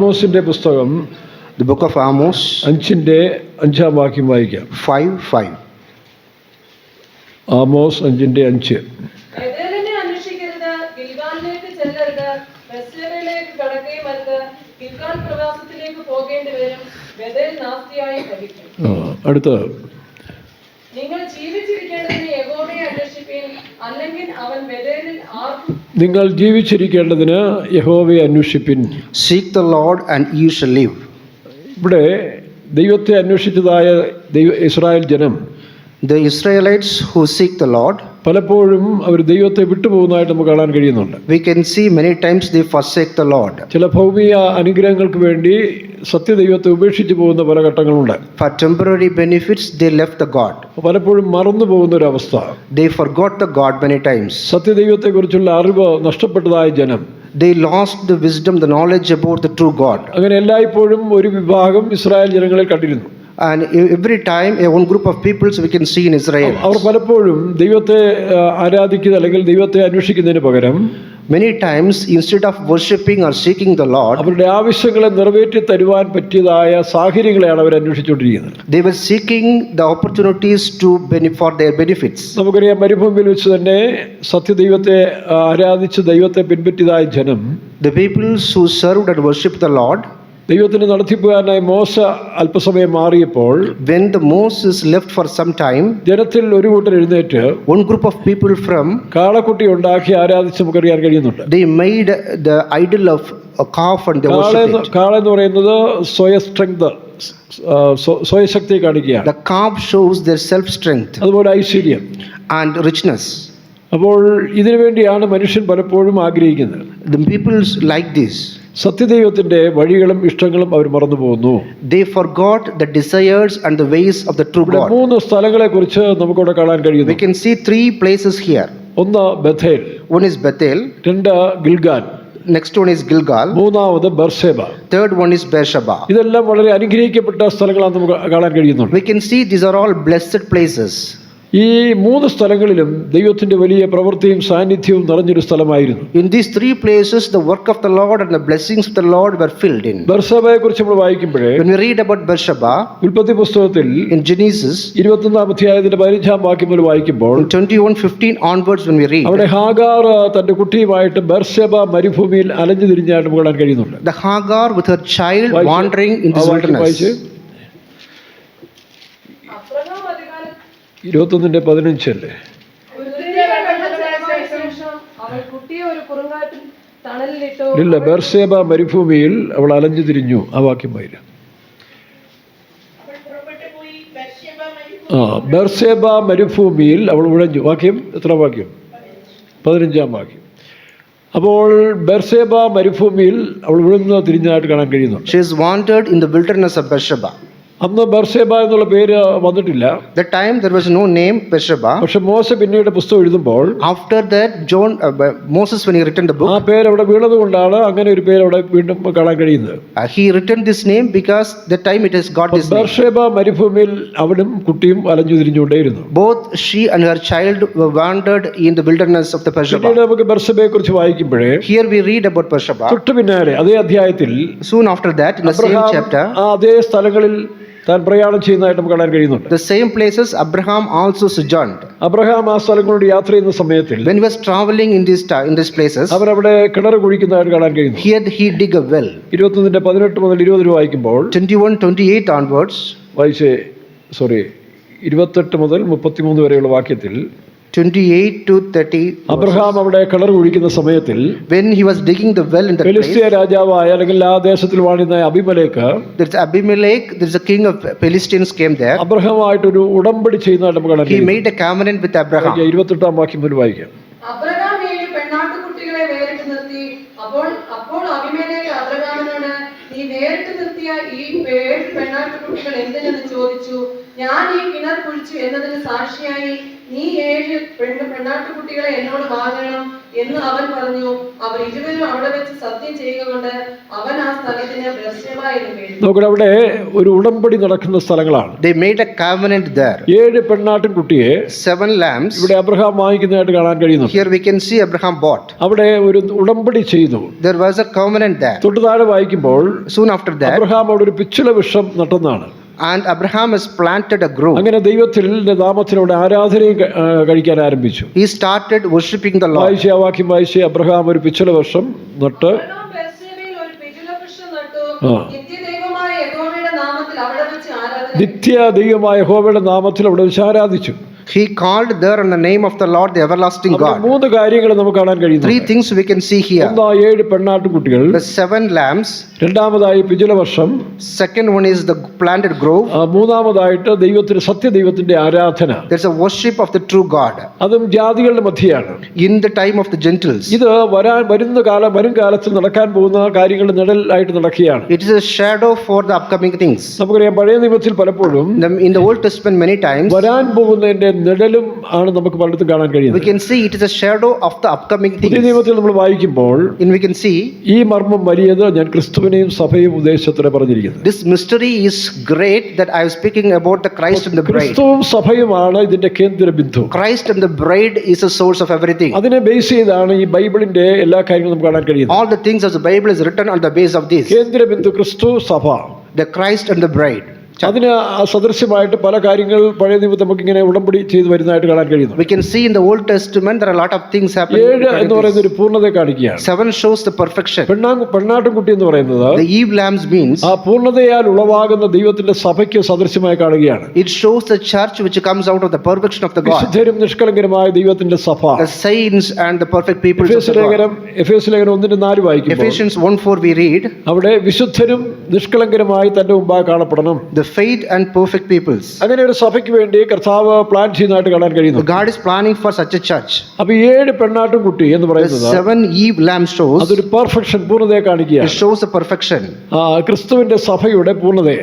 ആമോസിന്റെ പുസ്തകം The book of Amos 5:5 വാക്യം വായിക്കാം. 5:5. ആമോസ് 5:5. ബേഥേലിനെ അന്വേഷിക്കരുത്, ഗിൽഗാലിലേക്ക് ചെല്ലരുത്, ബേർശേബയിലേക്ക് കടക്കുകയുമരുത്, ഗിൽഗാൽ പ്രവാസത്തിലേക്ക് പോകേണ്ടി വരും, ബേഥേൽ നാസ്തിയായി ഭവിക്കും. അടുത്ത്, നിങ്ങൾ ജീവിച്ചിരിക്കേണ്ടതിന് യഹോവയെ അന്വേഷിപ്പീൻ, അല്ലെങ്കിൽ അവൻ ബേഥേലിൽ ആർക്കും. നിങ്ങൾ ജീവിച്ചിരിക്കേണ്ടതിന് യഹോവയെ അന്വേഷിപ്പിൻ. Seek the Lord and you shall live. ഇവിടെ ദൈവത്തെ അന്വേഷിച്ചതായ ഇസ്രായേൽ ജനം, The Israelites who seek the Lord, പലപ്പോഴും അവർ ദൈവത്തെ വിട്ടുപോകുന്നതായിട്ട് നമുക്ക് കാണാൻ കഴിയുന്നുണ്ട്. we can see many times they forsake the Lord. ചില ഭൗമിക അനുഗ്രഹങ്ങൾക്ക് വേണ്ടി സത്യദൈവത്തെ ഉപേക്ഷിച്ച് പോകുന്ന പല ഘട്ടങ്ങളുണ്ട്. For temporary benefits they left the God. പലപ്പോഴും മറന്നു പോകുന്ന ഒരു അവസ്ഥ. They forgot the God many times. സത്യദൈവത്തെക്കുറിച്ചുള്ള അറിവ് നഷ്ടപ്പെട്ടതായ ജനം, They lost the wisdom, the knowledge about the true God. അങ്ങനെ എല്ലായ്പ്പോഴും ഒരു വിഭാഗം ഇസ്രായേൽ ജനങ്ങളിൽ കണ്ടിരുന്നു. And every time one group of peoples we can see in Israel. അവർ പലപ്പോഴും ദൈവത്തെ ആരാധിക്കുന്ന അല്ലെങ്കിൽ ദൈവത്തെ അന്വേഷിക്കുന്നതിന് പകരം Many times instead of worshipping or seeking the Lord, അവരുടെ ആവശ്യങ്ങളെ നിറവേറ്റി തരുവാൻ പറ്റിയതായ സാഹചര്യങ്ങളെയാണ് അവർ അന്വേഷിച്ചുകൊണ്ടിരിക്കുന്നത്. they were seeking the opportunities to for their benefits. നമുക്കറിയാം, മരുഭൂമിയിൽ വെച്ച് തന്നെ സത്യദൈവത്തെ ആരാധിച്ച് ദൈവത്തെ പിൻപറ്റിയതായ ജനം, The peoples who served and worshipped the Lord, ദൈവത്തിന് നടത്തിപ്പുകാരനായി മോശ അല്പസമയം മാറിയപ്പോൾ when the Moses left for some time, ജനത്തിൽ ഒരു കൂട്ടർ എഴുന്നേറ്റ് one group of people from കാളക്കുട്ടി ഉണ്ടാക്കി ആരാധിച്ച് നമുക്കറിയാൻ കഴിയുന്നുണ്ട്. they made the idol of a calf and they worshipped it. കാള എന്ന് പറയുന്നത് സ്വയശക്തി കാണിക്കുകയാണ്. The calf shows their self strength അതുപോലെ ഐശ്വര്യം and richness. അപ്പോൾ ഇതിനു വേണ്ടിയാണ് മനുഷ്യൻ പലപ്പോഴും ആഗ്രഹിക്കുന്നത്. The peoples like this. സത്യദൈവത്തിന്റെ വഴികളും ഇഷ്ടങ്ങളും അവർ മറന്നു പോകുന്നു. They forgot the desires and the ways of the true God. 3 സ്ഥലങ്ങളെ കുറിച്ച് നമുക്കിവിടെ കാണാൻ കഴിയുന്നു. We can see 3 places here. ഒന്ന് Bethel, One is Bethel, 2 Gilgal, next one is Gilgal, മൂന്നാമത് ബർശേബ. third one is Beersheba. ഇതെല്ലാം വളരെ അനുഗ്രഹിക്കപ്പെട്ട സ്ഥലങ്ങളാണ് നമുക്ക് കാണാൻ കഴിയുന്നുണ്ട്. We can see these are all blessed places. ഈ 3 സ്ഥലങ്ങളിലും ദൈവത്തിന്റെ വലിയ പ്രവൃത്തിയും സാന്നിധ്യവും നിറഞ്ഞൊരു സ്ഥലമായിരുന്നു. In these 3 places the work of the Lord and the blessings of the Lord were filled in. ബർശേബയെ കുറിച്ച് നമ്മൾ വായിക്കുമ്പോഴേ, When we read about Beersheba ഉൽപ്പത്തി പുസ്തകത്തിൽ in Genesis 21 അധ്യായത്തിന്റെ 15 വാക്യം മുതൽ വായിക്കുമ്പോൾ, 21:15 onwards when we read, അവിടെ ഹാഗാർ തന്റെ കുട്ടിയുമായിട്ട് ബർശേബ മരുഭൂമിയിൽ അലഞ്ഞു തിരിഞ്ഞായിട്ട് നമുക്ക് കാണാൻ കഴിയുന്നുണ്ട്. the Hagar with her child wandering in this wilderness. 21:15 അല്ലേ? ഇല്ല, ബർശേബ മരുഭൂമിയിൽ അവൾ അലഞ്ഞു തിരിഞ്ഞു. ആ വാക്യം വായില്ല. ബർശേബ മരുഭൂമിയിൽ അവൾ ഉഴഞ്ഞു. വാക്യം എത്ര വാക്യം? 15 വാക്യം. അപ്പോൾ ബർശേബ മരുഭൂമിയിൽ അവൾ ഉഴന്നു തിരിഞ്ഞതായിട്ട് കാണാൻ കഴിയുന്നു. She is wandered in the wilderness of Beersheba. അന്ന് ബർശേബ എന്നുള്ള പേര് വന്നിട്ടില്ല. That time there was no name Beersheba. പക്ഷെ മോശ പിന്നീട് പുസ്തകം എഴുതുമ്പോൾ, After that Moses when he written the book, ആ പേര് അവിടെ വീണത് കൊണ്ടാണ് അങ്ങനെ ഒരു പേര് അവിടെ വീണ്ടും കാണാൻ കഴിയുന്നത്. he written this name because that time it has got this name. ബർശേബ മരുഭൂമിയിൽ അവളും കുട്ടിയും അലഞ്ഞു തിരിഞ്ഞുകൊണ്ടേയിരുന്നു. Both she and her child were wandered in the wilderness of the Beersheba. പിന്നീട് നമുക്ക് ബർശേബയെ കുറിച്ച് വായിക്കുമ്പോഴേ, Here we read about Beersheba. തൊട്ടു പിന്നാലെ അതേ അധ്യായത്തിൽ Soon after that in the same chapter, അതേ സ്ഥലങ്ങളിൽ താൻ പ്രയാണം ചെയ്യുന്നതായിട്ട് നമുക്ക് കാണാൻ കഴിയുന്നുണ്ട്. the same places Abraham also sojourned. Abraham ആ സ്ഥലങ്ങളോട് യാത്ര ചെയ്യുന്ന സമയത്തിൽ When he was traveling in these places, അവരവിടെ കിണർ കുഴിക്കുന്നതായിട്ട് കാണാൻ കഴിയുന്നു. here he dig a well. 21:18 മുതൽ 20 വായിക്കുമ്പോൾ, 21:28 onwards, 28 മുതൽ 33 വരെയുള്ള വാക്യത്തിൽ 28 to 30, അബ്രഹാം അവിടെ കിണർ കുഴിക്കുന്ന സമയത്തിൽ when he was digging the well in the place, ഫെലിസ്ത്യ രാജാവായ അല്ലെങ്കിൽ ആ ദേശത്തിൽ വാണിരുന്ന അബിമേലെക്ക്, there's Abimelech, there's a king of Philistines came there. അബ്രഹാമായിട്ടൊരു ഉടമ്പടി ചെയ്യുന്നതായിട്ട് നമുക്ക് കാണാൻ He കഴിയും. made a covenant with Abraham. 28 വാക്യം മുതൽ വായിക്കാം. അബ്രഹാം 7 പെണ്ണാട്ടുകുട്ടികളെ വേറിട്ട് നിർത്തി. അപ്പോൾ അബിമേലെക്ക് അബ്രഹാമിനോട്, നീ വേറിട്ട് നിർത്തിയ ഈ 7 പെണ്ണാട്ടുകുട്ടികൾ എന്തിനെന്ന് ചോദിച്ചു. ഞാൻ ഈ കിണർ കുഴിച്ചു എന്നതിന് സാക്ഷിയായി നീ 7 പെണ്ണാട്ടുകുട്ടികളെ എന്നോട് വാങ്ങണം എന്ന് അവൻ പറഞ്ഞു. അവർ ഇരുവരും അവിടെ വെച്ച് സത്യം ചെയ്യുക കൊണ്ട് അവൻ ആ സ്ഥലത്തിന് ബേർശേബ എന്ന് പേര്. നോക്കട്ടെ, അവിടെ ഒരു ഉടമ്പടി നടക്കുന്ന സ്ഥലങ്ങളാണ്. They made a covenant there. 7 പെണ്ണാട്ടിൻകുട്ടിയെ 7 lambs. ഇവിടെ അബ്രഹാം വാങ്ങിക്കുന്നതായിട്ട് കാണാൻ കഴിയുന്നു. Here we can see Abraham bought. അവിടെ ഒരു ഉടമ്പടി ചെയ്തു. There was a covenant there. തൊട്ട് താഴെ വായിക്കുമ്പോൾ Soon after that, അബ്രഹാം അവിടെ ഒരു പിച്ചുല വൃക്ഷം നട്ടെന്നാണ്. and Abraham has planted a grove. അങ്ങനെ ദൈവത്തിന്റെ നാമത്തിലൂടെ ആരാധനയും കഴിക്കാൻ ആരംഭിച്ചു. He started worshipping the Lord. വാക്യം വായിച്ച് അബ്രഹാം ഒരു പിച്ചുല വൃക്ഷം നട്ട് അവനോ ബേർശേബയിൽ ഒരു പിചുലവൃക്ഷം നട്ടു. ആ. നിത്യദൈവമായ യഹോവയുടെ നാമത്തിൽ അവിടെ വെച്ച് ആരാധന. നിത്യ ദൈവമായ യഹോവയുടെ നാമത്തിൽ അവിടെ വെച്ച് ആരാധിച്ചു. He called there on the name of the Lord, the everlasting അവിടെ God. 3 കാര്യങ്ങൾ നമുക്ക് കാണാൻ കഴിയുന്നു. 3 things we can see here. ഒന്നായി 7 പെണ്ണാട്ടുകുട്ടികൾ, The 7 lambs. രണ്ടാമതായി പിജുല വർഷം, Second one is the planted grove. മൂന്നാമതായിട്ട് ദൈവത്തിന് സത്യദൈവത്തിന്റെ ആരാധന. There's a worship of the true God അതും ജാതികളുടെ മധ്യയാണ്. in the time of the Gentiles. ഇത് വരും കാലത്തിൽ നടക്കാൻ പോകുന്ന കാര്യങ്ങളുടെ നിഴലായിട്ട് നടക്കുകയാണ്. It is a shadow for the upcoming things. നമുക്കറിയാം, പഴയ നിയമത്തിൽ പലപ്പോഴും In the Old Testament, many times വരാൻ പോകുന്നതിന്റെ നിഴലും ആണ് നമുക്ക് പലയിടത്തും കാണാൻ we കഴിയുന്നത്. can see it is a shadow of the upcoming പുതിയ things. നിയമത്തിൽ നമ്മൾ വായിക്കുമ്പോൾ And we can see ഈ മർമ്മം വലിയത്, ഞാൻ ക്രിസ്തുവിനെയും സഭയും ഉദ്ദേശത്തോടെ പറഞ്ഞിരിക്കുന്നത്. this mystery is great that I am speaking about the Christ and the bride. ക്രിസ്തുവും സഭയുമാണ് ഇതിന്റെ കേന്ദ്ര Bindu. Christ and the bride is the source of everything. അതിനെ ബേസ് ചെയ്താണ് ഈ ബൈബിളിന്റെ എല്ലാ കാര്യങ്ങളും നമുക്ക് കാണാൻ കഴിയുന്നത്. All the things of the Bible is written on the base of this. കേന്ദ്ര ബിന്ദു ക്രിസ്തു, സഭ. The Christ and the bride. അതിന് സദൃശ്യമായിട്ട് പല കാര്യങ്ങൾ പഴയ നിയമത്തിൽ നമുക്ക് ഇങ്ങനെ ഉടമ്പടി ചെയ്തു വരുന്നതായിട്ട് കാണാൻ കഴിയുന്നു. We can see in the Old Testament there are a lot of things happening. 7 എന്ന് പറയുന്ന ഒരു പൂർണ്ണതയെ കാണിക്കുകയാണ്. 7 shows the perfection. പെണ്ണാട്ടുകുട്ടി എന്ന് പറയുന്നത് The Eve lambs means ആ പൂർണ്ണതയാൽ ഉളവാകുന്ന ദൈവത്തിന്റെ സഭയ്ക്ക് സദൃശ്യമായി കാണുകയാണ്. it shows the church which comes out of the perfection of the God. വിശുദ്ധരും നിഷ്കളങ്കരുമായ ദൈവത്തിന്റെ സഭ. The saints and the perfect people of the God. എഫേസ്യ ലേഖനം 1:4 വായിക്കുമ്പോൾ Ephesians 1:4 we read, അവിടെ വിശുദ്ധരും നിഷ്കളങ്കരുമായി തന്റെ മുമ്പാകെ കാണപ്പെടണം. the faith and perfect peoples. അങ്ങനെ ഒരു സഭയ്ക്ക് വേണ്ടി കർത്താവ് പ്ലാൻ ചെയ്യുന്നതായിട്ട് കാണാൻ കഴിയുന്നു. God is planning for such a church. അപ്പൊ 7 പെണ്ണാട്ടുകുട്ടി എന്ന് The പറയുന്നത് 7 Eve lamb shows, അതൊരു പെർഫെക്ഷൻ, പൂർണ്ണതയെ it കാണിക്കുകയാണ്. shows the perfection. ക്രിസ്തുവിന്റെ സഭയുടെ പൂർണ്ണതയെ.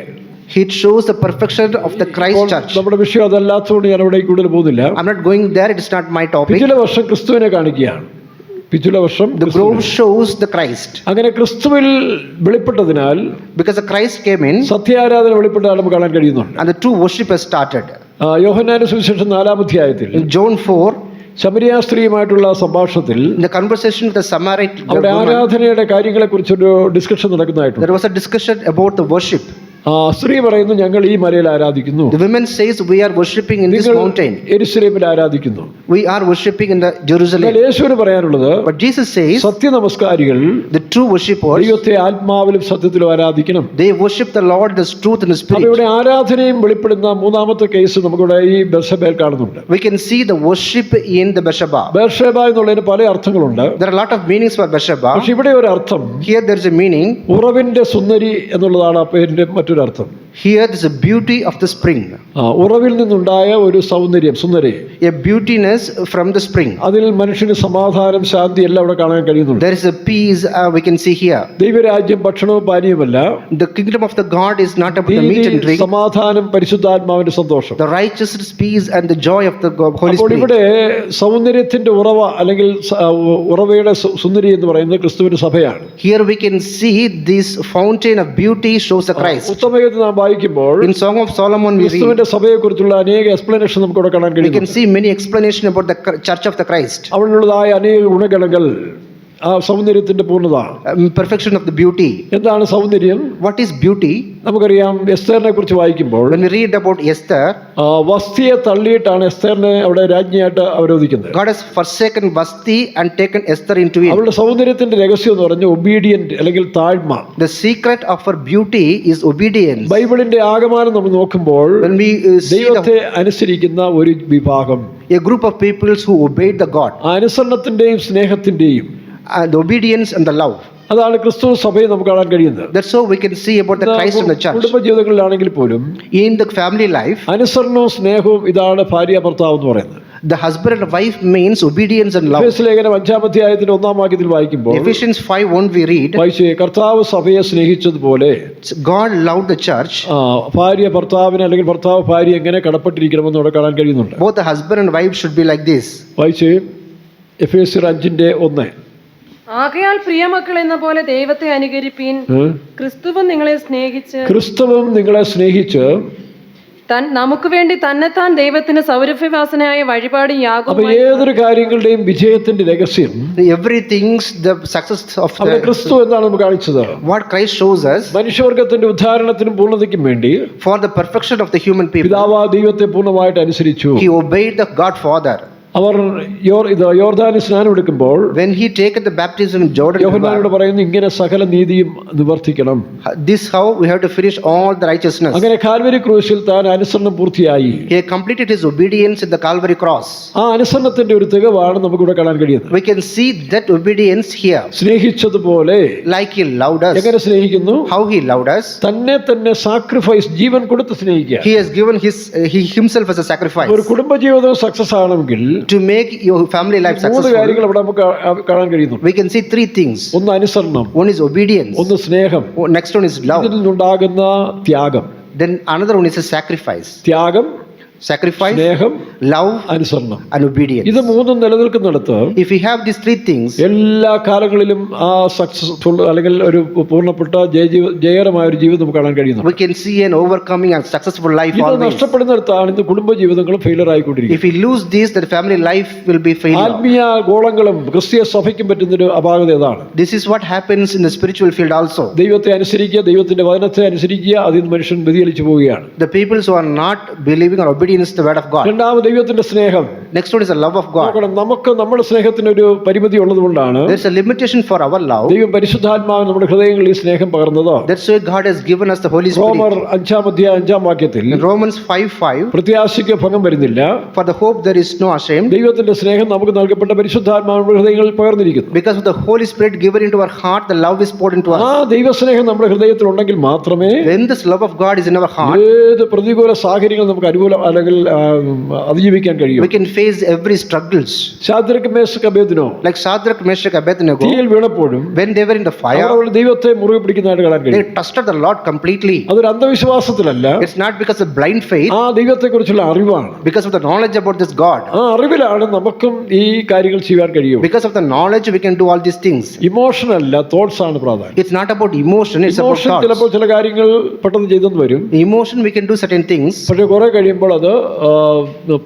It shows the perfection of the Christ church. നമ്മുടെ വിഷയം അതല്ലാത്തതുകൊണ്ട് ഞാൻ അവിടെ കൂടുതൽ പോകുന്നില്ല. I'm not going there, it is not my topic. പിജുല വർഷം ക്രിസ്തുവിനെ കാണിക്കുകയാണ്. പിജുല വർഷം The grove shows the Christ. അങ്ങനെ ക്രിസ്തുവിൽ വെളിപ്പെട്ടതിനാൽ, Because the Christ came in സത്യാരാധന വെളിപ്പെട്ടതാൽ നമുക്ക് കാണാൻ കഴിയുന്നുണ്ട്. and the true worship has started. യോഹന്നാന്റെ സുവിശേഷം 4-ാം അധ്യായത്തിൽ In John 4, ശമരിയ സ്ത്രീയുമായിട്ടുള്ള സംഭാഷണത്തിൽ in the conversation with the Samaritan അവിടെ woman, ആരാധനയുടെ കാര്യങ്ങളെ കുറിച്ചൊരു discussion നടക്കുന്നതായിട്ടുണ്ട്. there was a discussion about the worship. സ്ത്രീ പറയുന്നു, ഞങ്ങൾ ഈ മലയിൽ ആരാധിക്കുന്നു, The women says we are worshiping in this നിങ്ങൾ mountain. യെരൂശലേമിൽ ആരാധിക്കുന്നു. We are worshiping in the Jerusalem. എന്നാൽ യേശുവിന് പറയാനുള്ളത്, But Jesus says സത്യനമസ്കാരികൾ the true worshippers, ദൈവത്തെ ആത്മാവിലും സത്യത്തിലും ആരാധിക്കണം. they worship the Lord in the truth and the അപ്പൊ spirit. ഇവിടെ ആരാധനയും വെളിപ്പെടുന്ന മൂന്നാമത്തെ കേസ് നമുക്കിവിടെ ഈ ബെർശബയിൽ കാണുന്നുണ്ട്. We can see the worship in the Beersheba. ബെർശബ എന്നുള്ളതിന് പല അർത്ഥങ്ങളുണ്ട്. There are a lot of meanings for Beersheba. പക്ഷെ ഇവിടെ ഒരു അർത്ഥം, Here there is a meaning. ഉറവിന്റെ സുന്ദരി എന്നുള്ളതാണ് ആ പേരിന്റെ മറ്റൊരു അർത്ഥം. Here there is a beauty of the spring. ഉറവിൽ നിന്നുണ്ടായ ഒരു സൗന്ദര്യം, സുന്ദരി, A beautiness from the spring. അതിൽ മനുഷ്യന് സമാധാനം, ശാന്തി എല്ലാം അവിടെ കാണാൻ കഴിയുന്നുണ്ട്. There is a peace we can see here. ദൈവരാജ്യം ഭക്ഷണവും പാനീയമല്ല. The kingdom of the God is not about the meat നീതി, and drink. സമാധാനം, പരിശുദ്ധാത്മാവിന്റെ സന്തോഷം. The righteousness, peace and the joy of the Holy അപ്പോൾ Spirit. ഇവിടെ സൗന്ദര്യത്തിന്റെ ഉറവ അല്ലെങ്കിൽ ഉറവയുടെ സുന്ദരി എന്ന് പറയുന്നത് ക്രിസ്തുവിന്റെ സഭയാണ്. Here we can see this fountain of beauty shows the Christ. ഉത്തമഗീതത്തിൽ നാം വായിക്കുമ്പോൾ In Song of Solomon we read, ക്രിസ്തുവിന്റെ സഭയെ കുറിച്ചുള്ള അനേക എക്സ്പ്ലനേഷൻ നമുക്ക് ഇവിടെ കാണാൻ we can കഴിയും. see many explanation about the church of the Christ. അവിടെയുള്ളതായ അനേക ഗുണഗണങ്ങൾ, ആ സൗന്ദര്യത്തിന്റെ പൂർണ്ണത. Perfection of the beauty. എന്താണ് സൗന്ദര്യം? What is beauty? നമുക്കറിയാം, എസ്തേറിനെ കുറിച്ച് വായിക്കുമ്പോൾ When we read about Esther, വസ്തിയെ തള്ളിയിട്ടാണ് എസ്തേറിനെ അവിടെ രാജ്ഞിയായിട്ട് അവരോധിക്കുന്നത്. God has forsaken Vasti and taken Esther into it. അവളുടെ സൗന്ദര്യത്തിന്റെ രഹസ്യം എന്ന് പറഞ്ഞ ഒബീഡിയന്റ് അല്ലെങ്കിൽ താഴ്മ. The secret of her beauty is obedience. ബൈബിളിന്റെ ആകമാനം നമ്മൾ നോക്കുമ്പോൾ When we see ദൈവത്തെ അനുസരിക്കുന്ന ഒരു വിഭാഗം, a group of people who obeyed the God, അനുസരണത്തിന്റെയും സ്നേഹത്തിന്റെയും the obedience and the love. അതാണ് ക്രിസ്തു സഭയെ നമുക്ക് കാണാൻ കഴിയുന്നത്. That's how we can see about the Christ in the church. കുടുംബജീവിതങ്ങളിലാണെങ്കിൽ പോലും In the family life, അനുസരണവും സ്നേഹവും, ഇതാണ് ഭാര്യ ഭർത്താവ് എന്ന് പറയുന്നത്. The husband and wife means obedience and love. എഫേസ്യ ലേഖനം 5-ാം അധ്യായത്തിന്റെ 1-ാം വാക്യത്തിൽ വായിക്കുമ്പോൾ Ephesians 5:1 we read, വായിച്ച് കർത്താവ് സഭയെ സ്നേഹിച്ചതുപോലെ God loved the church. ഭാര്യ ഭർത്താവിന് അല്ലെങ്കിൽ ഭർത്താവ് ഭാര്യ എങ്ങനെ കടപ്പെട്ടിരിക്കണമെന്ന് അവിടെ കാണാൻ കഴിയുന്നുണ്ട്. Both the husband and wife should be like this. വായിച്ച് എഫേസ്യർ 5:1. ആകയാൽ പ്രിയമക്കൾ എന്ന പോലെ ദൈവത്തെ അനുകരിപ്പീൻ. ക്രിസ്തുവും നിങ്ങളെ സ്നേഹിച്ച് നമുക്ക് വേണ്ടി തന്നെത്താൻ ദൈവത്തിന് സൗരഭ്യവാസനായ വഴിപാട് യാഗം. അപ്പൊ ഏതൊരു കാര്യങ്ങളുടെയും വിജയത്തിന്റെ രഹസ്യം, everything's the success of the ക്രിസ്തു എന്താണ് നമുക്ക് കാണിച്ചത്? What Christ shows us, മനുഷ്യവർഗത്തിന്റെ ഉദ്ധാരണത്തിനും പൂർണ്ണതയ്ക്കും വേണ്ടി for the perfection of the human people, പിതാവായ ദൈവത്തെ പൂർണ്ണമായിട്ട് അനുസരിച്ചു. he obeyed the God Father. അവർ യോർദാനിൽ സ്നാനം എടുക്കുമ്പോൾ when he taken the baptism in Jordan, യോഹന്നാനോട് പറയുന്നു ഇങ്ങനെ സകല നീതിയും നിവർത്തിക്കണം. This how we have to finish all the righteousness. അങ്ങനെ കാൽവരി ക്രൂശിൽ താൻ അനുസരണം പൂർത്തിയായി. He completed his obedience in the Calvary cross. ആ അനുസരണത്തിന്റെ ഒരു തികവാണ് നമുക്ക് ഇവിടെ കാണാൻ കഴിയുന്നത്. We can see that obedience here. സ്നേഹിച്ചതുപോലെ, like he loved us. എങ്ങനെ സ്നേഹിക്കുന്നു? How he loved us. തന്നെ സാക്രിഫൈസ്, ജീവൻ കൊടുത്ത് സ്നേഹിക്കുക. He has given he himself as a sacrifice. ഒരു കുടുംബജീവിതം സക്സസ് ആണെങ്കിൽ, to make your family life successful, we can see three things. One is obedience, next one is love, then another one is a sacrifice. Sacrifice, love, and obedience. ഇത് മൂന്നും നിലനിൽക്കുന്നിടത്ത്, if we have these three things, എല്ലാ കാലങ്ങളിലും ആ successful അല്ലെങ്കിൽ ഒരു പൂർണ്ണപ്പെട്ട ജയകരമായ ഒരു ജീവിതം നമുക്ക് കാണാൻ കഴിയുന്നു. we can see an overcoming and successful life ഇത് always. നഷ്ടപ്പെടുന്നിടത്താണ് ഇന്ന് കുടുംബജീവിതങ്ങൾ failure ആയിക്കൊണ്ടിരിക്കുന്നത്. if we lose this, the family life will be failure. ആത്മീയ ഗോളങ്ങളും ക്രിസ്തീയ സഭയ്ക്കും പറ്റുന്നൊരു അപാകത ഏതാണ്? this is what happens in the spiritual field also. ദൈവത്തെ അനുസരിക്കുക, ദൈവത്തിന്റെ വചനത്തെ അനുസരിക്കുക, അതിൽ മനുഷ്യൻ വ്യതിചലിച്ചു പോവുകയാണ്. the people who are not believing or obedient is the word of God. രണ്ടാമത് ദൈവത്തിന്റെ സ്നേഹം. next one is the love of God. നമുക്ക് നമ്മുടെ സ്നേഹത്തിന് ഒരു പരിമിതി ഉള്ളതുകൊണ്ടാണ് there is a limitation for our love. ദൈവം പരിശുദ്ധാത്മാവ് നമ്മുടെ ഹൃദയങ്ങളിൽ ഈ സ്നേഹം പകർന്നത്. that's why God has given us the Holy Spirit. റോമർ 5-ാം അധ്യായം 5-ാം വാക്യത്തിൽ, Romans 5:5, പ്രത്യാശയ്ക്ക് ഭംഗം വരുന്നില്ല, for the hope there is no ashamed. ദൈവത്തിന്റെ സ്നേഹം നമുക്ക് നൽകപ്പെട്ട പരിശുദ്ധാത്മാവ് നമ്മുടെ ഹൃദയങ്ങളിൽ പകർന്നിരിക്കുന്നു. because of the Holy Spirit given into our heart, the love is poured into us. ആ ദൈവസ്നേഹം നമ്മുടെ ഹൃദയത്തിൽ ഉണ്ടെങ്കിൽ മാത്രമേ, when this love of God is in our heart, ഏത് പ്രതികൂല സാഹചര്യങ്ങൾ നമുക്ക് അനുകൂലം അല്ലെങ്കിൽ അതിജീവിക്കാൻ കഴിയും. we can face every struggles. Shadrach Meshach Abednego, like Shadrach, Meshach, Abednego, തീയിൽ വീണപ്പോഴും when they were in the fire, അവർ ദൈവത്തെ മുറുകെ പിടിക്കുന്നതായിട്ട് കാണാൻ they കഴിയും. trusted the Lord completely. അതൊരു അന്ധവിശ്വാസത്തിലല്ല, it's not because of blind faith, ആ ദൈവത്തെക്കുറിച്ചുള്ള അറിവാണ്. because of the knowledge about this God. ആ അറിവിലാണ് നമുക്കും ഈ കാര്യങ്ങൾ ചെയ്യാൻ കഴിയും. because of the knowledge we can do all these things. Emotion അല്ല, തോട്ട്സ് ആണ് പ്രാധാന്യം. it's not about emotion, it's about thoughts. ചിലപ്പോൾ ചില കാര്യങ്ങൾ പെട്ടെന്ന് ചെയ്തെന്ന് വരും. emotion we can do certain things, പക്ഷേ കുറെ കഴിയുമ്പോൾ അത്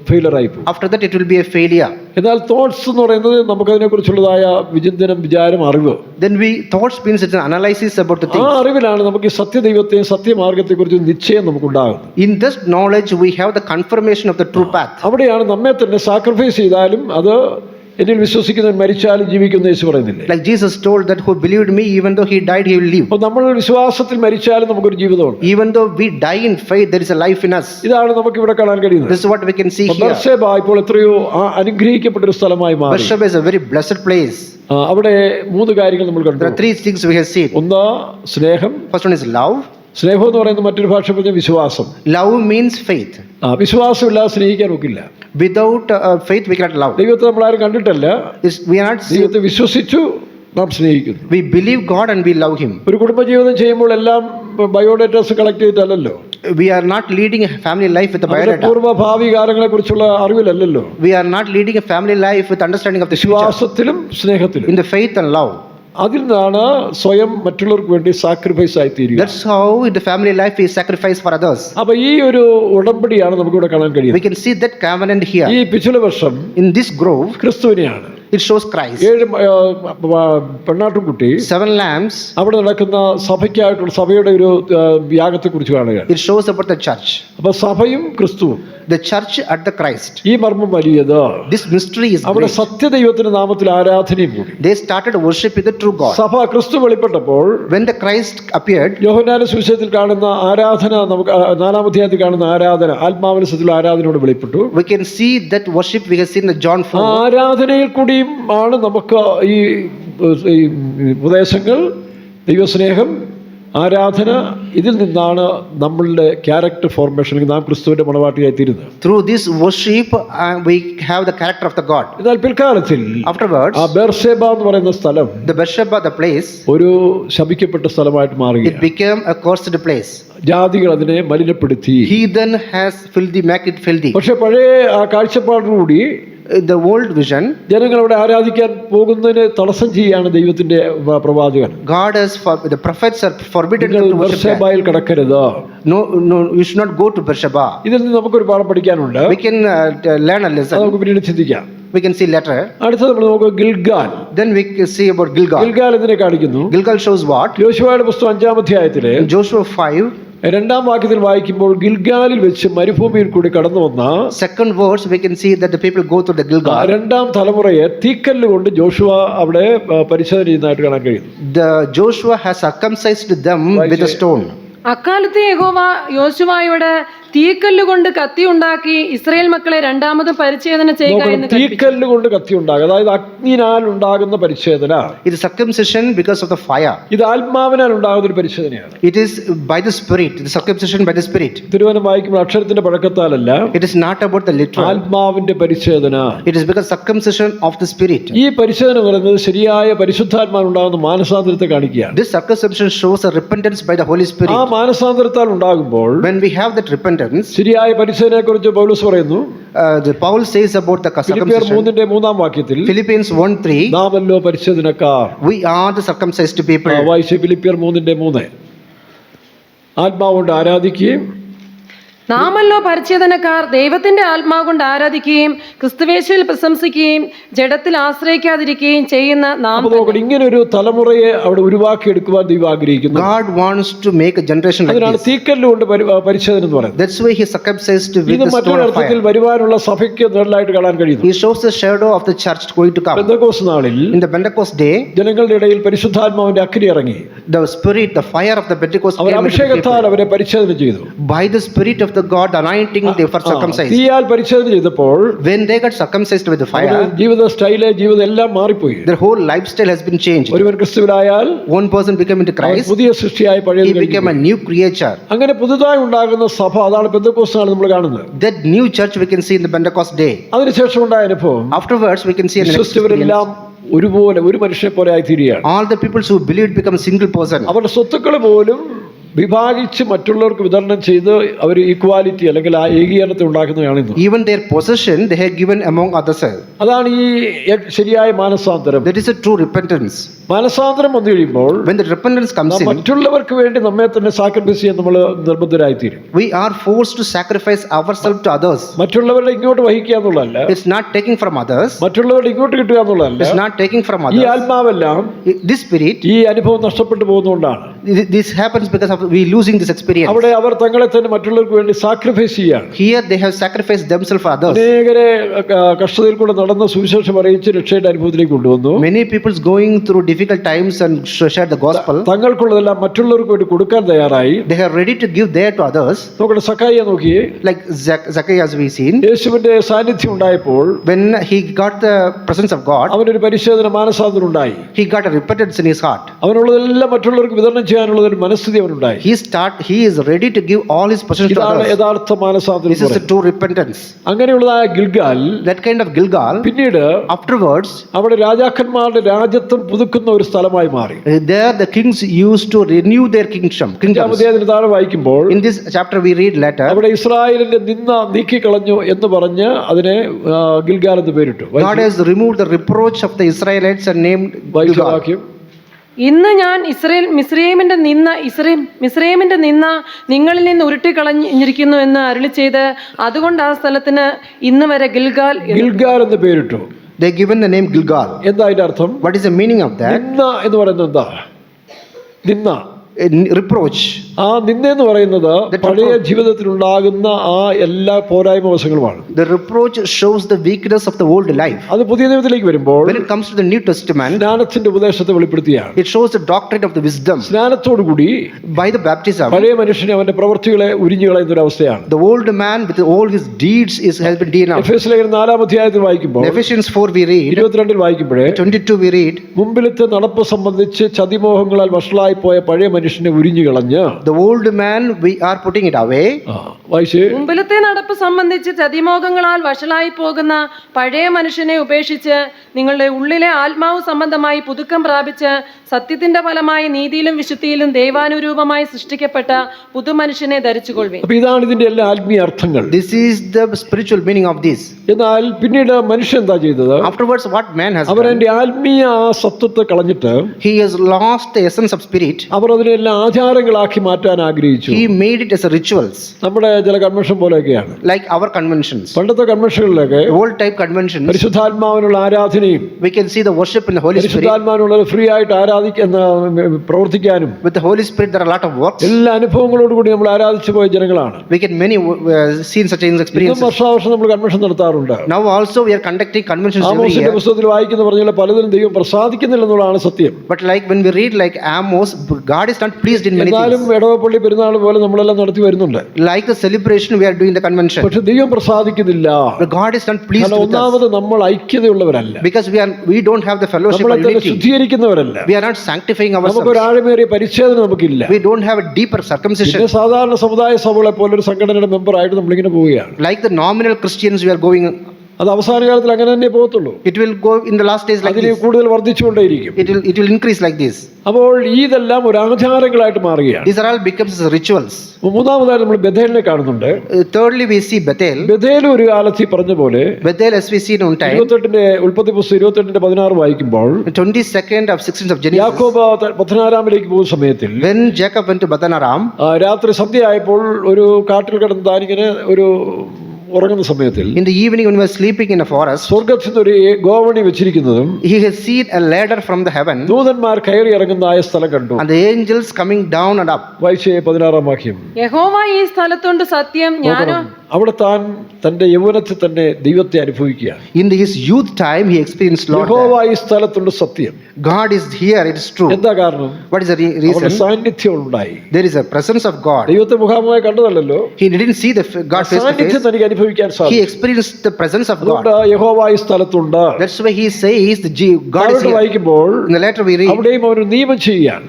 ഫെയിലർ ആയി പോകും. after that it will be a failure. എന്നാൽ തോട്ട്സ് എന്ന് പറയുന്നത് നമുക്കതിനെ കുറിച്ചുള്ളതായ വിചിന്തനം, വിചാരം, അറിവ്. then thoughts means it's an analysis about the things. ആ അറിവിലാണ് നമുക്ക് ഈ സത്യദൈവത്തെയും സത്യമാർഗത്തെക്കുറിച്ച് നിശ്ചയം നമുക്കുണ്ടാകും. in this knowledge we have the confirmation of the true path. അവിടെയാണ് നമ്മെ തന്നെ സാക്രിഫൈസ് ചെയ്താലും അത് എന്നിൽ വിശ്വസിക്കുന്നവൻ മരിച്ചാലും ജീവിക്കുന്ന യേശു പറയുന്നില്ലേ? like Jesus told that who believed me, even though he died, he will live. അപ്പോൾ നമ്മൾ വിശ്വാസത്തിൽ മരിച്ചാലും നമുക്കൊരു ജീവിതമുണ്ട്. even though we die in faith, there is a life in us. ഇതാണ് നമുക്ക് ഇവിടെ കാണാൻ കഴിയുന്നത്. this is what we can see here. ബർശേബ ഇപ്പോൾ എത്രയോ അനുഗ്രഹിക്കപ്പെട്ട ഒരു സ്ഥലമായി മാറി. Beersheba is a very blessed place. അവിടെ മൂന്ന് കാര്യങ്ങൾ നമ്മൾ കണ്ടു. there are three things we have seen. ഒന്ന് സ്നേഹം. first one is love. സ്നേഹം എന്ന് പറയുന്നത് മറ്റൊരു ഭാഷ പറഞ്ഞ വിശ്വാസം. love means faith. വിശ്വാസമില്ലാതെ സ്നേഹിക്കാൻ ഒക്കില്ല. without faith we cannot love. ദൈവത്തെ നമ്മൾ ആരും കണ്ടിട്ടല്ല, we are not ദൈവത്തെ വിശ്വസിച്ചു നാം സ്നേഹിക്കുന്നു. we believe God and we love him. ഒരു കുടുംബജീവിതം ചെയ്യുമ്പോൾ എല്ലാം ബയോഡേറ്റാസ് collect ചെയ്തിട്ടല്ലോ. we are not leading a family life with a biodata. പൂർവ്വ ഭാവി കാലങ്ങളെ കുറിച്ചുള്ള അറിവിലല്ലോ. we are not leading a family life with understanding of the future. വിശ്വാസത്തിലും സ്നേഹത്തിലും, in the faith and love. അതിൽ നിന്നാണ് സ്വയം മറ്റുള്ളവർക്ക് വേണ്ടി സാക്രിഫൈസ് ആയി തീരുക. that's how in the family life we sacrifice for others. അപ്പോൾ ഈ ഒരു ഉടമ്പടിയാണ് നമുക്ക് ഇവിടെ കാണാൻ കഴിയുന്നത്. we can see that covenant here. ഈ പിछले വർഷം in this grove ക്രിസ്തുവിനെയാണ്. it shows Christ. 7 പെണ്ണാട്ടുംകുട്ടി, 7 lambs. അവിടെ നടക്കുന്ന സഭയ്ക്കായിട്ടുള്ള സഭയുടെ ഒരു യാഗത്തെ കുറിച്ച് കാണുക. it shows about the church. അപ്പോൾ സഭയും ക്രിസ്തുവും, the church at the Christ. ഈ മർമ്മം വലിയത്. this mystery is അവിടെ great. സത്യദൈവത്തിന്റെ നാമത്തിൽ ആരാധനയും കൂടി. they started worship with the true God. സഭ ക്രിസ്തു വെളിപ്പെട്ടപ്പോൾ when the Christ appeared, യോഹന്നാന്റെ സുവിശേഷത്തിൽ കാണുന്ന ആരാധന, നമുക്ക് 4-ാം അധ്യായത്തിൽ കാണുന്ന ആരാധന, ആത്മാവിന്റെ സത്യത്തിലുള്ള ആരാധനയോട് വെളിപ്പെട്ടു. we can see that worship we have seen in John 4. ആരാധനയിൽ കൂടിയും ആണ് നമുക്ക് ഈ ഉപദേശങ്ങൾ, ദൈവസ്നേഹം, ആരാധന, ഇതിൽ നിന്നാണ് നമ്മളുടെ ക്യാരക്ടർ ഫോർമേഷൻ, നാം ക്രിസ്തുവിന്റെ മണവാട്ടിയായി തീരുന്നത്. Through this worship, we have the character of the God. എന്നാൽ പിൽക്കാലത്തിൽ Afterwards, ആ ബേർഷേബ എന്ന് പറയുന്ന സ്ഥലം the Beersheba, the place, ഒരു ശപിക്കപ്പെട്ട സ്ഥലമായിട്ട് it മാറുകയാണ്. became a cursed place. ജാതികൾ അതിനെ മലിനപ്പെടുത്തി. Heathen has filthy, make it filthy. പക്ഷെ പഴയ ആ കാഴ്ചപ്പാടിലൂടി The old vision, ജനങ്ങൾ അവിടെ ആരാധിക്കാൻ പോകുന്നതിന് തടസ്സം ചെയ്യാണ് ദൈവത്തിന്റെ പ്രവാചകൻ. God has the prophets are forbidden നിങ്ങൾ to worship there. ബേർഷേബയിൽ കടക്കരുത്. No, you should not go to Beersheba. ഇതിൽ നിന്ന് നമുക്കൊരു പാഠം പഠിക്കാനുണ്ട്. We can learn a അത് lesson. നമുക്ക് പിന്നീട് ചിന്തിക്കാം. We can see later. അടുത്തത് നമ്മൾ നോക്കുക Gilgal. Then we can see about Gilgal. Gilgal ഇതിനെ കാണിക്കുന്നു. Gilgal shows what? യോശുവയുടെ പുസ്തകം 5-ാം അധ്യായത്തിലെ In Joshua 5, 2-ാം വാക്യത്തിൽ വായിക്കുമ്പോൾ ഗിൽഗാലിൽ വെച്ച് മരുഭൂമിയിൽ കൂടി കടന്നു വന്ന second verse, we can see that the people go through the Gilgal. രണ്ടാം തലമുറയെ തീക്കല്ല് കൊണ്ട് ജോഷുവ അവിടെ പരിശോധന ചെയ്യുന്നതായിട്ട് കാണാൻ കഴിയും. The Joshua has circumcised them with a stone. അക്കാലത്തെ യഹോവ യോശുവായോട് തീക്കല്ലുകൊണ്ട് കത്തി ഉണ്ടാക്കി ഇസ്രായേൽ മക്കളെ രണ്ടാമത് പരിച്ഛേദന ചെയ്യുക എന്ന് കൽപ്പിച്ചു. തീക്കല്ല് കൊണ്ട് കത്തി ഉണ്ടാകുക, അതായത് അഗ്നിനാൽ ഉണ്ടാകുന്ന പരിച്ഛേദന. It is circumcision because of the fire. ഇത് ആത്മാവിനാൽ ഉണ്ടാകുന്ന ഒരു പരിച്ഛേദനയാണ്. It is by the Spirit, the circumcision by the Spirit. തിരുവചനം വായിക്കുമ്പോൾ അക്ഷരത്തിന്റെ പഴക്കത്താലല്ല, It is not about the literal. ആത്മാവിന്റെ പരിച്ഛേദന. It is because circumcision of the Spirit. ഈ പരിച്ഛേദന പറയുന്നത് ശരിയായ പരിശുദ്ധാത്മാവിൽ ഉണ്ടാകുന്ന മാനസാന്തരത്തെ കാണിക്കുകയാണ്. This circumcision shows a repentance by the Holy ആ Spirit. മാനസാന്തരത്താൽ ഉണ്ടാകുമ്പോൾ When we have that repentance, ശരിയായ പരിച്ഛേദനയെ കുറിച്ച് പൗലോസ് പറയുന്നു. Paul says about the ഫിലിപ്പിയർ circumcision. 3-ാം വാക്യത്തിൽ Philippians 1:3, നാമല്ലോ പരിച്ഛേദനക്കാർ. we are the circumcised people. വായിച്ച് ഫിലിപ്പിയർ 3:3 ആത്മാവുകൊണ്ട് ആരാധിക്കുകയും നാമല്ലോ പരിച്ഛേദനക്കാർ ദൈവത്തിന്റെ ആത്മാവ് കൊണ്ട് ആരാധിക്കുകയും ക്രിസ്തുവേശുവിൽ പ്രശംസിക്കുകയും ജഡത്തിൽ ആശ്രയിക്കാതിരിക്കുകയും ചെയ്യുന്ന നാം നോക്കണം, ഇങ്ങനെ ഒരു തലമുറയെ അവിടെ ഉരുവാക്കിയെടുക്കുവാൻ ദൈവം ആഗ്രഹിക്കുന്നു. God wants to make a generation like അതിനാണ് this. തീക്കല്ലുകൊണ്ട് പരിച്ഛേദന എന്ന് പറയുന്നത്. That's why he circumcised with ഇത് the stone മറ്റൊരു of അർത്ഥത്തിൽ fire. വരുവാനുള്ള സഭയ്ക്ക് നിഴലായിട്ട് കാണാൻ കഴിയുന്നു. He shows the shadow of the church going to come. Pentecost നാളിൽ In the Pentecost day, ജനങ്ങളുടെ ഇടയിൽ പരിശുദ്ധാത്മാവിന്റെ അഗ്നി ഇറങ്ങി. the spirit, the fire of the Pentecost our came into the അഭിഷേകത്താൽ people. അവരെ പരിച്ഛേദന ചെയ്തു. By the spirit of the God anointing, they were circumcised. തീയാൽ പരിച്ഛേദന ചെയ്തപ്പോൾ When they got circumcised with the അവരുടെ fire, ജീവിത സ്റ്റൈല്, ജീവിതം എല്ലാം മാറിപ്പോയി. their whole lifestyle has been changed. ഒരുവൻ ക്രിസ്തുവിലായാൽ One person became into അവൻ Christ, പുതിയ സൃഷ്ടിയായി he പഴയത് became a new creature. അങ്ങനെ പുതുതായി ഉണ്ടാകുന്ന സഭ, അതാണ് പെന്തക്കോസ്ത് നാളിൽ നമ്മൾ കാണുന്നത്. That new church we can see in the Pentecost day. അതിനുശേഷം ഉണ്ടായ അനുഭവം, Afterwards, we can see an experience. വിശ്വസിച്ചവരെല്ലാം ഒരുപോലെ ഒരു മനുഷ്യനെ പോലെ ആയിത്തീരുകയാണ്. All the people who believed become a single person. അവരുടെ സ്വത്തുക്കൾ പോലും വിഭാഗിച്ച് മറ്റുള്ളവർക്ക് വിതരണം ചെയ്ത് അവർ ഈക്വാലിറ്റി അല്ലെങ്കിൽ ആ ഏകീകരണത്തെ ഉണ്ടാക്കുന്നതാണ് ഇന്ന്. Even their possession they have given among others. അതാണ് ഈ ശരിയായ മാനസാന്തരം. That is a true repentance. മാനസാന്തരം വന്നു കഴിയുമ്പോൾ When the repentance comes in, മറ്റുള്ളവർക്ക് വേണ്ടി നമ്മെ തന്നെ സാക്രിഫൈസ് ചെയ്യാൻ നമ്മൾ നിർബന്ധരായിത്തീരും. we are forced to sacrifice ourselves to others. മറ്റുള്ളവരുടെ ഇങ്ങോട്ട് വഹിക്കുക എന്നുള്ളതല്ല, It's not taking from others. മറ്റുള്ളവരുടെ ഇങ്ങോട്ട് കിട്ടുക എന്നുള്ളതല്ല. It's not taking from ഈ others. ആത്മാവെല്ലാം This spirit, ഈ അനുഭവം നഷ്ടപ്പെട്ടു പോകുന്നതുകൊണ്ടാണ്. this happens because of we losing this experience. അവിടെ അവർ തങ്ങളെ തന്നെ മറ്റുള്ളവർക്ക് വേണ്ടി സാക്രിഫൈസ് ചെയ്യാണ്. Here they have sacrificed themselves for others. അനേകരെ കഷ്ടതയിൽ കൂടെ നടന്ന സുവിശേഷം അറിയിച്ച് രക്ഷയുടെ അനുഭവത്തിലേക്ക് കൊണ്ടുവന്നു. Many people going through difficult times and share the gospel. തങ്ങൾക്കുള്ളതെല്ലാം മറ്റുള്ളവർക്ക് വേണ്ടി കൊടുക്കാൻ തയ്യാറായി. They are ready to give there to others. നോക്കട്ടെ, സക്കായിയെ നോക്കിയേ. Like Zacchaeus we seen. യേശുവിന്റെ സാന്നിധ്യം ഉണ്ടായപ്പോൾ When he got the presence of God, അവനൊരു പരിശോധന മാനസാന്തരം ഉണ്ടായി. he got a repentance in his heart. അവനുള്ളതെല്ലാം മറ്റുള്ളവർക്ക് വിതരണം ചെയ്യാനുള്ള ഒരു മനസ്ഥിതി അവനുണ്ടായി. He is ready to give all his possessions to ഇതാണ് others. യഥാർത്ഥ മാനസാന്തരം. This is the true repentance. അങ്ങനെയുള്ളതായ Gilgal, That kind of Gilgal, പിന്നീട് afterwards, അവിടെ രാജാക്കന്മാരുടെ രാജ്യത്വം പുതുക്കുന്ന ഒരു സ്ഥലമായി മാറി. there the kings used to renew their kingdoms. അധ്യായത്തിന് താഴെ വായിക്കുമ്പോൾ In this chapter we read later, അവിടെ ഇസ്രായേലിന്റെ നിന്ന നീക്കിക്കളഞ്ഞു എന്ന് പറഞ്ഞ് അതിനെ ഗിൽഗാൽ എന്ന് പേരിട്ടു. God has removed the reproach of the Israelites and named Gilgal. വാക്യം, ഇന്ന് ഞാൻ മിസ്രയീമിന്റെ നിന്ന നിങ്ങളിൽ നിന്ന് ഉരുട്ടിക്കളഞ്ഞിരിക്കുന്നു എന്ന് അരുളി ചെയ്ത് അതുകൊണ്ട് ആ സ്ഥലത്തിന് ഇന്ന് വരെ ഗിൽഗാൽ എന്ന് പേരിട്ടു. They given the name Gilgal. എന്താ അതിന്റെ അർത്ഥം? What is the meaning of that? നിന്ന എന്ന് പറയുന്നത് എന്താ? നിന്ന, reproach. ആ നിന്നെന്ന് പറയുന്നത് പഴയ ജീവിതത്തിൽ ഉണ്ടാകുന്ന ആ എല്ലാ പോരായ്മ വശങ്ങളുമാണ്. The reproach shows the weakness of the old life. അത് പുതിയ നിയമത്തിലേക്ക് വരുമ്പോൾ When it comes to the New Testament, സ്നാനത്തിന്റെ ഉപദേശത്തെ വെളിപ്പെടുത്തിയാണ്. it shows the doctrine of the wisdom. സ്നാനത്തോടുകൂടി By the baptism, പഴയ മനുഷ്യനെ അവന്റെ പ്രവൃത്തികളെ ഉരിഞ്ഞു കളയുന്ന ഒരു അവസ്ഥയാണ്. the old man with all his deeds has been denounced. എഫേസ്യ ലേഖനം 4-ാം അധ്യായത്തിൽ വായിക്കുമ്പോൾ, In Ephesians 4 we read, 22 വായിക്കുമ്പോഴേ 22 we read, മുമ്പിലത്തെ നടപ്പ് സംബന്ധിച്ച് ചതിമോഹങ്ങളാൽ വഷളായി പോയ പഴയ മനുഷ്യനെ ഉരിഞ്ഞു കളഞ്ഞ്, the old man we are putting it away. വായിച്ചേ. മുമ്പിലത്തെ നടപ്പ് സംബന്ധിച്ച് ചതിമോഹങ്ങളാൽ വഷളായി പോകുന്ന പഴയ മനുഷ്യനെ ഉപേക്ഷിച്ച് നിങ്ങളുടെ ഉള്ളിലെ ആത്മാവ് സംബന്ധമായി പുതുക്കം പ്രാപിച്ച് സത്യത്തിന്റെ ഫലമായി നീതിയിലും വിശുദ്ധിയിലും ദൈവാനുരൂപമായി സൃഷ്ടിക്കപ്പെട്ട പുതുമനുഷ്യനെ ധരിച്ചുകൊള്ളുവിൻ. അപ്പൊ ഇതാണ് ഇതിന്റെ എല്ലാ ആത്മീയ അർത്ഥങ്ങൾ. This is the spiritual meaning of this. എന്നാൽ പിന്നീട് മനുഷ്യൻ എന്താ ചെയ്തത്? Afterwards what man has our done, അതിന്റെ ആത്മീയ സത്വത്തെ കളഞ്ഞിട്ട് he has lost the essence of spirit. അവർ അതിനെല്ലാം ആചാരങ്ങളാക്കി മാറ്റാൻ ആഗ്രഹിച്ചു. He made it as a rituals, നമ്മുടെ ചില കൺവെൻഷൻ പോലെയൊക്കെയാണ്. like our conventions. പണ്ടത്തെ കൺവെൻഷനുകളിലൊക്കെ Old type conventions, പരിശുദ്ധാത്മാവിനുള്ള ആരാധനയും we can see the worship in the Holy Spirit. പരിശുദ്ധാത്മാവിനുള്ള ഫ്രീ ആയിട്ട് പ്രവർത്തിക്കാനും With the Holy Spirit there are a lot of works. എല്ലാ അനുഭവങ്ങളോടുകൂടി നമ്മൾ ആരാധിച്ചു പോയ ജനങ്ങളാണ്. We get many seen such experiences. വർഷാവർഷം നമ്മൾ കൺവെൻഷൻ നടത്താറുണ്ട്. Now also we are conducting conventions every ആമോസിന്റെ year. പുസ്തകത്തിൽ വായിക്കുന്ന പറഞ്ഞാൽ പലതിലും ദൈവം പ്രസാദിക്കുന്നില്ലെന്നുള്ളതാണ് സത്യം. But like when we read like Amos, God is not pleased in many എന്നാലും things. ഇടവപ്പള്ളി പെരുന്നാൾ പോലെ നമ്മളെല്ലാം നടത്തി വരുന്നുണ്ട്. Like the celebration we are doing the convention. പക്ഷെ ദൈവം പ്രസാദിക്കുന്നില്ല. But God is not pleased with us. ഒന്നാമത് നമ്മൾ ഐക്യതയുള്ളവരല്ല. Because we don't have the fellowship നമ്മളെ or തന്നെ unity. ശുദ്ധീകരിക്കുന്നവരല്ല. We are not sanctifying ourselves. നമുക്കൊരാഴമേറിയ പരിച്ഛേദന നമുക്കില്ല. We don't have a deeper circumcision. പിന്നെ സാധാരണ സമുദായ സഭകളെ പോലെ ഒരു സംഘടനയുടെ മെമ്പറായിട്ട് നമ്മളിങ്ങനെ പോവുകയാണ്. Like the nominal Christians we are going. അത് അവസാന കാലത്തിൽ അങ്ങനെ തന്നെ പോകത്തുള്ളൂ. It will go in the last days like അതിന് this. കൂടുതൽ വർദ്ധിച്ചുകൊണ്ടേയിരിക്കും. It will increase like this. അപ്പോൾ ഇതെല്ലാം ഒരു ആചാരങ്ങളായിട്ട് മാറുകയാണ്. These are all becomes rituals. മൂന്നാമതായി നമ്മൾ ബഥേലിനെ കാണുന്നുണ്ട്. Thirdly we see Bethel. Bethel ഒരു കാലത്ത് ഈ പറഞ്ഞ പോലെ Bethel as we see in one time. 28 ഉൽപ്പത്തി പുസ്തകം 28:16 വായിക്കുമ്പോൾ 22nd of 16th of Genesis. യാക്കോബ് പദ്ദൻഅരാമിലേക്ക് പോകുന്ന സമയത്തിൽ When Jacob went to Paddan-aram, രാത്രി സന്ധ്യയായപ്പോൾ ഒരു കാട്ടിൽ കിടന്ന് താനിങ്ങനെ ഒരു ഉറങ്ങുന്ന സമയത്തിൽ in the evening when he was sleeping in a forest, സ്വർഗ്ഗത്തിൽ നിന്ന് ഒരു ഗോവണി വെച്ചിരിക്കുന്നതും he has seen a ladder from the heaven ദൂതന്മാർ കയറി ഇറങ്ങുന്നതായ സ്ഥലം കണ്ടു. and the angels coming down and up. വായിച്ചേ 16-ാം വാക്യം. യഹോവ ഈ സ്ഥലത്തുണ്ട് സത്യം, ഞാനോ അവിടെ താൻ തന്റെ യൗവനത്തിൽ തന്നെ ദൈവത്തെ അനുഭവിക്കുകയാണ്. In his youth time he experienced Lord യഹോവ there. ഈ സ്ഥലത്തുണ്ട് സത്യം. God is here, it is true. എന്താ കാരണം? What is the അവരുടെ reason? സാന്നിധ്യം ഉണ്ടായി. There is a presence of God. ദൈവത്തെ മുഖാമുഖമായി കണ്ടതല്ലോ, He didn't see the God face to സാന്നിധ്യം face. തനിക്ക് അനുഭവിക്കാൻ He സാധിക്കും. experienced the presence of അതുകൊണ്ട് God. യഹോവ ഈ സ്ഥലത്തുണ്ട്. That's why he says God is താഴോട്ട് here. വായിക്കുമ്പോൾ In the letter we read, അവിടെയും ഒരു നിയമം ചെയ്യുകയാണ്.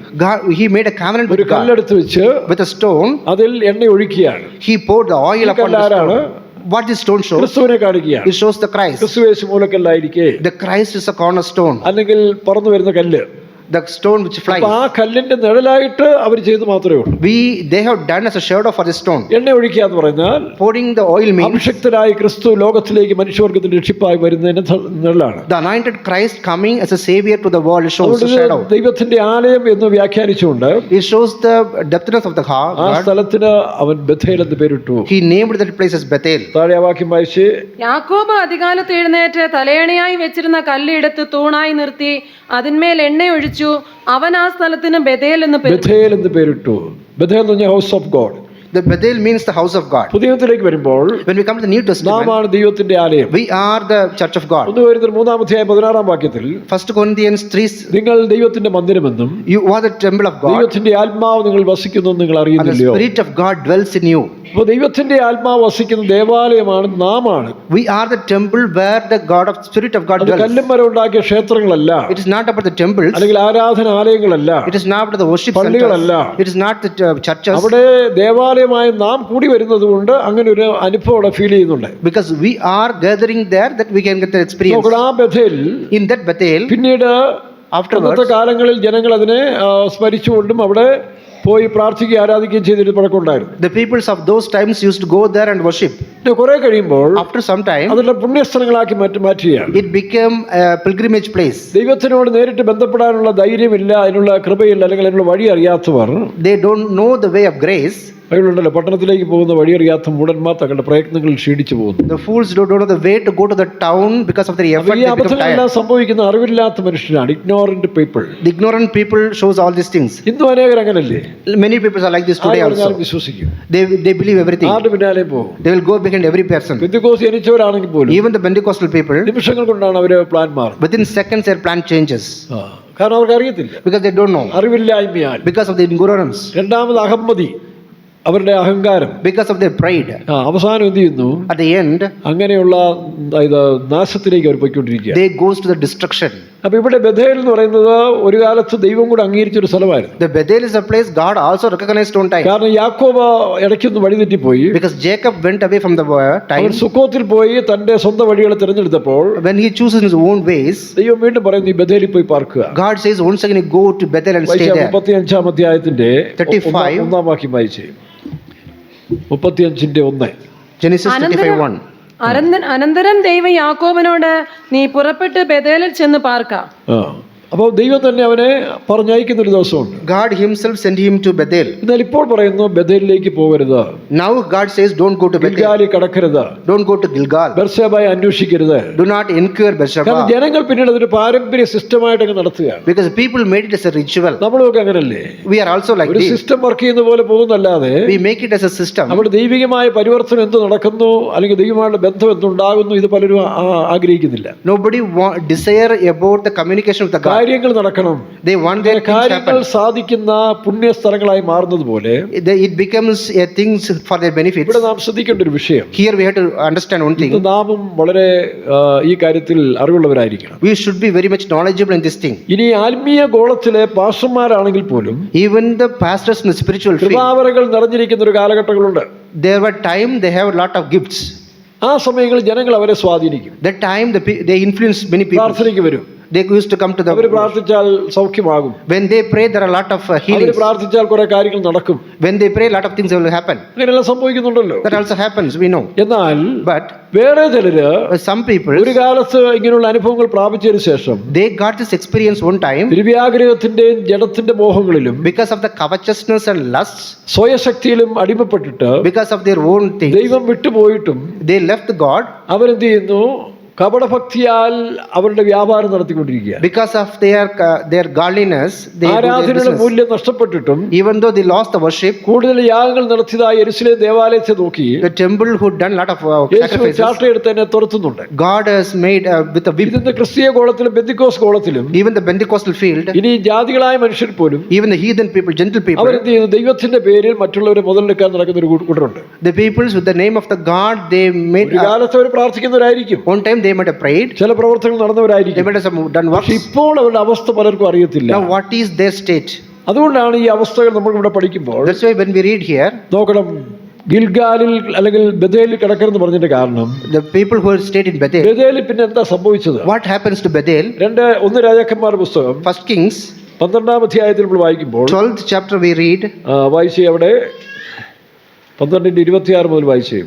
he made a covenant ഒരു with God. കല്ലെടുത്ത് വെച്ച് With a stone, അതിൽ എണ്ണ ഒഴിക്കുകയാണ്. he poured the oil upon the കല്ലാരാണ്? stone. What this stone shows? ക്രിസ്തുവിനെ കാണിക്കുകയാണ്. It shows the Christ. ക്രിസ്തുവേശു മൂലക്കല്ലായിരിക്കെ, The Christ is a cornerstone. അല്ലെങ്കിൽ പറന്നു വരുന്ന കല്ല്. The stone which flies. അപ്പൊ ആ കല്ലിന്റെ നിഴലായിട്ട് അവർ ചെയ്ത് മാത്രമേ ഉള്ളൂ. They have done as a shadow for the stone. എണ്ണ ഒഴിക്കുക എന്ന് പറഞ്ഞാൽ Pouring the oil means അഭിഷിക്തനായ ക്രിസ്തു ലോകത്തിലേക്ക് മനുഷ്യവർഗത്തിന്റെ രക്ഷിപ്പായി വരുന്നതിന് നിഴലാണ്. the anointed Christ coming as a savior to the world shows the shadow. ദൈവത്തിന്റെ ആലയം എന്ന് വ്യാഖ്യാനിച്ചുകൊണ്ട് It shows the depthness of the heart. ആ സ്ഥലത്തിന് അവൻ ബഥേൽ എന്ന് പേരിട്ടു. He named that place as Bethel. താഴെ ആ വാക്യം വായിച്ച്, യാക്കോബ് അധികാലത്ത് എഴുന്നേറ്റ് തലയണയായി വെച്ചിരുന്ന കല്ല് എടുത്ത് തൂണായി നിർത്തി അതിന്മേൽ എണ്ണ ഒഴിച്ചു. അവൻ ആ സ്ഥലത്തിന് ബഥേൽ എന്ന് പേരിട്ടു. ബഥേൽ എന്ന് പേരിട്ടു. ബഥേൽ എന്ന് പറഞ്ഞാൽ house of God. The Bethel means the house of God. പുതിയത്തിലേക്ക് വരുമ്പോൾ When we come to the New Testament, നാമാണ് ദൈവത്തിന്റെ ആലയം. we are the church of God. 1 Corinthians 3:16 വാക്യത്തിൽ 1 Corinthians 3, നിങ്ങൾ ദൈവത്തിന്റെ മന്ദിരമെന്നും you are the temple of God ദൈവത്തിന്റെ ആത്മാവ് നിങ്ങൾ വസിക്കുന്നു നിങ്ങൾ and the അറിയുന്നില്ലയോ? Spirit of God dwells in you. അപ്പോൾ ദൈവത്തിന്റെ ആത്മാവ് വസിക്കുന്ന ദേവാലയമാണ് നാമാണ്. We are the temple where the Spirit of God അത് dwells. കല്ലും മരം ഉണ്ടാക്കിയ ക്ഷേത്രങ്ങളല്ല, It is not about the temples. അല്ലെങ്കിൽ ആരാധനാലയങ്ങളല്ല, It is not about the worship പള്ളികളല്ല. centers. It is not the churches. അവിടെ ദേവാലയമായി നാം കൂടി വരുന്നത് കൊണ്ട് അങ്ങനെ ഒരു അനുഭവം അവിടെ ഫീൽ ചെയ്യുന്നുണ്ട്. Because we are gathering there that we can get the experience. നോക്കണം, ആ ബഥേൽ In that Bethel, പിന്നീട് afterwards, അന്നത്തെ കാലങ്ങളിൽ ജനങ്ങൾ അതിനെ സ്മരിച്ചുകൊണ്ടും അവിടെ പോയി പ്രാർത്ഥിക്കുകയും ആരാധിക്കുകയും ചെയ്തിട്ട് പഴക്കമുണ്ടായിരുന്നു. the peoples of those times used to go there and worship. പിന്നെ കുറെ കഴിയുമ്പോൾ After some time, അതിലെ പുണ്യസ്ഥലങ്ങളാക്കി മാറ്റുകയാണ്. it became a pilgrimage place. ദൈവത്തിനോട് നേരിട്ട് ബന്ധപ്പെടാനുള്ള ധൈര്യമില്ല, അതിനുള്ള കൃപയില്ല, അല്ലെങ്കിൽ അതിനുള്ള വഴി അറിയാത്തവർ, They don't know the way of grace. ബൈബിളുണ്ടല്ലോ, പട്ടണത്തിലേക്ക് പോകുന്ന വഴിയറിയാത്ത മൂഢന്മാർ തങ്ങളുടെ പ്രയത്നങ്ങളിൽ ക്ഷീണിച്ചു പോകുന്നു. The fools don't know the way to go to the town because of their effort. ഈ They become അബദ്ധങ്ങളെല്ലാം tired. സംഭവിക്കുന്ന അറിവില്ലാത്ത മനുഷ്യരാണ്, ignorant people. The ignorant people shows all these things. ഇന്നും അനേകർ അങ്ങനല്ലേ? Many people are like this today also. വിശ്വസിക്കും, They believe everything. ആരുടെ പിന്നാലെ പോകും. They will go behind every person. Pentecost ജനിച്ചവരാണെങ്കിൽ പോലും Even the Pentecostal people, നിമിഷങ്ങൾ കൊണ്ടാണ് അവര് പ്ലാൻ മാറുന്നത്. within seconds their plan changes കാരണം അവർക്ക് അറിയത്തില്ല, because they don't know. അറിവില്ലായ്മയാൽ. Because of the ignorance. രണ്ടാമത് അഹമ്മതി, അവരുടെ അഹങ്കാരം. Because of their pride. അവസാനം എന്ത് ചെയ്യുന്നു? At the end, അങ്ങനെയുള്ള നാശത്തിലേക്ക് അവർ പോയിക്കൊണ്ടിരിക്കുക. they goes to the destruction. അപ്പൊ ഇവിടെ ബഥേൽ എന്ന് പറയുന്നത് ഒരു കാലത്ത് ദൈവം കൂടെ അംഗീകരിച്ചൊരു സ്ഥലമായിരുന്നു. The Bethel is a place God also recognized one time. കാരണം യാക്കോബ് ഇടയ്ക്കൊന്ന് വഴിതെറ്റിപ്പോയി. Because Jacob went away from the time. അവൻ സുക്കോത്തിൽ പോയി തന്റെ സ്വന്തം വഴികളെ തിരഞ്ഞെടുത്തപ്പോൾ When he chooses his own ways, ദൈവം വീണ്ടും പറയുന്നു, ഈ ബഥേലിൽ പോയി പാർക്കുക. God says once again go to Bethel and stay there. 35 അധ്യായത്തിന്റെ 35. ഒന്നാം വാക്യം വായിച്ചേ. 35:1. Genesis 35:1. അനന്തരം ദൈവം യാക്കോബിനോട് നീ പുറപ്പെട്ട് ബേഥേലിൽ ചെന്ന് പാർക്ക. അപ്പോൾ ദൈവം തന്നെ അവനെ പറഞ്ഞയക്കുന്ന ഒരു ദിവസമുണ്ട്. God himself sent him to Bethel. എന്നാൽ ഇപ്പോൾ പറയുന്നു ബഥേലിലേക്ക് പോകരുത്. Now God says don't go to Bethel. ഗിൽഗാലിൽ കടക്കരുത്. Don't go to Gilgal. ബെർശേബയെ അന്വേഷിക്കരുത്. Do not inquire Beersheba. കാരണം ജനങ്ങൾ പിന്നീട് അതൊരു പാരമ്പര്യ സിസ്റ്റമായിട്ട് അങ്ങ് നടത്തുകയാണ്. Because people made it as a ritual. നമ്മളൊക്കെ അങ്ങനല്ലേ? We are also like ഒരു this. സിസ്റ്റം വർക്ക് ചെയ്യുന്ന പോലെ പോകുന്നല്ലാതെ We make it as a system. അവിടെ ദൈവികമായ പരിവർത്തനം എന്ത് നടക്കുന്നു, അല്ലെങ്കിൽ ദൈവമായുള്ള ബന്ധം എന്തുണ്ടാകുന്നു, ഇത് പലരും ആഗ്രഹിക്കുന്നില്ല. Nobody desire about the communication with the God. കാര്യങ്ങൾ നടക്കണം. They want their things കാര്യങ്ങൾ happen. സാധിക്കുന്ന പുണ്യസ്ഥലങ്ങളായി മാറുന്നത് പോലെ It becomes a things for their benefits. ഇവിടെ നാം ശ്രദ്ധിക്കേണ്ട ഒരു വിഷയം, Here we have to understand one thing. നാമും വളരെ ഈ കാര്യത്തിൽ അറിവുള്ളവരായിരിക്കണം. We should be very much knowledgeable in this thing. ഇനി ആത്മീയ ഗോളത്തിലെ പാസ്റ്റർമാരാണെങ്കിൽ പോലും Even the pastors in the spiritual field, കൃപാവരകൾ നിറഞ്ഞിരിക്കുന്ന ഒരു കാലഘട്ടങ്ങളുണ്ട്. there were time they have a lot of gifts. ആ സമയങ്ങളിൽ ജനങ്ങൾ അവരെ സ്വാധീനിക്കും. That time they influence many people. പ്രാർത്ഥനയ്ക്ക് വരും. They used to come to our the. പ്രാർത്ഥിച്ചാൽ സൗഖ്യമാകും. When they pray, there are a lot of our healings. പ്രാർത്ഥിച്ചാൽ കുറെ കാര്യങ്ങൾ നടക്കും. When they pray, a lot of things will happen. അങ്ങനെയെല്ലാം സംഭവിക്കുന്നുണ്ടല്ലോ. That also happens, we know. എന്നാൽ But വേറെ ചിലര് some people, ഒരു കാലത്ത് ഇങ്ങനെയുള്ള അനുഭവങ്ങൾ പ്രാപിച്ചതിന് ശേഷം they got this experience one time ദിവ്യാഗ്രഹത്തിന്റെയും ജഡത്തിന്റെ മോഹങ്ങളിലും because of the covetousness and lusts, സ്വയശക്തിയിലും അടിമപ്പെട്ടിട്ട് because of their own things. ദൈവം വിട്ടുപോയിട്ടും They left God അവരെന്ത് ചെയ്യുന്നു? കപടഭക്തിയാൽ അവരുടെ വ്യാപാരം നടത്തിക്കൊണ്ടിരിക്കുക. because of their godliness. They do their ആരാധനയുടെ business. മൂല്യം നഷ്ടപ്പെട്ടിട്ടും Even though they lost the worship, കൂടുതൽ യാഗങ്ങൾ നടത്തിയതായ യെരുശലേം ദേവാലയത്തെ നോക്കി the temple who done lot of Yeshu sacrifices, ചാട്ടയെടുത്ത് തന്നെ തുരത്തുന്നുണ്ട്. God has made with a whip. ഇതിന്റെ ക്രിസ്തീയ ഗോളത്തിലും ബെന്തിക്കോസ് ഗോളത്തിലും Even the Pentecostal field, ഇനി ജാതികളായ മനുഷ്യർ പോലും even the heathen people, gentle people, അവരെന്ത് ചെയ്യുന്നു? ദൈവത്തിന്റെ പേരിൽ മറ്റുള്ളവരെ മുതലെടുക്കാൻ നടക്കുന്ന ഒരു കൂട്ടരുണ്ട്. the peoples with the name of the God, they made. ഒരു കാലത്ത് അവർ പ്രാർത്ഥിക്കുന്നവരായിരിക്കും, One time they might have prayed, ചില പ്രവർത്തനങ്ങൾ they നടന്നവരായിരിക്കും. might have some done works. പക്ഷെ ഇപ്പോൾ അവരുടെ അവസ്ഥ പലർക്കും അറിയത്തില്ല. Now what is their state? അതുകൊണ്ടാണ് ഈ അവസ്ഥകൾ നമ്മൾ ഇവിടെ പഠിക്കുമ്പോൾ That's why when we read here, നോക്കണം, ഗിൽഗാലിൽ അല്ലെങ്കിൽ ബഥേലിൽ കിടക്കരുതെന്ന് പറഞ്ഞതിന്റെ കാരണം the people who stayed in Bethel, ബഥേലിൽ പിന്നെ എന്താ സംഭവിച്ചത്? what happens to Bethel? 1 രാജാക്കന്മാരുടെ പുസ്തകം 1 Kings 12-ാം അധ്യായത്തിൽ നമ്മൾ വായിക്കുമ്പോൾ 12th chapter we read, വായിച്ചേ, അവിടെ 12:26 മുതൽ വായിച്ചേ.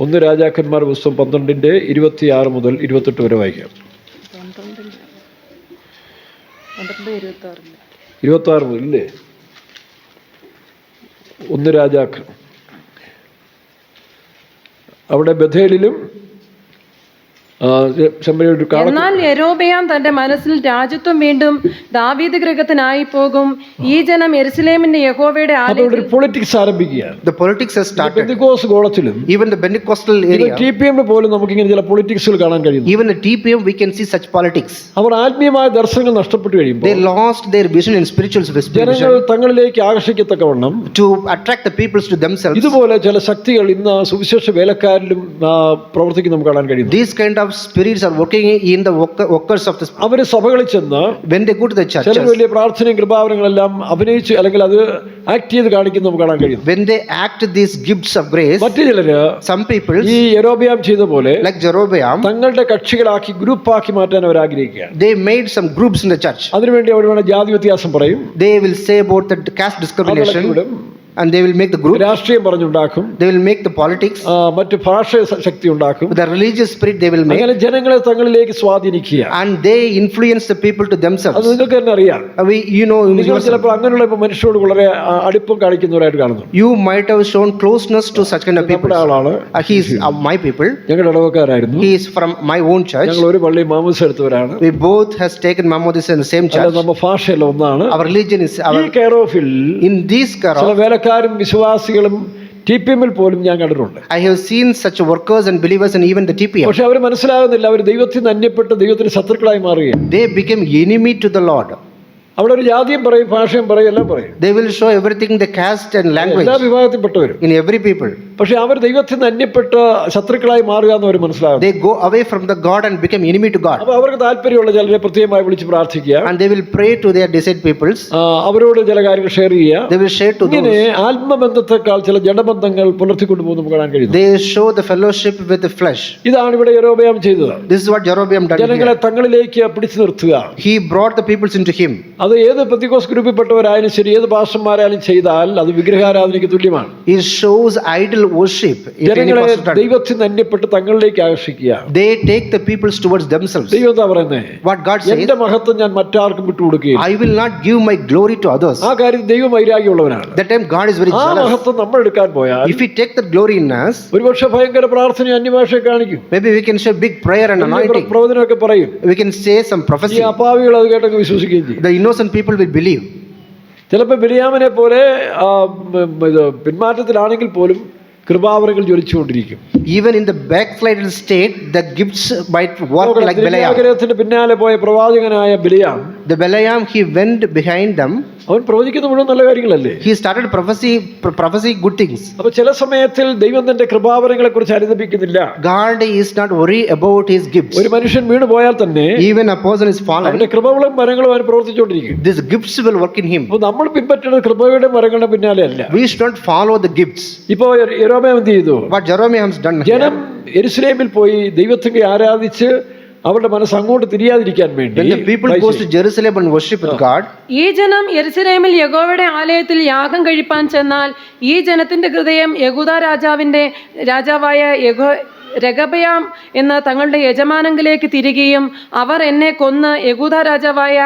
1 രാജാക്കന്മാരുടെ പുസ്തകം 12:26 മുതൽ 28 വരെ വായിക്കാം. 26 മുതൽ ഇല്ലേ? 1 രാജാക്കൾ അവിടെ ബഥേലിലും എന്നാൽ യെരോബെയാം തന്റെ മനസ്സിൽ രാജ്യത്വം വീണ്ടും ദാവീദ് ഗൃഹത്തിനായി പോകും. ഈ ജനം യെരുശലേമിന്റെ യഹോവയുടെ ആലയത്തിൽ പൊളിറ്റിക്സ് ആരംഭിക്കുകയാണ്. the politics has started. പെന്തിക്കോസ് ഗോളത്തിലും Even the Pentecostal area, TPM പോലും നമുക്ക് ഇങ്ങനെ ചില പൊളിറ്റിക്സുകൾ കാണാൻ കഴിയും. even at TPM we can see such politics. അവർ ആത്മീയമായ ദർശനങ്ങൾ നഷ്ടപ്പെട്ടു കഴിയുമ്പോൾ They lost their vision in spiritual ജനങ്ങൾ vision തങ്ങളിലേക്ക് ആകർഷിക്കത്തക്കവണ്ണം to attract the peoples to themselves. ഇതുപോലെ ചില ശക്തികൾ ഇന്ന് സുവിശേഷ വേലക്കാരിലും പ്രവർത്തിക്കുന്ന നമുക്ക് കാണാൻ കഴിയും. These kind of spirits are working in the workers of the spirit. അവര് സഭകളിൽ ചെന്ന് When they go to the ചില churches, വലിയ പ്രാർത്ഥനയും കൃപാവരങ്ങളെല്ലാം അഭിനയിച്ച് അല്ലെങ്കിൽ അത് ആക്ട് ചെയ്ത് കാണിക്കുന്ന നമുക്ക് കാണാൻ കഴിയും. when they act these gifts of grace, മറ്റു ചിലര് some people ഈ യെരോബെയാം ചെയ്ത പോലെ like Jeroboam, തങ്ങളുടെ കക്ഷികളാക്കി ഗ്രൂപ്പാക്കി മാറ്റാൻ അവർ ആഗ്രഹിക്കുകയാണ്. they made some groups in the church. അതിനുവേണ്ടി അവർ വേണം ജാതി വ്യത്യാസം പറയും, They will say about the caste discrimination, and they will make the group. രാഷ്ട്രീയം പറഞ്ഞുണ്ടാക്കും, They will make the politics. മറ്റു ഭാഷ ശക്തി ഉണ്ടാക്കും. With the religious spirit they will make, അങ്ങനെ ജനങ്ങളെ തങ്ങളിലേക്ക് സ്വാധീനിക്കുക. and they influence the people to അത് themselves. നിങ്ങൾക്ക് തന്നെ അറിയാം. നിങ്ങൾ ചിലപ്പോൾ അങ്ങനെയുള്ള മനുഷ്യരോട് വളരെ അടുപ്പം കാണിക്കുന്നവരായിട്ട് കാണുന്നു. You might have shown closeness to such kind of people. നമ്മുടെ ആളാണ്, He is my people. ഞങ്ങളുടെ ഇടവക്കാരായിരുന്നു, He is from my own church. ഞങ്ങൾ ഒരു പള്ളി മാമൂസ് എടുത്തവരാണ്, We both has taken Mamoudis in the same church. നമ്മ ഭാഷയല്ല ഒന്നാണ്. Our religion is ഈ our. കെയർ ഓഫിൽ In this ചില Karo, വേലക്കാരും വിശ്വാസികളും TPM പോലും ഞാൻ കണ്ടിട്ടുണ്ട്. I have seen such workers and believers and even the TPM. പക്ഷെ അവർ മനസ്സിലാകുന്നില്ല, അവർ ദൈവത്തിൽ നിന്ന് അന്യപ്പെട്ട് ദൈവത്തിന് ശത്രുക്കളായി മാറുകയാണ്. They became enemy to the Lord. അവിടെ ഒരു ജാതിയും പറയും, ഭാഷയും പറയും, എല്ലാം പറയും. They will show everything, the caste and language എല്ലാ വിഭാഗത്തിൽപ്പെട്ടവരും. in every people. പക്ഷെ അവർ ദൈവത്തിൽ നിന്ന് അന്യപ്പെട്ട ശത്രുക്കളായി മാറുക എന്ന് അവർ മനസ്സിലാകും. They go away from the God and become enemy to God. അപ്പൊ അവർക്ക് താല്പര്യമുള്ള ചിലരെ പ്രത്യേകമായി വിളിച്ച് പ്രാർത്ഥിക്കുക, And they will pray to their desired peoples. അവരോട് ചില കാര്യങ്ങൾ ഷെയർ ചെയ്യുക. They will share to ഇങ്ങനെ those. ആത്മബന്ധത്തെക്കാൾ ചില ജഡബന്ധങ്ങൾ പുലർത്തിക്കൊണ്ടു പോകുന്നത് നമുക്ക് കാണാൻ കഴിയുന്നു. They show the fellowship with the flesh. ഇതാണ് ഇവിടെ യെരോബെയാം ചെയ്തത്. This is what Jeroboam done ജനങ്ങളെ here. തങ്ങളിലേക്ക് പിടിച്ചു നിർത്തുക. He brought the peoples into him. അത് ഏത് പെന്തിക്കോസ് ഗ്രൂപ്പിൽപ്പെട്ടവരായാലും ശരി, ഏത് പാസ്റ്റർമാരായാലും ചെയ്താൽ അത് വിഗ്രഹാരാധനയ്ക്ക് തുല്യമാണ്. He shows idol worship. If any ജനങ്ങളെ pastor done. ദൈവത്തിൽ നിന്ന് അന്യപ്പെട്ട് തങ്ങളിലേക്ക് ആകർഷിക്കുക. They take the peoples towards themselves. ദൈവം എന്താ പറയുന്നേ? What God says, എന്റെ മഹത്വം ഞാൻ മറ്റാർക്കും വിട്ടുകൊടുക്കുകയില്ല. I will not give my glory to others. ആ കാര്യം ദൈവം വൈരാഗ്യമുള്ളവനാണ്. That time God is very ആ jealous. മഹത്വം നമ്മൾ എടുക്കാൻ പോയാൽ If we take that glory in us, ഒരുപക്ഷെ ഭയങ്കര പ്രാർത്ഥന അന്യഭാഷയെ കാണിക്കും, maybe we can show big prayer and anointing. പ്രവചനമൊക്കെ പറയും. We can say some ഈ prophecy. അപാവികൾ അത് കേട്ടങ്ങ് വിശ്വസിക്കുകയും ചെയ്യും. The innocent people will believe. ചിലപ്പോൾ ബിലിയാമിനെ പോലെ ഇത് പിന്മാറ്റത്തിലാണെങ്കിൽ പോലും കൃപാവരങ്ങൾ ജ്വലിച്ചുകൊണ്ടിരിക്കും. Even in the backslided state, the gifts might work like Balaam. ആഗ്രഹത്തിന് പിന്നാലെ പോയ പ്രവാചകനായ ബിലിയാം, The Balaam, he went behind them. അവൻ പ്രവചിക്കുന്ന മുഴുവൻ നല്ല കാര്യങ്ങളല്ലേ? He started prophecy good things. അപ്പൊ ചില സമയത്തിൽ ദൈവം തന്റെ കൃപാവരങ്ങളെ കുറിച്ച് അനുദപിക്കുന്നില്ല. God is not worried about his gifts. ഒരു മനുഷ്യൻ വീണ് പോയാൽ തന്നെ Even a person is fallen, അവന്റെ കൃപകളും വരങ്ങളും അവൻ പ്രവർത്തിച്ചുകൊണ്ടിരിക്കും. these gifts will work in him. അപ്പൊ നമ്മൾ പിൻപറ്റുന്നത് കൃപയുടെ വരങ്ങളുടെ പിന്നാലെ അല്ല. We should not follow the gifts. ഇപ്പോ യെരോബെയാം എന്ത് ചെയ്തു? What Jeroboam has done ജനം here, യെരൂശലേമിൽ പോയി ദൈവത്തെ ആരാധിച്ച് അവരുടെ മനസ്സ് അങ്ങോട്ട് തിരിയാതിരിക്കാൻ വേണ്ടി when the people goes to Jerusalem and worship with God, ഈ ജനം യെരൂശലേമിൽ യഹോവയുടെ ആലയത്തിൽ യാഗം കഴിപ്പാൻ ചെന്നാൽ ഈ ജനത്തിന്റെ ഹൃദയം യഹൂദാ രാജാവായ രഹബയാം എന്ന തങ്ങളുടെ യജമാനങ്കിലേക്ക് തിരികെയും അവർ എന്നെ കൊന്ന് യഹൂദാ രാജാവായ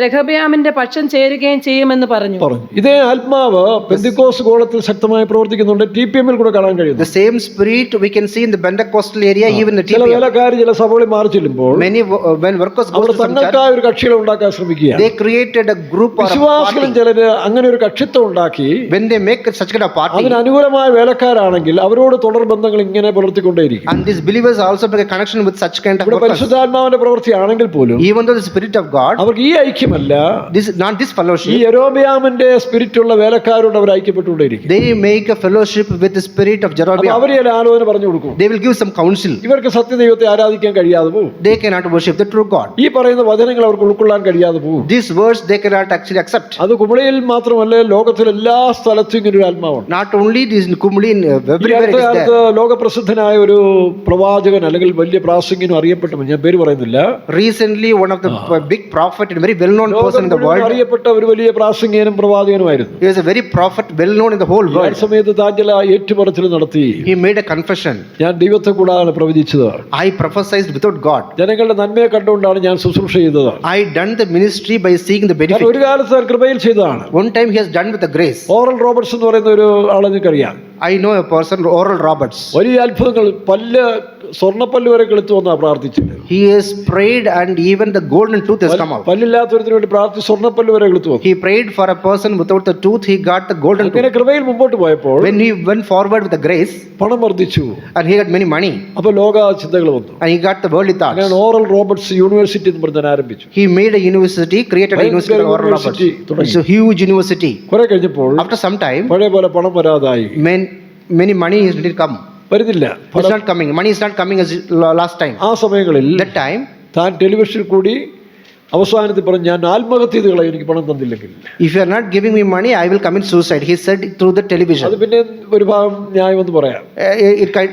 രഹബയാമിന്റെ പക്ഷം ചേരുകയും ചെയ്യുമെന്ന് പറഞ്ഞു. ഇതേ ആത്മാവ് പെന്തിക്കോസ് ഗോളത്തിൽ ശക്തമായി പ്രവർത്തിക്കുന്നുണ്ട്. TPM-ൽ കൂടെ കാണാൻ കഴിയുന്നു. the same spirit we can see in the Pentecostal area, even in the ചില TPM. വേലക്കാർ ചില സഭകളിൽ മാറി ചെല്ലുമ്പോൾ Many when workers go our to some church, തങ്ങൾക്കായ ഒരു കക്ഷികളെ ഉണ്ടാക്കാൻ ശ്രമിക്കുക. they created a group or a വിശ്വാസികളും party. ചിലര് അങ്ങനെ ഒരു കക്ഷിത്വം ഉണ്ടാക്കി When they make such kind of party, അതിന് അനുകൂലമായ വേലക്കാരാണെങ്കിൽ അവരോട് തുടർ ബന്ധങ്ങൾ ഇങ്ങനെ പുലർത്തിക്കൊണ്ടേയിരിക്കും. and these believers also make a connection with such kind of ഇവിടെ workers. പരിശുദ്ധാത്മാവിന്റെ പ്രവൃത്തിയാണെങ്കിൽ പോലും Even though the spirit of God, അവർക്ക് ഈ ഐക്യമല്ല, this is not this ഈ fellowship. യെരോബെയാമിന്റെ സ്പിരിറ്റ് ഉള്ള വേലക്കാരോട് അവർ ഐക്യപ്പെട്ടുകൊണ്ടേയിരിക്കും. They make a fellowship with the spirit of അപ്പൊ Jeroboam. അവർ ചില ആലോചന പറഞ്ഞു കൊടുക്കും. They will give some counsel. ഇവർക്ക് സത്യദൈവത്തെ ആരാധിക്കാൻ കഴിയാതെ പോകും. They cannot worship the true God. ഈ പറയുന്ന വചനങ്ങൾ അവർക്ക് ഉൾക്കൊള്ളാൻ കഴിയാതെ പോകും. These words they cannot actually accept. അത് കുമളിയിൽ മാത്രമല്ല, ലോകത്തിലെ എല്ലാ സ്ഥലത്തും ഇങ്ങനെ ഒരു ആത്മാവുണ്ട്. Not only this in Kumli, in ഈ everywhere it അടുത്ത is കാലത്ത് there. ലോകപ്രസിദ്ധനായ ഒരു പ്രവാചകൻ അല്ലെങ്കിൽ വലിയ പ്രാസംഗികനും അറിയപ്പെട്ടു, ഞാൻ പേര് പറയുന്നില്ല, Recently, one of the big prophet and very well-known person in the world. അറിയപ്പെട്ട ഒരു വലിയ പ്രാസംഗികനും പ്രവാചകനുമായിരുന്നു. He was a very prophet, well-known in the whole ആ world. സമയത്ത് താൻ ചില ഏറ്റുപറച്ചിൽ നടത്തി. He made a confession. ഞാൻ ദൈവത്തെ കൂടാതെ പ്രവചിച്ചത്, I prophesied without God. ജനങ്ങളുടെ നന്മയെ കണ്ടുകൊണ്ടാണ് ഞാൻ ശുശ്രൂഷ ചെയ്തത്. I done the ministry by seeing the ഞാൻ benefit. ഒരു കാലത്ത് താൻ കൃപയിൽ ചെയ്തതാണ്. One time he has done with the grace. Oral Roberts എന്ന് പറയുന്ന ഒരു ആളെ നിങ്ങൾക്കറിയാം. I know a person, Oral Roberts. വലിയ അത്ഭുതങ്ങൾ, സ്വർണ്ണപ്പല്ല് വരെ കിളുത്തു വന്നാ പ്രാർത്ഥിച്ചത്. He has prayed and even the golden tooth has come out. പല്ലില്ലാത്തവരത്തിന് വേണ്ടി പ്രാർത്ഥിച്ച് സ്വർണ്ണപ്പല്ല് വരെ കിളുത്തു വന്നു. He prayed for a person without the tooth, he got the golden tooth. അങ്ങനെ കൃപയിൽ മുമ്പോട്ട് പോയപ്പോൾ When he went forward with the grace, പണം വർദ്ധിച്ചു. and he got many money, അപ്പൊ ലോക ചിന്തകൾ വന്നു. and he got the worldly thoughts. അങ്ങനെ ഓറൽ റോബർട്സ് യൂണിവേഴ്സിറ്റി എന്ന് പറഞ്ഞാൽ ആരംഭിച്ചു. He made a university, created a university called Oral Roberts. It's a huge university. കുറെ കഴിഞ്ഞപ്പോൾ After some time, പഴയ പോലെ പണം വരാതായി. many money didn't come. വരുന്നില്ല. It's not coming. Money is not coming as last time. ആ സമയങ്ങളിൽ That time, താൻ ടെലിവിഷനിൽ കൂടി അവസാനത്തിൽ പറഞ്ഞു, ഞാൻ ആത്മഹത്യ ചെയ്ത് കളയും എനിക്ക് പണം തന്നില്ലെങ്കിൽ. if you are not giving me money, I will commit suicide. He said it through the അത് television. പിന്നെ ഒരു ഭാഗം ന്യായമെന്ന് പറയാം.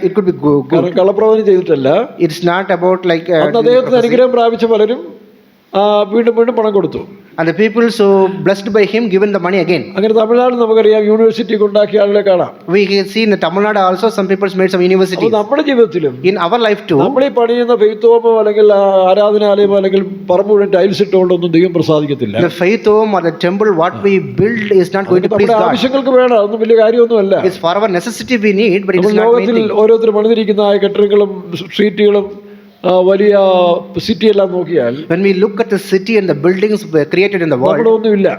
It could be good. കാരണം കള്ളപ്രവചനം ചെയ്തിട്ടല്ല. It's not about like അന്ന് അദ്ദേഹത്തിന് അനുഗ്രഹം പ്രാപിച്ച പലരും വീണ്ടും വീണ്ടും പണം കൊടുത്തു. and the people so blessed by him given the money again. അങ്ങനെ തമിഴ്നാട് നമുക്കറിയാം, യൂണിവേഴ്സിറ്റി ഉണ്ടാക്കിയ ആളുകളെ കാണാം. We can see in Tamil Nadu also some people made some universities. അപ്പോൾ നമ്മുടെ ജീവിതത്തിലും In our life too, നമ്മൾ ഈ പണിയുന്ന ഫെയ്ത്തോമോ അല്ലെങ്കിൽ ആരാധനാലയമോ അല്ലെങ്കിൽ പറമ്പ് മുഴുവൻ ടൈൽസ് ഇട്ടുകൊണ്ടൊന്നും ദൈവം പ്രസാദിക്കത്തില്ല. the faith home or the temple what we build is not going to please നമ്മുടെ God. ആവശ്യങ്ങൾക്ക് വേണം, അതൊന്നും വലിയ കാര്യമൊന്നുമല്ല. It's for our necessity we need, but it is not ലോകത്തിൽ main thing. ഓരോരുത്തർ പണിതിരിക്കുന്ന കെട്ടിടങ്ങളും സ്ട്രീറ്റുകളും വലിയ സിറ്റി എല്ലാം നോക്കിയാൽ When we look at the city and the buildings were created in the നമ്മുടെ world, ഒന്നുമില്ല.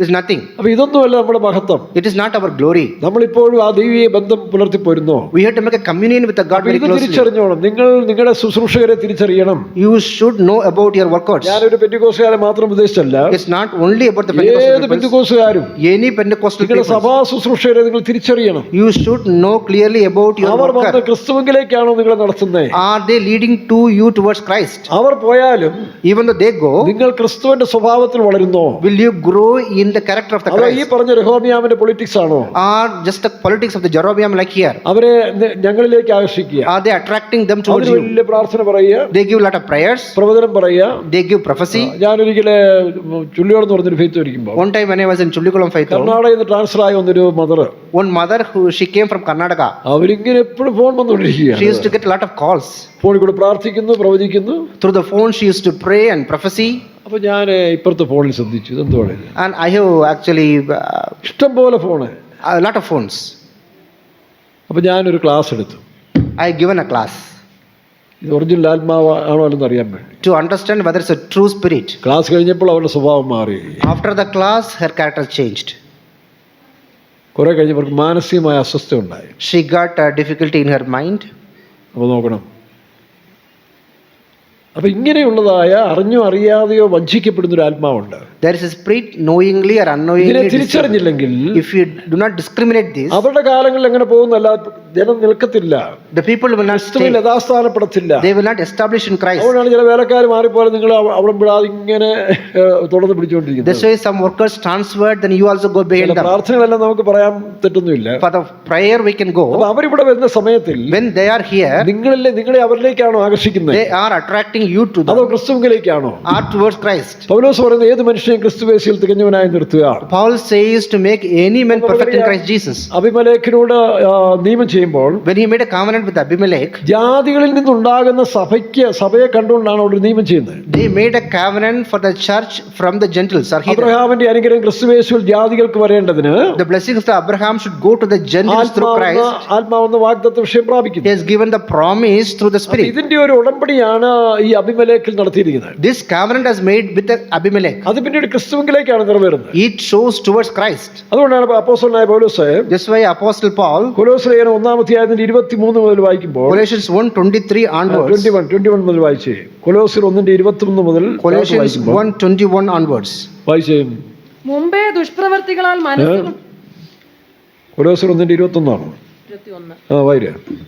is nothing. അപ്പൊ ഇതൊന്നുമല്ല നമ്മുടെ മഹത്വം. It is not our glory. നമ്മളിപ്പോഴും ആ ദൈവീയ ബന്ധം പുലർത്തി പോരുന്നു. We have to make a communion with the God very ഇത് closely. തിരിച്ചറിഞ്ഞോണം. നിങ്ങൾ നിങ്ങളുടെ ശുശ്രൂഷകരെ തിരിച്ചറിയണം. You should know about your workers. ഞാനൊരു പെന്തിക്കോസ്തുകാരെ മാത്രം ഉദ്ദേശിച്ചല്ല. It's not only about the ഏത് Pentecostal people. പെന്തിക്കോസ്തുകാരും Any Pentecostal നിങ്ങളുടെ people. സഭാ ശുശ്രൂഷകരെ നിങ്ങൾ തിരിച്ചറിയണം. You should know clearly about your അവർ വന്ന് worker. ക്രിസ്തുവിലേക്കാണോ നിങ്ങളെ നടത്തുന്നത്? Are they leading to you towards Christ? അവർ പോയാലും Even though they go, നിങ്ങൾ ക്രിസ്തുവിന്റെ സ്വഭാവത്തിൽ വളരുന്നോ? will you grow in the character of the അതോ ഈ Christ? പറഞ്ഞ രഹോബിയാമിന്റെ പൊളിറ്റിക്സ് ആണോ? Or just the politics of the Jeroboam like here? അവരെ ഞങ്ങളിലേക്ക് ആകർഷിക്കുക. Are they attracting them towards അവര് you? വലിയ പ്രാർത്ഥന പറയുക, They give a lot of prayers. പ്രവചനം പറയുക. They give prophecy. ഞാനൊരിക്കലെ ചുള്ളിയോടെന്ന് പറഞ്ഞൊരു faith ഒരിക്കുമ്പോൾ One time when I was in Chulikulam Faith, കർണാടകയിൽ നിന്ന് ട്രാൻസ്ഫർ ആയ ഒന്നൊരു mother, one mother she came from Karnataka. അവരിങ്ങനെ എപ്പോഴും ഫോൺ She വന്നുകൊണ്ടിരിക്കുകയാണ്. used to get a lot of calls. ഫോണിൽ കൂടെ പ്രാർത്ഥിക്കുന്നു, പ്രവചിക്കുന്നു. Through the phone she used to pray and prophesy. അപ്പൊ ഞാൻ ഇപ്പുറത്തെ ഫോണിൽ ശ്രദ്ധിച്ചു, ഇതെന്തുവാണ് ഇത്? And I have actually ഇഷ്ടം പോലെ phone. a lot of phones. അപ്പൊ ഞാനൊരു ക്ലാസ് എടുത്തു. I given a class ഇത് ഒറിജിനൽ ആത്മാവ് ആണോ അല്ലെന്ന് അറിയാൻ വേണ്ടി. to understand whether it's a true spirit. Class കഴിഞ്ഞപ്പോൾ അവരുടെ സ്വഭാവം മാറി. After the class, her character changed. കുറെ കഴിഞ്ഞവർക്ക് മാനസികമായ അസ്വസ്ഥ ഉണ്ടായി. She got a difficulty in her mind. അപ്പോൾ നോക്കണം, അപ്പൊ ഇങ്ങനെയുള്ളതായ അറിഞ്ഞോ അറിയാതെയോ വഞ്ചിക്കപ്പെടുന്ന ഒരു ആത്മാവുണ്ട്. There is a spirit knowingly or ഇതിനെ unknowingly. തിരിച്ചറിഞ്ഞില്ലെങ്കിൽ If you do not discriminate this, അവരുടെ കാലങ്ങളിൽ എങ്ങനെ പോകുന്നല്ല, ജനം നിൽക്കത്തില്ല, the people will not ക്രിസ്തുവിൽ stay. യഥാസ്ഥാനപ്പെടത്തില്ല. They will not establish in Christ. അതുകൊണ്ടാണ് ചില വേലക്കാർ മാറിപ്പോലെ നിങ്ങൾ അവിടെ വിടാതെ ഇങ്ങനെ തുടർന്ന് പിടിച്ചുകൊണ്ടിരിക്കുന്നത്. That's why some workers transferred, then you also go behind them. പ്രാർത്ഥനകളെല്ലാം നമുക്ക് പറയാൻ തെറ്റൊന്നുമില്ല. For the prayer we can go. അപ്പൊ അവരിവിടെ വരുന്ന സമയത്തിൽ When they are here, നിങ്ങളെ അവരിലേക്കാണോ ആകർഷിക്കുന്നത്? they are attracting you to അതോ them ക്രിസ്തുവിലേക്കാണോ? or towards Christ. പൗലോസ് പറയുന്നത് ഏത് മനുഷ്യനെയും ക്രിസ്തുവേശിയിൽ തികഞ്ഞവനായി നിർത്തുക. Paul says to make any man perfect in Christ Jesus. അബിമലേഖിനോട് നിയമം ചെയ്യുമ്പോൾ When he made a covenant with Abimelech, ജാതികളിൽ നിന്നുണ്ടാകുന്ന സഭയെ കണ്ടുകൊണ്ടാണ് അവിടെ നിയമം ചെയ്യുന്നത്. they made a covenant for the church from the Gentiles or heathen. അബ്രഹാമിന്റെ അനുഗ്രഹം ക്രിസ്തുവേശുവിൽ ജാതികൾക്ക് വരേണ്ടതിന് The blessings of Abraham should go to the Gentiles through Christ. ആത്മാവെന്ന വാഗ്ദത്ത വിഷയം He പ്രാപിക്കുന്നു. has given the promise through the Spirit. ഇതിന്റെ ഒരു ഉടമ്പടിയാണ് ഈ അബിമലേഖിൽ നടത്തിയിരിക്കുന്നത്. This covenant has made with the Abimelech. അത് പിന്നീട് ക്രിസ്തുവിലേക്കാണ് നിറവേറുന്നത്. It shows towards Christ. അതുകൊണ്ടാണ് അപ്പോസ്തലനായ പൗലോസ് That's why Apostle Paul, കൊലോസ്യ ലേഖനം 1-ാം അധ്യായത്തിന്റെ 23 മുതൽ വായിക്കുമ്പോൾ Colossians 1:23 onwards, 21 മുതൽ വായിച്ചേ. കൊലോസ്യർ 1:23 മുതൽ Colossians 1:21 onwards. വായിച്ചേ. മുമ്പേ ദുഷ്പ്രവർത്തികളാൽ മനസ്സ് കൊലോസ്യർ 1:21 വായിര.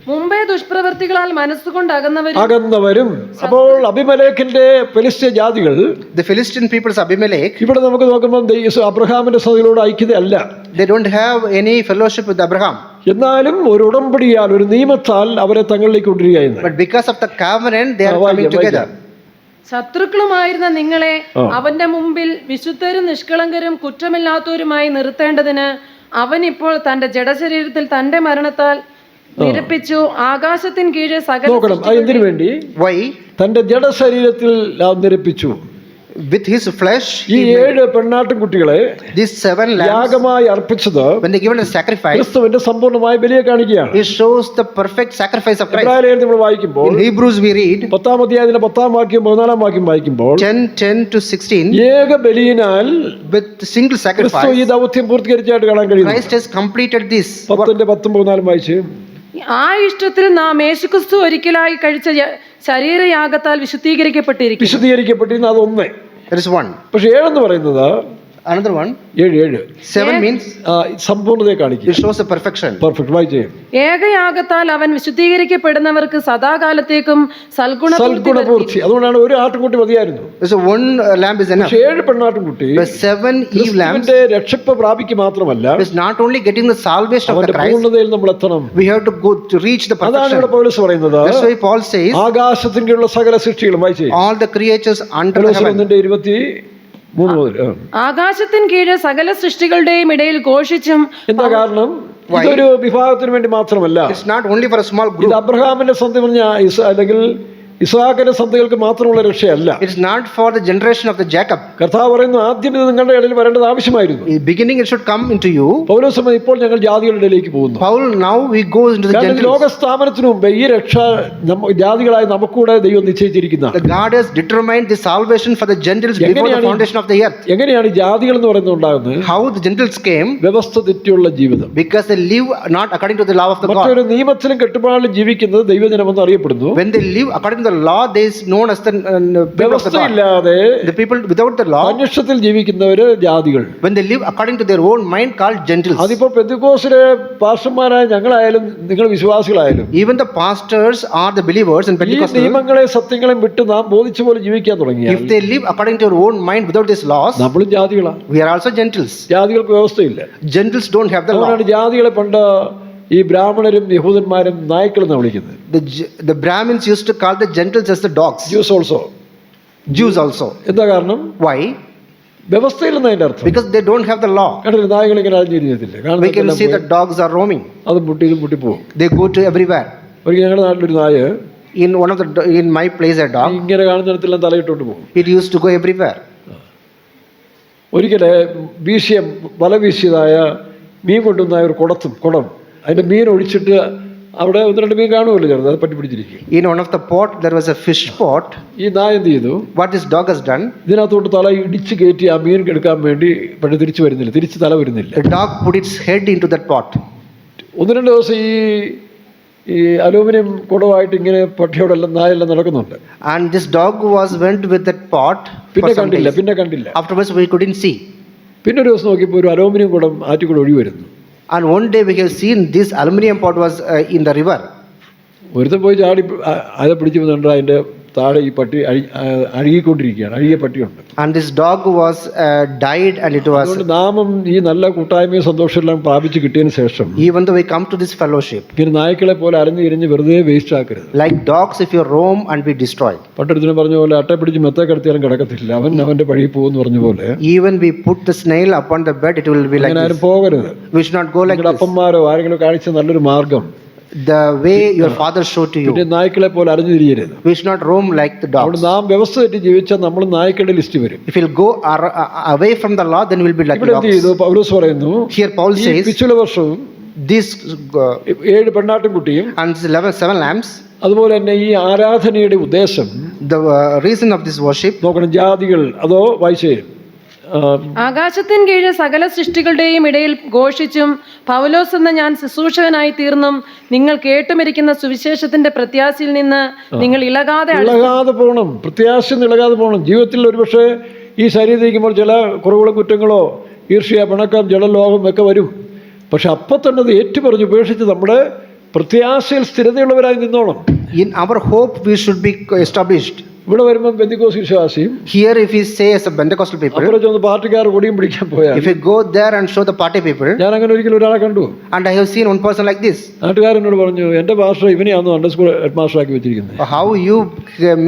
മുമ്പേ ദുഷ്പ്രവർത്തികളാൽ മനസ്സുകൊണ്ട് അകന്നവരും. അപ്പോൾ അബിമലേഖിന്റെ ഫെലിസ്ത്യ ജാതികൾ, The Philistine peoples Abimelech, ഇവിടെ നമുക്ക് നോക്കുമ്പോൾ അബ്രഹാമിന്റെ സഭയിലോട് ഐക്യതയല്ല. they don't have any fellowship with Abraham. എന്നാലും ഒരു ഉടമ്പടിയാൽ, ഒരു നിയമത്താൽ അവരെ തങ്ങളിലേക്ക് കൊണ്ടുവരികയായിരുന്നു. But because of the covenant, they are coming together. ശത്രുക്കളുമായിരുന്ന നിങ്ങളെ അവന്റെ മുമ്പിൽ വിശുദ്ധരും നിഷ്കളങ്കരും കുറ്റമില്ലാത്തവരുമായി നിർത്തേണ്ടതിന് അവൻ ഇപ്പോൾ തന്റെ ജഡശരീരത്തിൽ തന്റെ മരണത്താൽ നിരപ്പിച്ചു. ആകാശത്തിന് കീഴെ സകല നോക്കണം, എന്തിനു വേണ്ടി? Why? തന്റെ ജഡശരീരത്തിൽ നിരപ്പിച്ചു. With his flesh, ഈ 7 പെണ്ണാട്ടുകുട്ടികളെ these 7 lambs, യാഗമായി അർപ്പിച്ചത് when they given a sacrifice, ക്രിസ്തുവിന്റെ സമ്പൂർണ്ണമായ ബലിയെ കാണിക്കുകയാണ്. it shows the perfect sacrifice of Christ. ഇബ്രായലേഖനം നമ്മൾ വായിക്കുമ്പോൾ In Hebrews we read 10-ാം അധ്യായത്തിന്റെ 10-ാം വാക്യം 14-ാം വാക്യം വായിക്കുമ്പോൾ 10:10-16, ഏക ബലിയിനാൽ with single ക്രിസ്തു ഈ sacrifice, ദൗത്യം പൂർത്തീകരിച്ചായിട്ട് കാണാൻ കഴിയുന്നു. Christ has completed this. 10:10-14 വായിച്ച്. ആ ഇഷ്ടത്തിൽ നാം യേശുക്രിസ്തു ഒരിക്കലായി കഴിച്ച ശരീരയാഗത്താൽ വിശുദ്ധീകരിക്കപ്പെട്ടിരുന്നു. അതൊന്നേ. There is one. പക്ഷെ 7 എന്ന് പറയുന്നത് Another one. 7 7 means സമ്പൂർണ്ണതയെ കാണിക്കുക. it shows the perfection. Perfect. വായിച്ചേ. ഏകയാഗത്താൽ അവൻ വിശുദ്ധീകരിക്കപ്പെടുന്നവർക്ക് സദാകാലത്തേക്കും സൽഗുണപൂർത്തി. അതുകൊണ്ടാണ് ഒരു ആട്ടുംകുട്ടി മതിയായിരുന്നു. So one lamb is enough. 7 പെണ്ണാട്ടുംകുട്ടി But 7 Eve lambs രക്ഷപ്പ് പ്രാപിക്കുക മാത്രമല്ല, is not only getting the salvation of the Christ, പൂർണ്ണതയിൽ നമ്മൾ എത്തണം. we have to go to reach the അതാണ് perfection. ഇവിടെ പൗലോസ് പറയുന്നത്. That's why Paul says ആകാശത്തിലുള്ള സകല സൃഷ്ടികളും. വായിച്ചേ. all the creatures under the heaven. 1:23 മുതൽ. ആകാശത്തിന് കീഴെ സകല സൃഷ്ടികളുടെയും ഇടയിൽ ഘോഷിച്ചും. എന്താ കാരണം? ഇതൊരു വിഭാഗത്തിന് വേണ്ടി മാത്രമല്ല. It's not only for a small ഇത് group. അബ്രഹാമിന്റെ സന്ധി പറഞ്ഞ അല്ലെങ്കിൽ ഇസ്ഹാക്കിന്റെ സന്തതികൾക്ക് മാത്രമുള്ള രക്ഷയല്ല. It's not for the generation of the Jacob. കർത്താവ് പറയുന്നു, ആദ്യം ഇത് നിങ്ങളുടെ ഇടയിൽ വരേണ്ടത് ആവശ്യമായിരുന്നു. In the beginning it should come into you. പൗലോസ് പറയുന്നു, ഇപ്പോൾ ഞങ്ങൾ ജാതികളുടെ ഇടയിലേക്ക് പോകുന്നു. Paul, now we go into the കാരണം Gentiles. ലോകസ്ഥാപനത്തിന് മുമ്പ് ഈ രക്ഷ ജാതികളായ നമുക്കൂടെ ദൈവം നിശ്ചയിച്ചിരിക്കുന്ന. The God has determined the salvation for the Gentiles before the foundation of the earth. എങ്ങനെയാണ് ഈ ജാതികൾ എന്ന് പറയുന്നത് ഉണ്ടാകുന്നത്? How the Gentiles came? വ്യവസ്ഥ തെറ്റിയുള്ള ജീവിതം. Because they live not according to the law of the God. മറ്റൊരു നിയമത്തിലും കെട്ടുപാടിലും ജീവിക്കുന്നത് ദൈവജനമെന്ന് അറിയപ്പെടുന്നു. When they live according to the law, they is known as the people of the God. വ്യവസ്ഥയില്ലാതെ The people without the law, അന്വേഷണത്തിൽ ജീവിക്കുന്നവര് ജാതികൾ. when they live according to their own mind, called Gentiles. അതിപ്പോ പെന്തക്കോസ്തിലെ പാസ്റ്റർമാരായ ഞങ്ങളായാലും നിങ്ങൾ വിശ്വാസികളായാലും Even the pastors are the believers in ഈ Pentecostal. നിയമങ്ങളെ സത്യങ്ങളെയും വിട്ട് നാം ബോധിച്ച പോലെ ജീവിക്കാൻ തുടങ്ങിയാൽ If they live according to their own mind without these laws, നമ്മളും ജാതികളാണ്. we are also Gentiles. ജാതികൾക്ക് വ്യവസ്ഥയില്ല. Gentiles don't have the law. അതുകൊണ്ടാണ് ജാതികളെ പണ്ട് ഈ ബ്രാഹ്മണരും യഹൂദന്മാരും നായ്ക്കളെന്ന് വിളിക്കുന്നത്. The Brahmins used to call the Gentiles as the dogs. Juice also. Jews also. എന്താ കാരണം? Why? വ്യവസ്ഥയില്ലെന്ന് അതിന്റെ അർത്ഥം. Because they don't have the law. കണ്ടില്ല, നായകൾ ഇങ്ങനെ അഴിഞ്ഞിരിക്കത്തില്ല. We can see that dogs are roaming. അത് മുട്ടിപ്പോകും. They go to everywhere. ഒരിക്കൽ ഞങ്ങളുടെ നാട്ടിലൊരു നായ In my place, a dog, ഇങ്ങനെ കാണുന്നിടത്തെല്ലാം തലയിട്ടോണ്ട് പോകും. it used to go everywhere. ഒരിക്കലെ വല വീശിയതായ മീൻ കൊണ്ടുവന്നായ ഒരു കുടം അതിന്റെ മീൻ ഒഴിച്ചിട്ട് അവിടെ ഒന്ന് രണ്ട് മീൻ കാണുമല്ലോ ചെറുത്, അത് പറ്റി പിടിച്ചിരിക്കും. In one of the pot there was a fish pot. ഈ നായ എന്ത് ചെയ്തു? What this dog has done? ഇതിനകത്തോട്ട് തല ഇടിച്ച് കയറ്റി ആ മീൻ എടുക്കാൻ വേണ്ടി പക്ഷെ തിരിച്ച് തല വരുന്നില്ല. The dog put its head into that pot. ഒന്ന് രണ്ട് ദിവസം ഈ അലൂമിനിയം കുടമായിട്ട് ഇങ്ങനെ പട്ടിയോടെല്ലാം നായെല്ലാം നടക്കുന്നുണ്ട്. And this dog went with that pot. പിന്നെ കണ്ടില്ല. Afterwards we couldn't see. പിന്നെ ഒരു ദിവസം നോക്കിയപ്പോൾ ഒരു അലൂമിനിയം കുടം ആറ്റിക്കൂടെ ഒഴി വരുന്നു. And one day we have seen this aluminum pot was in the river. ഒരുത്തൻ പോയി ചാടി അത് പിടിച്ചു വന്നിട്ട് അതിന്റെ താഴെ ഈ പട്ടി അഴുകിക്കൊണ്ടിരിക്കുകയാണ്. അഴുകിയ പട്ടിയുണ്ട്. And this dog was died and it was. അതുകൊണ്ട് നാമം ഈ നല്ല കൂട്ടായ്മയും സന്തോഷം എല്ലാം പ്രാപിച്ച് കിട്ടിയതിന് ശേഷം Even though we come to this fellowship, ഇങ്ങനെ നായ്ക്കളെ പോലെ അരഞ്ഞു ഇരിഞ്ഞ് വെറുതെ വേസ്റ്റ് ആക്കരുത്. like dogs, if you roam and be destroyed. പട്ടടത്തിന് പറഞ്ഞ പോലെ അട്ട പിടിച്ച് മെത്ത കിടത്തിയാലും കിടക്കത്തില്ല, അവന്റെ പഴി പോകുമെന്ന് പറഞ്ഞ പോലെ Even we put the snail upon the bed, it will be like ആരും this. പോകരുത്. We should not go like നിങ്ങളുടെ this. അപ്പന്മാരോ ആരെങ്കിലും കാണിച്ച നല്ലൊരു മാർഗം The way your father showed to you. പിന്നെ നായ്ക്കളെ പോലെ അരഞ്ഞു തിരിയരുത്. We should not roam like the അവിടെ dogs. നാം വ്യവസ്ഥ തെറ്റി ജീവിച്ചാൽ നമ്മൾ നായ്ക്കളുടെ ലിസ്റ്റ് വരും. If you'll go away from the law, then we'll be like ഇവിടെ the എന്ത് ചെയ്തു? dogs. പൗലോസ് പറയുന്നു, Here Paul ഈ says, പിച്ചുല വർഷവും this 7 പെണ്ണാട്ടും കുട്ടിയും and 7 lambs. അതുപോലെ തന്നെ ഈ ആരാധനയുടെ ഉദ്ദേശം The reason of this worship. നോക്കണം, ജാതികൾ അതോ വായിച്ചേരും ആകാശത്തിൻ കീഴിൽ സകല സൃഷ്ടികളുടെയും ഇടയിൽ ഘോഷിച്ചും പൗലോസ് എന്ന ഞാൻ ശുശ്രൂഷകനായി തീർന്നും നിങ്ങൾ കേട്ടുമിരിക്കുന്ന സുവിശേഷത്തിന്റെ പ്രത്യാശയിൽ നിന്ന് നിങ്ങൾ ഇളകാതെ പോകണം. പ്രത്യാശ ഇളകാതെ പോകണം. ജീവിതത്തിൽ ഒരുപക്ഷെ ഈ ശരീരത്തിരിക്കുമ്പോൾ ചില കുറവുകളും കുറ്റങ്ങളോ ഈർഷ്യ പിണക്കം ജലലോകം ഒക്കെ വരും. പക്ഷെ അപ്പം തന്നെ അത് ഏറ്റുപറഞ്ഞ് ഉപേക്ഷിച്ച് നമ്മുടെ പ്രത്യാശയിൽ സ്ഥിരതയുള്ളവരായി നിന്നോണം. In our hope we should be established. ഇവിടെ വരുമ്പോൾ പെന്തിക്കോസ് വിശ്വാസിയും Here if we say as a Pentecostal people, അപ്പുറം ചെന്ന് പാർട്ടിക്കാർ കൊടിയും പിടിക്കാൻ പോയാൽ, if we go there and show the party people, ഞാൻ അങ്ങനെ ഒരിക്കലും ഒരാളെ കണ്ടു. and I have seen one person like this. നാട്ടുകാരനോട് പറഞ്ഞു, എന്റെ ഭാഷ ഇവനെയാണോ അണ്ടർ സ്കൂൾ ഹെഡ് മാസ്റ്റർ ആക്കി വെച്ചിരിക്കുന്നത്. How you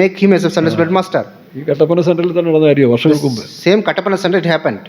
make him as a Sunday school headmaster? ഈ കട്ടപ്പന സെന്ററിൽ തന്നെ നടന്ന കാര്യം വർഷങ്ങൾക്ക് മുമ്പ്. Same Kattapana Sunday it happened.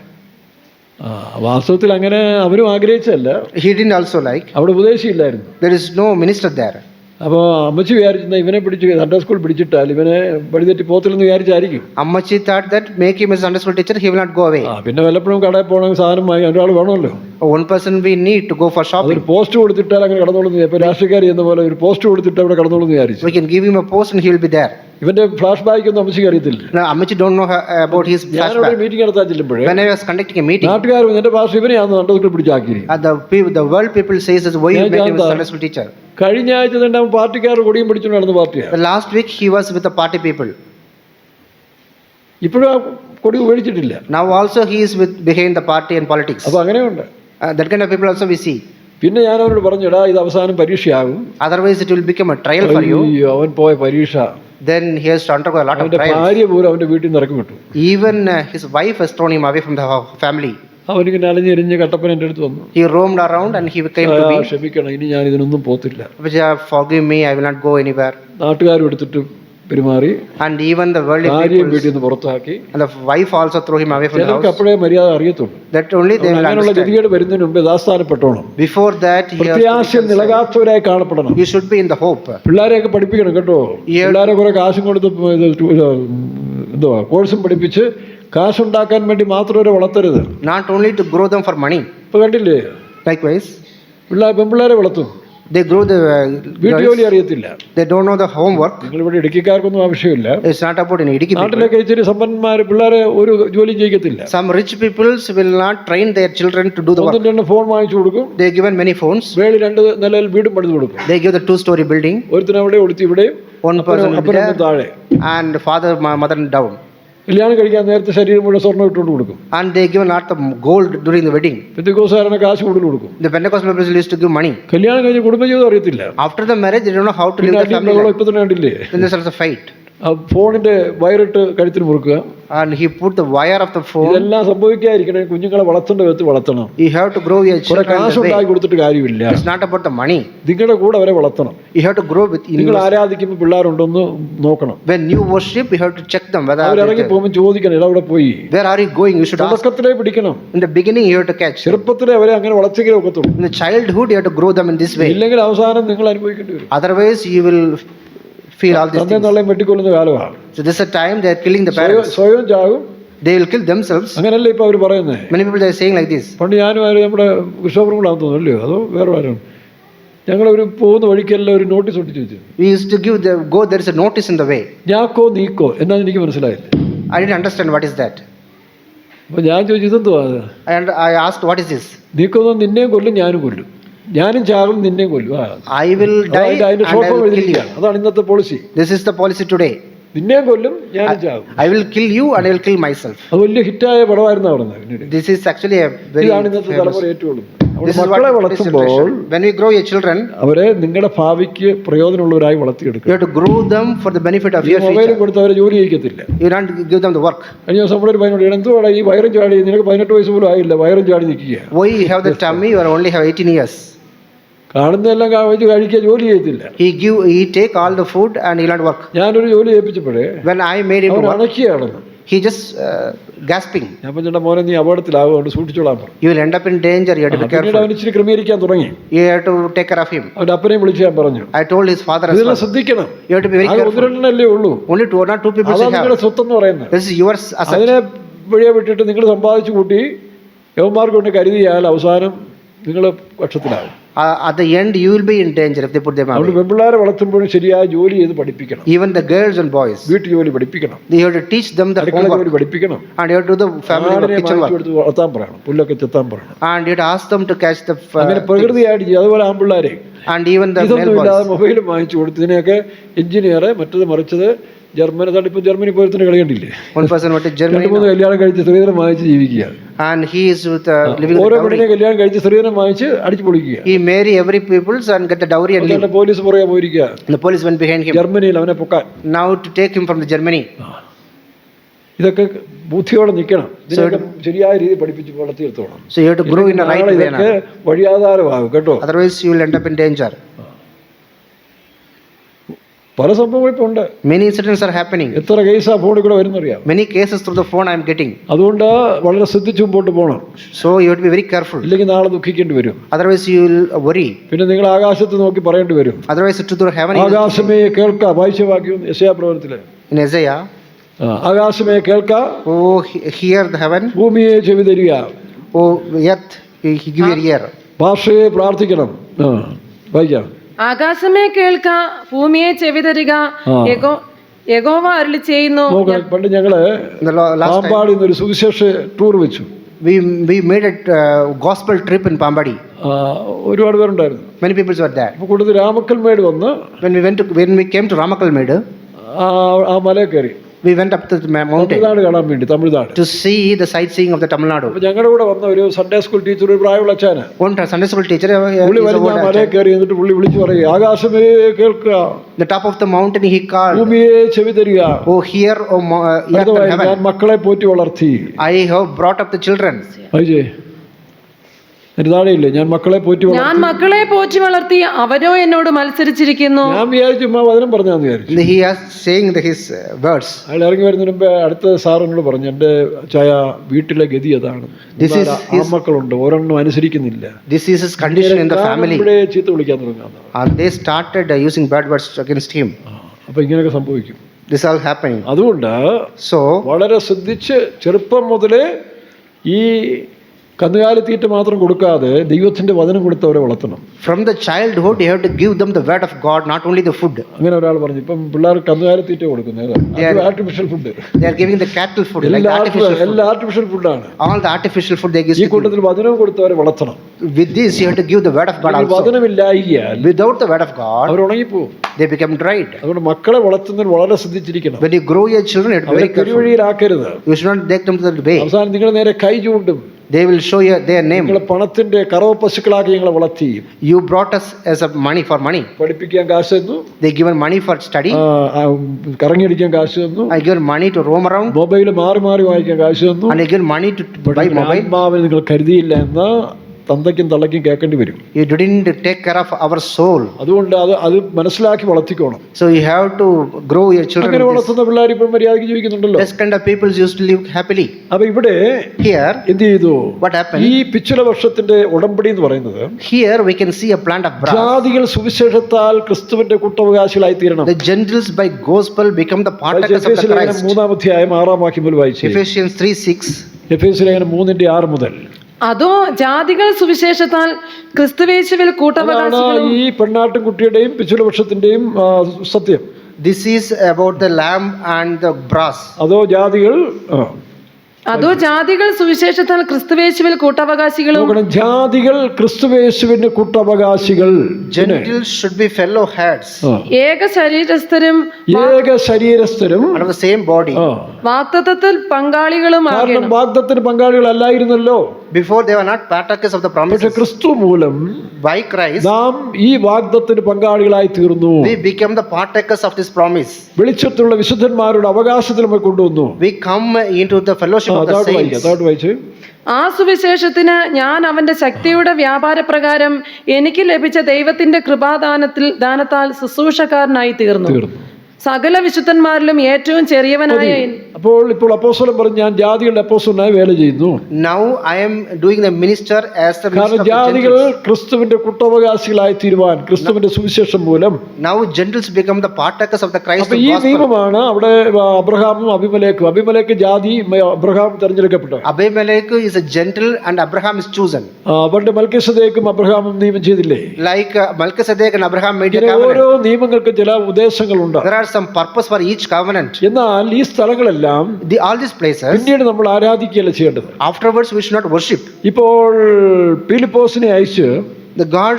വാസ്തവത്തിൽ അങ്ങനെ അവരും ആഗ്രഹിച്ചല്ല. He didn't also like. അവിടെ ഉപദേശിയില്ലായിരുന്നു. There is no minister there. അപ്പോൾ അമ്മച്ചി വിചാരിച്ചിരുന്ന ഇവനെ പിടിച്ച് സൺഡേ സ്കൂൾ പിടിച്ചിട്ടാൽ ഇവനെ വഴിതെറ്റി പോത്തില്ലെന്ന് വിചാരിച്ചായിരിക്കും. Ammachi thought that make him a Sunday school teacher, he will not go away. പിന്നെ വല്ലപ്പോഴും കടയിൽ പോകണമെങ്കിൽ സാധനം വാങ്ങി ഒരാൾ വേണമല്ലോ. One person we need to go for shopping. ഒരു പോസ്റ്റ് കൊടുത്തിട്ടാൽ അങ്ങനെ കടന്നോളുന്നു. ഇപ്പോൾ രാഷ്ട്രീയക്കാർ എന്ന പോലെ ഒരു പോസ്റ്റ് കൊടുത്തിട്ട് അവിടെ കടന്നോളുന്നു വിചാരിച്ചു. We can give him a post and he will be there. ഇവന്റെ ഫ്ലാഷ് ബാക്ക് ഒന്നും അമ്മച്ചിക്ക് അറിയത്തില്ല. Now Ammachi don't know about his flashback. Meeting നടത്താൻ ചെല്ലുമ്പോഴേ When I was conducting a meeting, നാട്ടുകാർ എന്റെ ഭാഷ ഇവനെയാണെന്ന് സൺഡേ സ്കൂൾ പിടിച്ചാക്കിയിരിക്കും. the world people says that why you make him a Sunday school teacher. കഴിഞ്ഞ ആഴ്ച തന്നെ അവൻ പാർട്ടിക്കാർ കൊടിയും പിടിച്ചുകൊണ്ട് നടന്ന പാർട്ടിയാണ്. The last week he was with the party people. ഇപ്പോഴും ആ കൊടി ഉപേക്ഷിച്ചിട്ടില്ല. Now also he is behind the party and politics. അപ്പൊ അങ്ങനെയുണ്ട്. That kind of people also we see. പിന്നെ ഞാൻ അവനോട് പറഞ്ഞടാ, ഇത് അവസാനം പരീക്ഷയാകും. Otherwise it will become a trial for you. അവൻ പോയ പരീക്ഷ. Then he has to undergo a lot of അവന്റെ trials. ഭാര്യ പോലും അവന്റെ വീട്ടിൽ നിന്ന് ഇറക്കി വിട്ടു. Even his wife has thrown him away from the family. അവനിങ്ങനെ അലഞ്ഞെരിഞ്ഞ് കട്ടപ്പന എൻ്റെ അടുത്ത് വന്നു. He roamed around and he came to me. ക്ഷമിക്കണം, ഇനി ഞാൻ ഇതിനൊന്നും പോത്തില്ല. Forgive me, I will not go anywhere. നാട്ടുകാരും എടുത്തിട്ട് പെരുമാറി, and even the worldly ഭാര്യയെ people, വീട്ടിൽ നിന്ന് പുറത്താക്കി. and the wife also threw him away from the ചിലർക്ക് house. അപ്പോഴേ മര്യാദ അറിയത്തുള്ളൂ. That only they will അങ്ങനെയുള്ള understand. ഗതികേട് വരുന്നതിന് മുമ്പ് യഥാസ്ഥാനപ്പെട്ടോണം. Before that, he has to be പ്രത്യാശയിൽ concerned. നിലകാത്തവരായി കാണപ്പെടണം. You should be in the hope. പിള്ളേരെയൊക്കെ പഠിപ്പിക്കണം കേട്ടോ. പിള്ളേരെ കുറെ കാശും കൊടുത്ത് എന്തുവാ കോഴ്സും പഠിപ്പിച്ച് കാശുണ്ടാക്കാൻ വേണ്ടി മാത്രം അവരെ വളർത്തരുത്. Not only to grow them for money. ഇപ്പൊ കണ്ടില്ലേ, Likewise, പെൺപിള്ളേരെ വളർത്തും, they grow the വീട്ടുജോലി girls. അറിയത്തില്ല. They don't know the homework. നിങ്ങളിവിടെ ഇടുക്കിക്കാർക്കൊന്നും ആവശ്യമില്ല. It's not about in Idiki people. നാട്ടിലൊക്കെ ഇച്ചിരി സമ്പന്നന്മാര് പിള്ളേരെ ഒരു ജോലി ചെയ്യിക്കത്തില്ല. Some rich peoples will not train their children to do the work. ഒന്നും രണ്ട് ഫോൺ വാങ്ങിച്ചു കൊടുക്കും, They are given many phones. വേളി 2 നിലയിൽ വീടും പണിത് കൊടുക്കും. They give the 2-story building. ഒരുത്തിന് അവിടെ ഒളിച്ച് ഇവിടെയും, One person will be അപ്പനും there, താഴെ. and father, mother down. കല്യാണം കഴിക്കാൻ നേരത്തെ ശരീരം മുഴുവൻ സ്വർണ്ണം ഇട്ടുകൊണ്ട് കൊടുക്കും. And they give lot of gold during the wedding. പെന്തക്കോസ്തുകാരനെ കാശ് കൂടുതൽ കൊടുക്കും. The Pentecostal people used to give money. കല്യാണം കഴിഞ്ഞ് കുടുംബജീവിതം അറിയത്തില്ല. After the marriage, they don't know how to live പിന്നെ the family life. ഇപ്പൊ തന്നെ കണ്ടില്ലേ, Then there's also a fight. ആ ഫോണിന്റെ വയറിട്ട് കഴുത്തിന് മുറുക്കുക. And he put the wire of the phone. ഇതെല്ലാം സംഭവിക്കാതിരിക്കണേ കുഞ്ഞുങ്ങളെ വളർത്തേണ്ട വിധത്തിൽ വളർത്തണം. You have to grow your കുറെ children in the കാശുണ്ടാക്കി way. കൊടുത്തിട്ട് കാര്യമില്ല. It's not about the money. നിങ്ങളുടെ കൂടെ അവരെ വളർത്തണം. You have to grow with നിങ്ങൾ in. ആരാധിക്കുമ്പോൾ പിള്ളേരുണ്ടോന്ന് നോക്കണം. When you worship, you have to check them whether are അവരിറങ്ങി they- പോകുമ്പോൾ ചോദിക്കണം, ഇട അവിടെ പോയി. where are you going. You should ask. തുടക്കത്തിലേ പിടിക്കണം. In the beginning, you have to catch. ചെറുപ്പത്തിലേ അവരെ അങ്ങനെ വളർച്ചയ്ക്കേ ഒക്കത്തുള്ളൂ. In the childhood, you have to grow them in this way. ഇല്ലെങ്കിൽ അവസാനം നിങ്ങൾ അനുഭവിക്കേണ്ടി വരും. Otherwise, you will feel all these തന്നെ things. നല്ലയും വെട്ടിക്കൊല്ലുന്ന കാലമാണ്. So this is a time they are killing the parents. സ്വയം ചാകും. They will kill themselves. അങ്ങനല്ലേ ഇപ്പൊ അവർ പറയുന്നത്. Many people are saying like this. പണ്ട് ഞാനും ആരും നമ്മുടെ കൃഷ്ണപുരം കൂടാന്ന് തോന്നുന്നു, അല്ലയോ അതോ വേറെ ആരും, ഞങ്ങളൊരു പോകുന്ന വഴിക്കെല്ലാം ഒരു നോട്ടീസ് ഒട്ടിച്ച് വെച്ചു. We used to give the go. There is a notice in the way. ഞാക്കോ നീക്കോ എന്നാ എനിക്ക് മനസ്സിലായില്ല. I didn't understand what is that. അപ്പൊ ഞാൻ ചോദിച്ചു, ഇതെന്തുവാ അത്? And I asked, what is this? നീക്കോ നിന്നെയും കൊല്ലും ഞാനും കൊല്ലും, ഞാനും ചാകും നിന്നെയും കൊല്ലും. I will die അതിന്റെ and short I form will kill you. എഴുതിയിരിക്കുകയാണ്. അതാണ് ഇന്നത്തെ policy. This is the policy today. നിന്നെയും കൊല്ലും ഞാനും ചാകും. I will kill you and I will kill myself. അത് വലിയ ഹിറ്റായ പടമായിരുന്നു പറഞ്ഞത്. പിന്നീട് This is actually a very ഇതാണ് ഇന്നത്തെ famous. തലമുറ ഏറ്റുകൊള്ളുന്നത്. This is what മക്കളെ today's വളർത്തുമ്പോൾ generation. When we grow your children, അവരെ നിങ്ങളുടെ ഭാവിക്ക് പ്രയോജനമുള്ളവരായി വളർത്തിയെടുക്കുക. you have to grow them for the benefit of ഈ your മൊബൈലും future. കൊടുത്ത് അവരെ ജോലി ചെയ്യിക്കത്തില്ല. You don't give them the work. കഴിഞ്ഞ ദിവസം നമ്മുടെ ഒരു പയ്യനോട് എന്തുവാടാ ഈ വയറും ചാടി, നിനക്ക് 18 വയസ്സ് പോലും ആയില്ല, വയറും ചാടി നിൽക്കുക. Why you have the tummy? You are only have 18 years. കാണുന്നതെല്ലാം കഴിക്കുക, ജോലി ചെയ്യത്തില്ല. He take all the food and he'll not work. ഞാനൊരു ജോലി ഏൽപ്പിച്ചപ്പോഴേ When I made him to അവൻ work, അണക്കിയാണെന്ന്. he just gasping. ഞാൻ പറഞ്ഞ മോനെ നീ അപകടത്തിലാവുകൊണ്ട് സൂക്ഷിച്ചോളാൻ പറഞ്ഞു. You will end up in danger. You have to be പിന്നീട് careful. അവൻ ഇച്ചിരി ക്രമീകരിക്കാൻ തുടങ്ങി. You have to take care of him. അവൻ്റെ അപ്പനെയും വിളിച്ച് ഞാൻ പറഞ്ഞു, I told his father as ഇതെല്ലാം well. ശ്രദ്ധിക്കണം. You have to be very അത് careful. 1-2 ഉള്ളൂ. Only 2 or not 2 people അതാണ് should നിങ്ങളുടെ have. സ്വത്തെന്ന് പറയുന്നത്. This is yours asset. അതിനെ വഴിയെ വിട്ടിട്ട് നിങ്ങൾ സമ്പാദിച്ചു കൂട്ടി യവന്മാർക്ക് കൊണ്ട് കരുതിയാൽ അവസാനം നിങ്ങൾ പക്ഷത്തിലാകും. At the end, you will be in danger if they put them അതുകൊണ്ട് away. പെൺപിള്ളേരെ വളർത്തുമ്പോഴും ശരിയായ ജോലി ചെയ്ത് പഠിപ്പിക്കണം. Even the girls and boys, വീട്ടു ജോലി പഠിപ്പിക്കണം, you have to teach them the അടുക്കള homework. ജോലി പഠിപ്പിക്കണം, And you have to do the family work, ആടിനെ kitchen മാറ്റി work. കൊടുത്ത് വളർത്താൻ പറയണം, പുല്ലൊക്കെ ചെത്താൻ പറയണം. And you have to ask them to catch the അങ്ങനെ പ്രകൃതിയായിട്ട് ചെയ്യും. അതുപോലെ ആൺപിള്ളേരെ and even the male ഇതൊന്നും ഇല്ലാതെ boys. മൊബൈലും വാങ്ങിച്ചു കൊടുത്ത് ഇതിനെയൊക്കെ എഞ്ചിനീയർ മറ്റത് മറിച്ചത് ജർമ്മനി തട്ടിപ്പോൾ ജർമ്മനി പോയത്തിന് കളിയണ്ടില്ലേ, One person went to 2-3 Germany കല്യാണം കഴിച്ച് സ്ത്രീധനം വാങ്ങിച്ച് ജീവിക്കുക. and he is with living with ഓരോ the dowry. പെണ്ണിനെ കല്യാണം കഴിച്ച് സ്ത്രീധനം വാങ്ങിച്ച് അടിച്ചു പൊളിക്കുക. He marry every peoples and get the dowry and leave. അതുകൊണ്ട് പോലീസ് പുറകെ പോയിരിക്കുക. The police went behind him. ജർമ്മനിയിൽ അവനെ പൊക്കാൻ. Now to take him from the Germany. ഇതൊക്കെ ബുദ്ധിയോടെ നിൽക്കണം. ഇതിനൊക്കെ ശരിയായ രീതി പഠിപ്പിച്ച് വളർത്തിയെടുത്തോണം. So you have to grow in a right way. ഇതൊക്കെ വഴിയാധാരമാകും കേട്ടോ. Otherwise you will end up in danger. പല സംഭവങ്ങൾ ഇപ്പൊ ഉണ്ട്. Many incidents are happening. എത്ര കേസാ ഫോണിൽ കൂടെ വരുന്നറിയാം. Many cases through the phone I am getting. അതുകൊണ്ട് വളരെ ശ്രദ്ധിച്ച് മുമ്പോട്ട് പോകണം. So you have to be very careful. ഇല്ലെങ്കിൽ നാളെ ദുഃഖിക്കേണ്ടി വരും. Otherwise you will worry. പിന്നെ നിങ്ങൾ ആകാശത്ത് നോക്കി പറയേണ്ടി വരും. Otherwise to the heaven. ആകാശമേ കേൾക്ക, വായിച്ചവാക്യം യെശയ്യാ പ്രവചനത്തില്. In Isaiah, ആകാശമേ കേൾക്ക, oh hear the heaven, ഭൂമിയെ ചെവി തരിക, oh earth he give your ear. ഭാഷയെ പ്രാർത്ഥിക്കണം. വായിക്കാം. ആകാശമേ കേൾക്ക, ഭൂമിയെ ചെവിതരിക, യഹോവ അരുളി ചെയ്യുന്നു. പണ്ട് ഞങ്ങള് പാമ്പാടി ഒരു സുവിശേഷ ടൂർ വെച്ചു. We made a gospel trip in Pambadi. ഒരുപാട് പേരുണ്ടായിരുന്നു. Many people were there. അപ്പോൾ കൂടുതൽ രാമക്കൽമേട് വന്ന് When we came to Ramakalmedu, ആ മലയിൽ കയറി. we went up to the mountain Tamil Nadu കാണാൻ വേണ്ടി. Tamil Nadu to see the sightseeing of the Tamil Nadu. അപ്പോൾ ഞങ്ങളുടെ കൂടെ വന്ന ഒരു സൺഡേ സ്കൂൾ ടീച്ചർ, ഒരു പ്രായമുള്ള അച്ഛന്, One Sunday school teacher, പുള്ളി വരുന്ന ആ മലയിൽ കയറി എന്നിട്ട് പുള്ളി വിളിച്ചു പറയുക, ആകാശമേ കേൾക്കുക, the top of the mountain he called, ഭൂമിയെ ചെവി തരിക, oh hear, oh earth and heaven. ഞാൻ മക്കളെ പോറ്റി വളർത്തി. I have brought up the children. അതിന് താഴെയില്ലേ, ഞാൻ മക്കളെ പോറ്റി ഞാൻ മക്കളെ പോറ്റി വളർത്തി, അവരോ എന്നോട് മത്സരിച്ചിരിക്കുന്നു. ഞാൻ വിചാരിച്ചു ഉമ്മ വചനം പറഞ്ഞാന്ന് വിചാരിച്ചു. He is saying his words. അയാൾ ഇറങ്ങി വരുന്നതിന് മുമ്പ് അടുത്ത സാറിനോട് പറഞ്ഞു, എൻ്റെ ചായ വീട്ടിലെ ഗതി അതാണ്, മക്കളുണ്ട്, ഒരെണ്ണം അനുസരിക്കുന്നില്ല. This is his condition in the family. ഇവിടെ ചീത്ത വിളിക്കാൻ തുടങ്ങാന്ന്. And they started using bad words against him. അപ്പൊ ഇങ്ങനെയൊക്കെ സംഭവിക്കും. This all happening. അതുകൊണ്ട് So വളരെ ശ്രദ്ധിച്ച് ചെറുപ്പം മുതലേ ഈ കന്നുകാലിത്തീറ്റ മാത്രം കൊടുക്കാതെ ദൈവത്തിന്റെ വചനം കൊടുത്തവരെ വളർത്തണം. from the childhood you have to give them the word of God, not only the food. അങ്ങനെ ഒരാൾ പറഞ്ഞു, ഇപ്പം പിള്ളേർ കന്നുകാലിത്തീറ്റ കൊടുക്കുന്നത് artificial food, They are giving the cattle food, like artificial food. എല്ലാ ആർട്ടിഫിഷ്യൽ ഫുഡാണ്. All the artificial food they give. ഈ കൂട്ടത്തിൽ വചനം കൊടുത്തവരെ വളർത്തണം. With this you have to give the word of God also. വചനമില്ലായികയാൽ Without the word of God our ഉണങ്ങിപ്പോവും. they become dried. അതുകൊണ്ട് മക്കളെ വളർത്തുന്നതിൽ വളരെ ശ്രദ്ധിച്ചിരിക്കണം. When you grow your children, you have to be അവരെ very careful. പെരുവഴിയിലാക്കരുത്. You should not take them to the way. അവസാനം നിങ്ങൾ നേരെ കൈ ചൂണ്ടും. They will show you their name. നിങ്ങളെ പണത്തിന്റെ കറവ പശുക്കളാക്കി ഞങ്ങളെ വളർത്തി. You brought us as a money for money. പഠിപ്പിക്കാൻ കാശ് തന്നു. They given money for study. കറങ്ങിയടിക്കാൻ കാശ് തന്നു. I given money to roam around. Mobile മാറി മാറി വായിക്കാൻ കാശ് തന്നു. And I given money to buy mobile. ആത്മാവിനെ നിങ്ങൾ കരുതിയില്ല എന്ന് തന്തയ്ക്കും തള്ളയ്ക്കും കേൾക്കേണ്ടി വരും. You didn't take care of our soul. അതുകൊണ്ട് അത് മനസ്സിലാക്കി വളർത്തിക്കോണം. So you have to grow your children. അങ്ങനെ വളർത്തുന്ന പിള്ളേർ ഇപ്പം മര്യാദയ്ക്ക് ജീവിക്കുന്നുണ്ടല്ലോ. This kind of people used to live happily. അപ്പൊ ഇവിടെ Here എന്ത് ചെയ്തു? what happened? ഈ പിച്ചുല വർഷത്തിന്റെ ഉടമ്പടി എന്ന് പറയുന്നത്, Here we can see a plant of brass. ജാതികൾ സുവിശേഷത്താൽ ക്രിസ്തുവിന്റെ കൂട്ടവകാശികളായി തീരണം. The Gentiles by gospel become the partakers of the Christ. 3 അധ്യായം 6 വാക്യം മുതൽ വായിച്ചു. Ephesians 3:6. എഫേസ്യ ലേഖനം 3:6 മുതൽ. അതോ ജാതികൾ സുവിശേഷത്താൽ ക്രിസ്തുവേശുവിൽ കൂട്ടവകാശികളും. ഈ പെണ്ണാട്ടും കുട്ടിയുടെയും പിച്ചുല വർഷത്തിന്റെയും സത്യം. This is about the lamb and the brass. അതോ ജാതികൾ അതോ ജാതികൾ സുവിശേഷത്താൽ ക്രിസ്തുവേശുവിൽ കൂട്ടവകാശികളും. നോക്കണം, ജാതികൾ ക്രിസ്തുവേശുവിന്റെ കൂട്ടവകാശികൾ. Gentiles should be fellow heads. ഏക ശരീരസ്ഥരും ഏക ശരീരസ്ഥരും Out of the same body. വാഗ്ദത്തത്തിൽ പങ്കാളികളും കാരണം ആകണം. വാഗ്ദത്തിന് പങ്കാളികളല്ലായിരുന്നല്ലോ. Before they were not partakers of the പക്ഷെ promises. ക്രിസ്തു മൂലം By Christ നാം ഈ വാഗ്ദത്തിന് പങ്കാളികളായി തീർന്നു. we become the partakers of this promise. വെളിച്ചത്തുള്ള വിശുദ്ധന്മാരുടെ അവകാശത്തിൽ നമ്മൾ കൊണ്ടുവന്നു. We come into the fellowship of the saints. അതോട്ട് വായിച്ച്. ആ സുവിശേഷത്തിന് ഞാൻ അവന്റെ ശക്തിയുടെ വ്യാപാരപ്രകാരം എനിക്ക് ലഭിച്ച ദൈവത്തിന്റെ ദാനത്താൽ ശുശ്രൂഷക്കാരനായി തീർന്നു. സകല വിശുദ്ധന്മാരിലും ഏറ്റവും ചെറിയവനായ. ഇപ്പോൾ അപ്പോസ്തലൻ പറഞ്ഞു, ഞാൻ ജാതികളുടെ അപ്പോസ്തലനായി വേല ചെയ്യുന്നു. Now I am doing the minister as the minister of the ജാതികൾ Gentiles. ക്രിസ്തുവിന്റെ കൂട്ടവകാശികളായി തീരുവാൻ ക്രിസ്തുവിന്റെ സുവിശേഷം മൂലം. Now Gentiles become the partakers of the Christ അപ്പൊ ഈ gospel. നിയമമാണ് അവിടെ അബ്രഹാമും അബിമലേക്കും. അബിമലേക്ക് ജാതി, അബ്രഹാം തെരഞ്ഞെടുക്കപ്പെട്ടു. Abimelech is a Gentile and Abraham is chosen. പണ്ട് മൽക്കീസേദെക്കും അബ്രഹാമും നിയമം ചെയ്തില്ലേ? Like Melchizedek and Abraham made a covenant. ഓരോ നിയമങ്ങൾക്ക് ചില ഉദ്ദേശങ്ങളുണ്ട്. There are some purpose for each covenant. എന്നാൽ ഈ സ്ഥലങ്ങളെല്ലാം All these places പിന്നീട് നമ്മൾ ആരാധിക്കുകയല്ല ചെയ്യേണ്ടത്. afterwards we should not worship. ഇപ്പോൾ ഫിലിപ്പോസിനെ അയച്ച് The God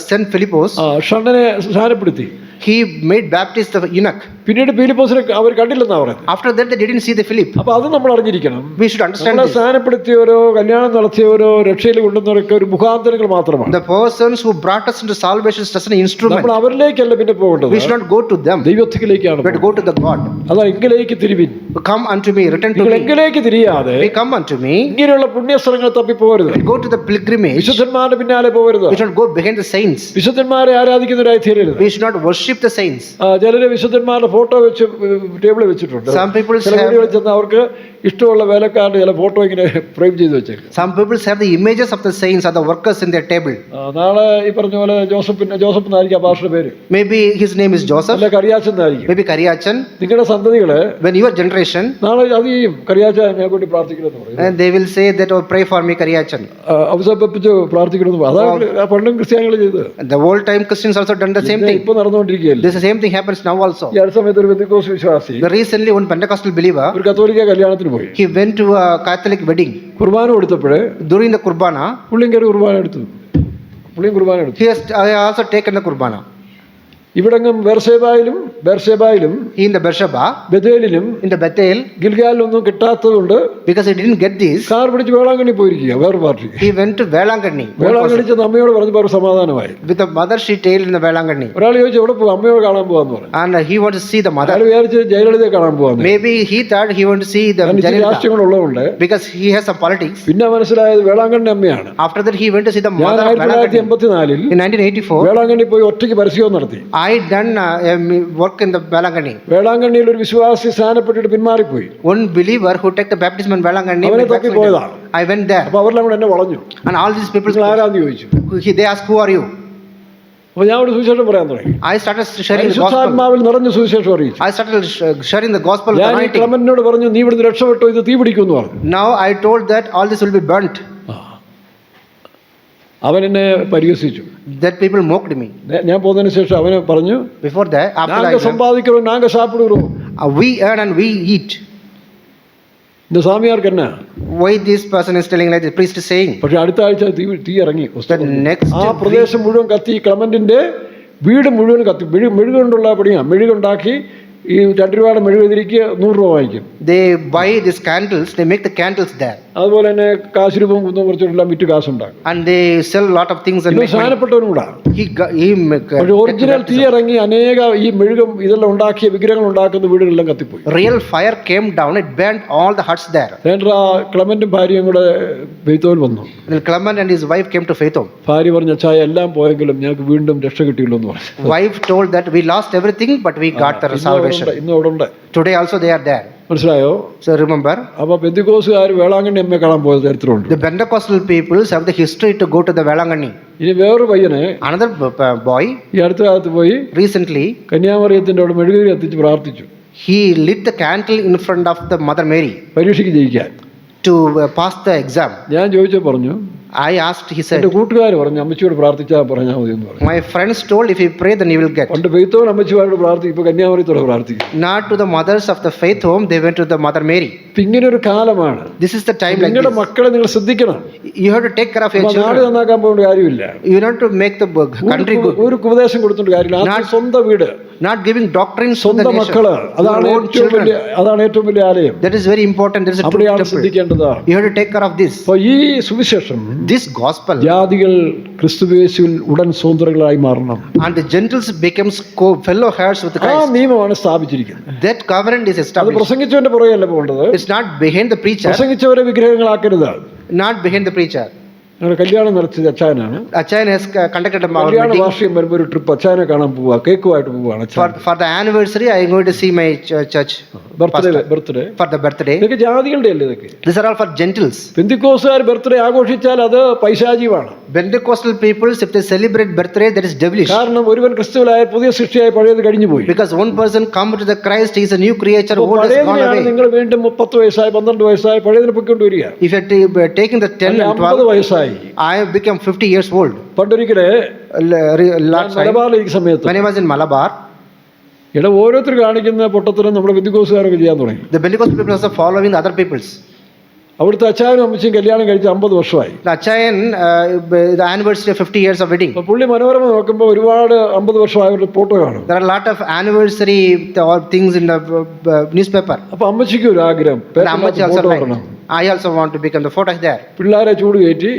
sent Philippus. ഷണ്ണനെ സ്നാനപ്പെടുത്തി. He made baptize the eunuch. പിന്നീട് ഫിലിപ്പോസിനെ അവർ കണ്ടില്ലെന്നാ പറയുന്നത്. After that they didn't see the Philip. അപ്പൊ അത് നമ്മൾ അറിഞ്ഞിരിക്കണം. We should understand നമ്മളെ this. സ്നാനപ്പെടുത്തിയവരോ കല്യാണം നടത്തിയവരോ രക്ഷയിൽ കൊണ്ടുവന്നവരൊക്കെ ഒരു മുഖാന്തരങ്ങൾ മാത്രമാണ്. The persons who brought us into salvation is just an instrument. നമ്മൾ അവരിലേക്കല്ല പിന്നെ പോകേണ്ടത്. We should not go to them. ദൈവത്തിലേക്കാണ്. But go to the God. അതാ എങ്കിലേക്ക് തിരിവിൻ. Come unto me, return to നിങ്ങൾ me. എങ്കിലേക്ക് തിരിയാതെ We come unto me. ഇങ്ങനെയുള്ള പുണ്യസ്ഥലങ്ങൾ തപ്പി പോകരുത്. Go to the pilgrimage. വിശുദ്ധന്മാരുടെ പിന്നാലെ പോകരുത്. We should not go behind the saints. വിശുദ്ധന്മാരെ ആരാധിക്കുന്നവരായി തീരരുത്. We should not worship the saints. ചിലര് വിശുദ്ധന്മാരുടെ ഫോട്ടോ വെച്ച് ടേബിളിൽ വെച്ചിട്ടുണ്ട്. Some people ചില വീടുകളിൽ ചെന്ന് അവർക്ക് ഇഷ്ടമുള്ള വേലക്കാരുടെ ചില ഫോട്ടോ ഇങ്ങനെ ഫ്രെയിം ചെയ്ത് വെച്ചേക്കും. Some people have the images of the saints or the workers in their table. നാളെ ഈ പറഞ്ഞ പോലെ ജോസഫ് എന്നായിരിക്കും ആ ഭാഷയുടെ പേര്. Maybe his name is Joseph. അല്ല കറിയാച്ചൻ എന്നായിരിക്കും. Maybe Kariachan. നിങ്ങളുടെ സന്തതികള് When your generation, നാളെ അത് ചെയ്യും, കറിയാച്ചനെ കൂട്ടി പ്രാർത്ഥിക്കണമെന്ന് പറയും. and they will say that, oh, pray for me, Kariachan. അവസരപ്പിച്ച് പ്രാർത്ഥിക്കണമെന്ന് പറയും. അതാണ് പണ്ടും ക്രിസ്ത്യാനികൾ ചെയ്ത്. The old time Christians also done the same thing. ഇപ്പൊ നടന്നുകൊണ്ടിരിക്കുകയല്ലേ. This same thing happens now also. ഈ അടുത്ത സമയത്ത് ഒരു പെന്തക്കോസ്ത് വിശ്വാസി Recently one Pentecostal believer, ഒരു കത്തോലിക്ക കല്യാണത്തിന് പോയി. he went to a Catholic wedding. Qurbana കൊടുത്തപ്പോഴേ During the Kurbana, പുള്ളിയും കയറി കുർബാന എടുത്തു. he has also taken the Kurbana. ഇവിടെങ്ങും ബേർശേബായിലും in the Beersheba, ബഥേലിലും in the Bethel, ഗിൽഗാലിലൊന്നും കിട്ടാത്തതുകൊണ്ട് because he didn't get this, car പിടിച്ച് വേളാങ്കണ്ണി പോയിരിക്കുക വേറെ party. he went to Velangani. Velankanni ചെന്ന് അമ്മയോട് പറഞ്ഞപ്പോൾ അവർ സമാധാനമായി. With the mother, she tailed in the Velangani. ഒരാൾ ചോദിച്ചു എവിടെ പോകും, അമ്മയോട് കാണാൻ പോകാന്ന് പറഞ്ഞു. And he wanted to see the അയാൾ mother. വിചാരിച്ച് ജയലളിതയെ കാണാൻ പോകാന്ന്. Maybe he thought he wanted to see the Jayalalitha, രാഷ്ട്രീയങ്ങളുള്ളതുകൊണ്ട് because he has some politics. പിന്നെ മനസ്സിലായത് വേളാങ്കണ്ണി അമ്മയാണ്. After that, he went to see the ഞാൻ mother of Velangani. 1984 In 1984, Velankanni പോയി ഒറ്റയ്ക്ക് പരസ്യവും നടത്തി. I done work in the Velangani. വേളാങ്കണ്ണിയിൽ ഒരു വിശ്വാസി സ്നാനപ്പെട്ടിട്ട് പിന്മാറിപ്പോയി. One believer who took the baptism in Velangani, അവനെ went തപ്പി back. പോയതാ. I went there, അപ്പൊ അവരെല്ലാം കൂടെ എന്നെ വളഞ്ഞു. and all these people, നിങ്ങൾ ആരാന്ന് ചോദിച്ചു. they asked, who are you? അപ്പൊ ഞാൻ അവിടെ സുവിശേഷം പറയാൻ തുടങ്ങി. I started sharing the gospel. പരിശുദ്ധാത്മാവിൽ നിറഞ്ഞ സുവിശേഷം അറിയിച്ചു. I started sharing the gospel with ഞാൻ ഈ anointing. ക്ലെമന്റിനോട് പറഞ്ഞു നീ ഇവിടുന്ന് രക്ഷപ്പെട്ടു, ഇത് തീ പിടിക്കുമെന്ന് പറഞ്ഞു. Now I told that all this will be burnt. അവൻ എന്നെ പരിഹസിച്ചു. That people mocked me. ഞാൻ പോകുന്നതിന് ശേഷം അവന് പറഞ്ഞു Before that, after നാങ്ക I went, സമ്പാദിக்கிறോ നാങ്ക സാപ്പിടുറോ. we earn and we eat. இந்த സാമിയാർക്ക് എന്നാ. Why this person is telling like the priest is saying? പക്ഷെ അടുത്ത ആഴ്ച തീ ഇറങ്ങി. The next ആ പ്രദേശം മുഴുവൻ കത്തി. ക്ലെമന്റിന്റെ വീട് മുഴുവൻ കത്തി. മെഴുകൊണ്ടുള്ള പണിയാ. മെഴുകുണ്ടാക്കി ഈ 2 രൂപയുടെ മെഴുകുതിരിക്ക് 100 രൂപ വാങ്ങിക്കും. they buy these candles, they make the candles there, അതുപോലെ തന്നെ കാശുരൂപം കുന്തം കുറച്ചെല്ലാം വിറ്റ് കാശുണ്ടാക്കും. and they sell a lot of things and ഇത് make money. സാധനപ്പെട്ടവനും കൂടാ. he പക്ഷെ ഒറിജിനൽ തീ ഇറങ്ങി അനേക ഈ മെഴുകും ഇതെല്ലാം ഉണ്ടാക്കിയ വിഗ്രഹങ്ങൾ ഉണ്ടാക്കുന്ന വീടുകളെല്ലാം കത്തിപ്പോയി. real fire came down, it burnt all the huts there. ആ ക്ലെമന്റും ഭാര്യയും കൂടെ ബെയ്ത്തോൽ വന്നു. Then Clement and his wife came to Faith Home. ഭാര്യ പറഞ്ഞ ചായ എല്ലാം പോയെങ്കിലും ഞങ്ങൾക്ക് വീണ്ടും രക്ഷ കിട്ടിയല്ലോ എന്ന് പറഞ്ഞു. Wife told that we lost everything but we got the salvation. ഇന്ന് അവിടെ ഉണ്ട്. Today also they are there. മനസ്സിലായോ? So remember, അപ്പൊ പെന്തിക്കോസുകാർ വേളാങ്കണ്ണി അമ്മയെ കാണാൻ പോയ ചരിത്രമുണ്ട്. the Pentecostal peoples have the history to go to the Velangani. ഇനി വേറൊരു പയ്യനെ Another boy ഈ അടുത്ത കാലത്ത് പോയി recently, കന്യാമറിയത്തിന്റെ അവിടെ മെഴുകുതിരി കത്തിച്ച് പ്രാർത്ഥിച്ചു. he lit the candle in front of the Mother Mary പരീക്ഷയ്ക്ക് ജയിക്കാൻ. to pass the exam. ഞാൻ ചോദിച്ചോ പറഞ്ഞു. I asked, he said, എന്റെ കൂട്ടുകാർ പറഞ്ഞു അമ്മച്ചിയോട് പ്രാർത്ഥിച്ചാൽ പറഞ്ഞാൽ മതി എന്ന് പറഞ്ഞു. my friends told if you pray then you will get. പണ്ട് പെയ്ത്തോൻ അമ്മച്ചിമാരോട് പ്രാർത്ഥിക്കും, ഇപ്പൊ കന്യാമറിയത്തോടെ പ്രാർത്ഥിക്കും. Not to the mothers of the Faith Home, they went to the Mother Mary. ഇപ്പൊ ഇങ്ങനെ ഒരു കാലമാണ്. This is the time like നിങ്ങളുടെ this. മക്കളെ നിങ്ങൾ ശ്രദ്ധിക്കണം. You have to take care of your നാട് children. നന്നാക്കാൻ പോകേണ്ട കാര്യമില്ല. You have to make the country good. ഒരു ഉപദേശം കൊടുത്തോണ്ട് കാര്യമില്ല. അത് സ്വന്തം വീട്, Not giving doctrines to the സ്വന്തം nation. മക്കള്, അതാണ് Your own children. ഏറ്റവും വലിയ ആലയം. That is very important. There is a true അവിടെയാണ് temple. ശ്രദ്ധിക്കേണ്ടത്. You have to take care of this. അപ്പൊ ഈ സുവിശേഷം This gospel, ജാതികൾ ക്രിസ്തുയേശുവിൽ ഉടൻ സ്വതന്ത്രകളായി മാറണം. and the Gentiles becomes fellow heirs with ആ Christ. നിയമമാണ് സ്ഥാപിച്ചിരിക്കുന്നത്. That covenant is അത് established. പ്രസംഗിച്ചവന്റെ പുറകെയല്ല പോകേണ്ടത്. It's not behind the preacher. പ്രസംഗിച്ചവരെ വിഗ്രഹങ്ങളാക്കരുത്. Not behind the preacher. ഞങ്ങളുടെ കല്യാണം നടത്തിയത് അച്ചായനാണ്. Achayan has conducted a കല്യാണ meeting. വാർഷികം വരുമ്പോൾ ഒരു ട്രിപ്പ് അച്ചായനെ കാണാൻ പോവുക, കേക്കുമായിട്ട് പോവുകയാണ്. For the anniversary, I am going to see my church. Birthday For the birthday. ഇതൊക്കെ ജാതികളുടെ അല്ലേ ഇതൊക്കെ. These are all for Gentiles. പെന്തിക്കോസുകാർ ബർത്ത്ഡേ ആഘോഷിച്ചാൽ അത് പൈശാചികമാണ്. Pentecostal peoples, if they celebrate birthday, that is devilish. കാരണം ഒരുവൻ ക്രിസ്തുവിലായ പുതിയ സൃഷ്ടിയായി പഴയത് കഴിഞ്ഞു പോയി. Because one person come to the Christ, he is a new creature, old has gone പഴയതിനെയാണ് away. നിങ്ങൾ വീണ്ടും 10 വയസ്സായി 12 വയസ്സായി പഴയതിനെ പൊയ്ക്കൊണ്ട് വരിക. If you are taking the 10 and 50 12, വയസ്സായി. I have become 50 years old. പണ്ടൊരിക്കലേ Last time, മലബാറിലിരിക്കുന്ന സമയത്ത് when I was in Malabar, ഓരോരുത്തർ കാണിക്കുന്ന പൊട്ടത്തരം നമ്മുടെ പെന്തിക്കോസുകാരൊക്കെ ചെയ്യാൻ തുടങ്ങി. the Pentecostal people are following the other peoples. അവിടുത്തെ അച്ചായനും അമ്മച്ചിയും കല്യാണം കഴിച്ച് 50 വർഷമായി. The Achayan, the anniversary of 50 years of wedding. അപ്പൊ പുള്ളി മനോരമ നോക്കുമ്പോൾ ഒരുപാട് 50 വർഷമായവരുടെ ഫോട്ടോ കാണും. There are a lot of anniversary things in the newspaper. അപ്പൊ അമ്മച്ചിക്ക് ഒരു ആഗ്രഹം, And Ammachi also photo like, കാണണം. I also want to become the photo there. പിള്ളേരെ ചൂട് കയറ്റി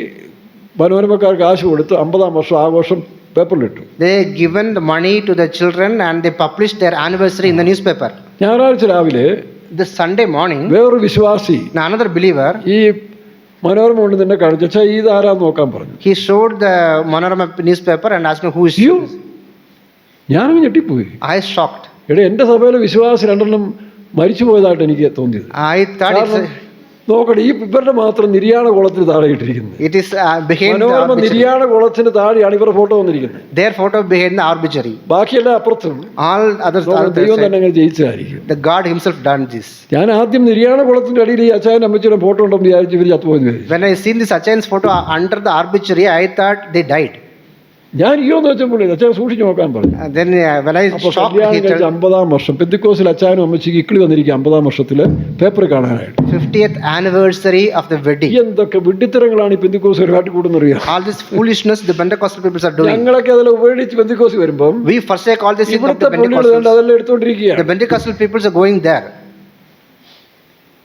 മനോരമക്കാർക്ക് കാശ് കൊടുത്ത് 50-ാം വർഷം ആഘോഷം പേപ്പറിലിട്ടു. They given the money to the children and they published their anniversary in the newspaper. ഞായറാഴ്ച രാവിലെ The Sunday morning, വേറൊരു വിശ്വാസി another believer, ഈ മനോരമ കൊണ്ട് നിന്നെ കാണിച്ചു, അച്ഛാ ഇത് ആരാന്ന് നോക്കാൻ പറഞ്ഞു. he showed the Manorama newspaper and asked me who is അയ്യോ, this. ഞാനും ഞെട്ടിപ്പോയി. I shocked. എന്റെ സഭയിലെ വിശ്വാസി 2 മരിച്ചു പോയതായിട്ട് എനിക്ക് തോന്നിയത്. I thought കാരണം നോക്കട്ടെ, ഈ ഇവരുടെ മാത്രം നിര്യാണ കുളത്തിന് താഴെ ഇട്ടിരിക്കുന്നത്. it is behind the Manorama obituary. നിര്യാണ കുളത്തിന് താഴെയാണ് ഇവരുടെ ഫോട്ടോ വന്നിരിക്കുന്നത്. Their photo behind the obituary. ബാക്കിയെല്ലാം അപ്പുറത്തും. All others are ദൈവം തന്നെ അങ്ങനെ ജയിച്ചതായിരിക്കും. the God himself done this. ഞാൻ ആദ്യം നിര്യാണ കുളത്തിന്റെ അടിയിൽ ഈ അച്ചായനും അമ്മച്ചിയുടെ ഫോട്ടോ ഉണ്ടെന്ന് വിചാരിച്ചു ഇവർ ചത്തുപോയെന്ന് വിചാരിച്ചു. When I seen this Achayan's photo under the obituary, I thought they died. ഞാൻ അയ്യോ എന്ന് വെച്ചപ്പോൾ അച്ഛൻ സൂക്ഷിച്ച് നോക്കാൻ പറഞ്ഞു. Then when I അപ്പോൾ shocked, കല്യാണം he കഴിച്ച told 50-ാം വർഷം പെന്തിക്കോസിൽ അച്ഛനും അമ്മച്ചിക്ക് ഇക്കിളി വന്നിരിക്കുക 50-ാം വർഷത്തിൽ പേപ്പർ കാണാനായിട്ട്. 50th anniversary of the wedding. എന്തൊക്കെ വിഡ്ഢിത്തരങ്ങളാണ് ഈ പെന്തിക്കോസ് കാട്ടിക്കൂടുന്നറിയാം. All this foolishness the Pentecostal people are doing. ഞങ്ങളൊക്കെ അതെല്ലാം ഉപേക്ഷിച്ച് പെന്തിക്കോസ് വരുമ്പം We forsake all this of ഇവിടുത്തെ the പുള്ളികൾ Pentecostals. അതെല്ലാം എടുത്തോണ്ടിരിക്കുക. The Pentecostal people are going there.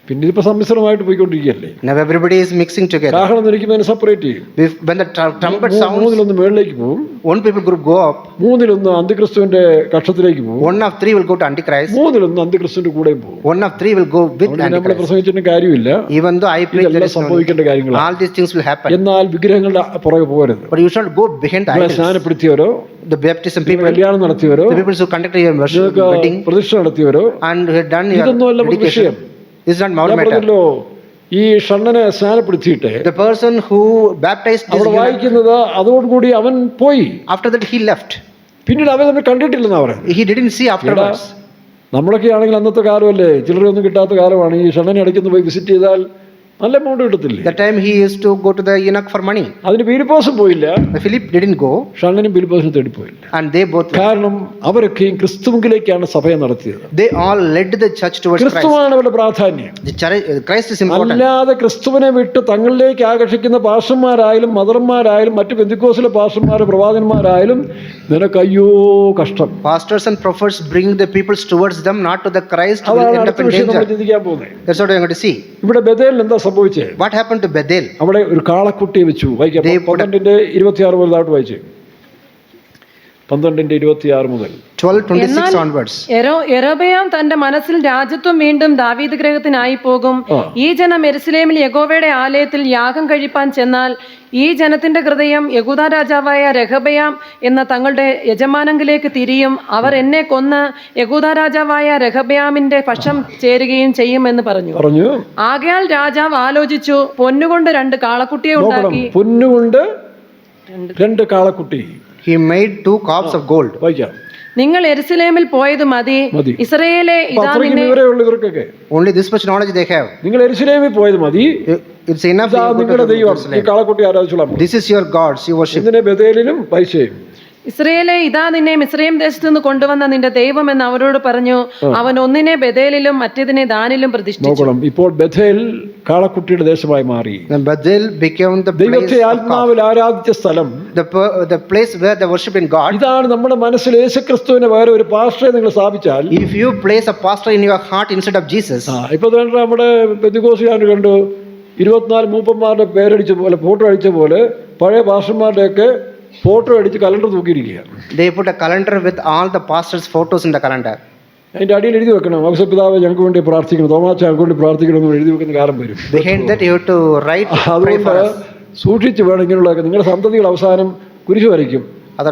പിന്നെ ഇതിപ്പോ സമ്മിശ്രമായിട്ട് പോയിക്കൊണ്ടിരിക്കുകയല്ലേ. Now everybody is mixing together. കാഹളം ധരിക്കുന്നതിന് സെപ്പറേറ്റ് ചെയ്യും. When the trumpet sounds, മൂന്നിലൊന്ന് മേളിലേക്ക് പോകും, one people group go up, മൂന്നിലൊന്ന് അന്തിക്രിസ്തുവിന്റെ കക്ഷത്തിലേക്ക് പോകും, 1 of 3 will go to Antichrist, മൂന്നിലൊന്ന് അന്തിക്രിസ്തുവിന്റെ കൂടെയും പോകും. 1 of 3 will go with നമ്മൾ Antichrist. പ്രസംഗിച്ചിട്ട് കാര്യമില്ല. Even though I preach, there ഇതെല്ലാം is no, സംഭവിക്കേണ്ട കാര്യങ്ങളാണ്. all these things will happen. എന്നാൽ വിഗ്രഹങ്ങളുടെ പുറകെ പോകരുത്. But you should not go behind the നിങ്ങളെ idols. സ്നാനപ്പെടുത്തിയവരോ The baptism people, കല്യാണം നടത്തിയവരോ the people who conduct your worship, നിങ്ങൾക്ക് wedding, പ്രതിഷ്ഠ നടത്തിയവരോ and who had done your ഇതൊന്നുമല്ല നമുക്ക് dedication, വിഷയം. is not our ഞാൻ matter. പറഞ്ഞല്ലോ, ഈ ഷണ്ണനെ സ്നാനപ്പെടുത്തിയിട്ട് The person who baptized this അവിടെ eunuch, വായിക്കുന്നത് അതോടുകൂടി അവൻ പോയി. after that he left. പിന്നീട് അവൻ നമ്മൾ കണ്ടിട്ടില്ലെന്നാ പറയുന്നത്. He didn't see afterwards. നമ്മളൊക്കെ ആണെങ്കിൽ അന്നത്തെ കാലമല്ലേ, ചിലരൊന്നും കിട്ടാത്ത കാലമാണ്. ഈ ഷണ്ണനെ ഇടയ്ക്കൊന്ന് പോയി വിസിറ്റ് ചെയ്താൽ നല്ല amount കിട്ടത്തില്ലേ. That time he used to go to the eunuch for money. അതിന് ഫിലിപ്പോസും പോയില്ല, Philip didn't go, ഷണ്ണനും ഫിലിപ്പോസിനും തേടി പോയില്ല. and they both went. കാരണം അവരൊക്കെയും ക്രിസ്തുവിലേക്കാണ് സഭയെ നടത്തിയത്. They all led the church towards Christ. ക്രിസ്തുവാണ് അവരുടെ പ്രാധാന്യം. The church, Christ is important. അല്ലാതെ ക്രിസ്തുവിനെ വിട്ട് തങ്ങളിലേക്ക് ആകർഷിക്കുന്ന പാസ്റ്റർമാരായാലും മദർമാരായാലും മറ്റു പെന്തിക്കോസിലെ പാസ്റ്റർമാർ പ്രവാചകന്മാരായാലും നിനക്ക് അയ്യോ കഷ്ടം. Pastors and prophets bring the people towards them, not to the Christ. Will അതാണ് end അടുത്ത up in വിഷയം നമ്മൾ danger. ചിന്തിക്കാൻ പോകുന്നത്. That's what we are going to see. ഇവിടെ ബഥേലിൽ എന്താ സംഭവിച്ചേ? What happened to Bethel? അവിടെ ഒരു കാളക്കുട്ടിയെ വെച്ചു. വായിക്കാം, They put a- 12:26 മുതൽ താട്ട് വായിച്ചു. 12:26 മുതൽ 12:26 onwards. യെരോബെയാം തന്റെ മനസ്സിൽ രാജ്യത്വം വീണ്ടും ദാവീദ് ഗൃഹത്തിനായി പോകും. ഈ ജനം യെരുസലേമിൽ യഹോവയുടെ ആലയത്തിൽ യാഗം കഴിപ്പാൻ ചെന്നാൽ ഈ ജനത്തിന്റെ ഹൃദയം യഹൂദാ രാജാവായ രഹബയാം എന്ന തങ്ങളുടെ യജമാനങ്കിലേക്ക് തിരിയും. അവർ എന്നെ കൊന്ന് യഹൂദാ രാജാവായ രഹബയാമിന്റെ പക്ഷം ചേരുകയും ചെയ്യുമെന്ന് പറഞ്ഞു. ആകയാൽ രാജാവ് ആലോചിച്ചു, പൊന്നുകൊണ്ട് 2 കാളക്കുട്ടിയെ ഉണ്ടാക്കി. പൊന്നുകൊണ്ട് 2 കാളക്കുട്ടി. He made 2 calves of gold. വായിക്കാം. നിങ്ങൾ യെരുസലേമിൽ പോയത് മതി. ഇസ്രായേലേ, ഇതാ നിന്നെ. ഇവർക്കൊക്കെ Only this much knowledge they have. നിങ്ങൾ യെരുസലേമിൽ പോയത് മതി. It's enough. നിങ്ങളുടെ ദൈവം ഈ കാളക്കുട്ടി ആരാധിച്ചോളാം. This is your gods, you worship. ഇതിനെ ബഥേലിലും പൈസയും. ഇസ്രായേലേ, ഇതാ നിന്നെ മിസ്രയീം ദേശത്തു നിന്ന് കൊണ്ടുവന്ന നിന്റെ ദൈവം എന്ന് അവരോട് പറഞ്ഞു. അവൻ ഒന്നിനെ ബഥേലിലും മറ്റേതിനെ ദാനിലും പ്രതിഷ്ഠിച്ചു. ഇപ്പോൾ ബഥേൽ കാളക്കുട്ടിയുടെ ദേശമായി മാറി. Then Bethel became the place ദൈവത്തെ of ആത്മാവിൽ ആരാധിച്ച സ്ഥലം, the place where they worship in God. ഇതാണ് നമ്മുടെ മനസ്സിൽ യേശുക്രിസ്തുവിനെ വേറെ ഒരു പാസ്റ്ററെ നിങ്ങൾ സ്ഥാപിച്ചാൽ, If you place a pastor in your heart instead of Jesus, ഇപ്പൊ തന്നെ നമ്മുടെ പെന്തിക്കോസുകാർ കണ്ടു 24 മൂപ്പന്മാരുടെ പേരടിച്ച പോലെ, ഫോട്ടോ അടിച്ച പോലെ പഴയ പാസ്റ്റർമാരുടെയൊക്കെ ഫോട്ടോ അടിച്ച് calendar തൂക്കിയിരിക്കുക. they put a calendar with all the pastors' photos in the calendar. അതിന്റെ അടിയിൽ എഴുതി വെക്കണം, ഔസപിതാവേ ഞങ്ങൾക്ക് വേണ്ടി പ്രാർത്ഥിക്കണം, തോമാച്ച ഞങ്ങൾക്ക് വേണ്ടി പ്രാർത്ഥിക്കണം എന്ന് എഴുതി വെക്കുന്ന കാലം വരും. Behind that you have to write, pray അതുകൊണ്ട് for us. സൂക്ഷിച്ച് വേണം ഇങ്ങനെയുള്ളതൊക്കെ. നിങ്ങളുടെ സന്തതികൾ അവസാനം കുരിശ് വരയ്ക്കും.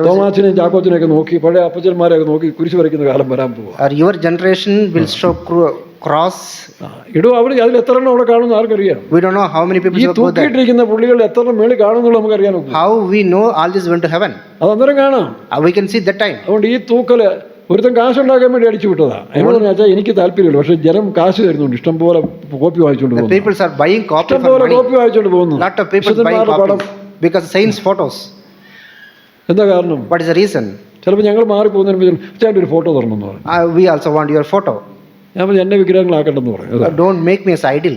തോമാച്ചിനെയും ചാക്കോച്ചിനെയൊക്കെ നോക്കി, പഴയ അപ്പച്ചന്മാരെയൊക്കെ നോക്കി കുരിശ് വരയ്ക്കുന്ന കാലം വരാൻ പോകും. Or your generation will show cross. ഇടും അവർ അതിൽ എത്ര എണ്ണം അവിടെ കാണുന്നു ആർക്കറിയാം. We don't know how many people ഈ will go there. തൂക്കിയിട്ടിരിക്കുന്ന പുള്ളികൾ എത്ര എണ്ണം മേളിൽ കാണുന്നുള്ള നമുക്കറിയാൻ നോക്കും. How we know all this went to heaven? അത് അന്നേരം കാണാം. We can see that time. അതുകൊണ്ട് ഈ തൂക്കല് ഒരുത്തൻ കാശുണ്ടാക്കാൻ വേണ്ടി അടിച്ചു വിട്ടതാ. എന്നോട് പറഞ്ഞാൽ എനിക്ക് താല്പര്യമില്ല, പക്ഷെ ജനം കാശ് തരുന്നുണ്ട്, ഇഷ്ടം പോലെ കോപ്പി വാങ്ങിച്ചോണ്ട് പോകുന്നു. People are buying copy ഇഷ്ടം for പോലെ money. കോപ്പി വാങ്ങിച്ചോണ്ട് പോകുന്നു. Lot of people buying copies because saints photos. എന്താ കാരണം? What is the reason? ചിലപ്പോൾ ഞങ്ങൾ മാറി പോകുന്നതിന് ചേട്ടൻ ഒരു ഫോട്ടോ തരണമെന്ന് പറയും. We also want your photo. ഞാൻ പറഞ്ഞു എന്നെ വിഗ്രഹങ്ങളാക്കണ്ടെന്ന് പറയും. Don't make me as idol.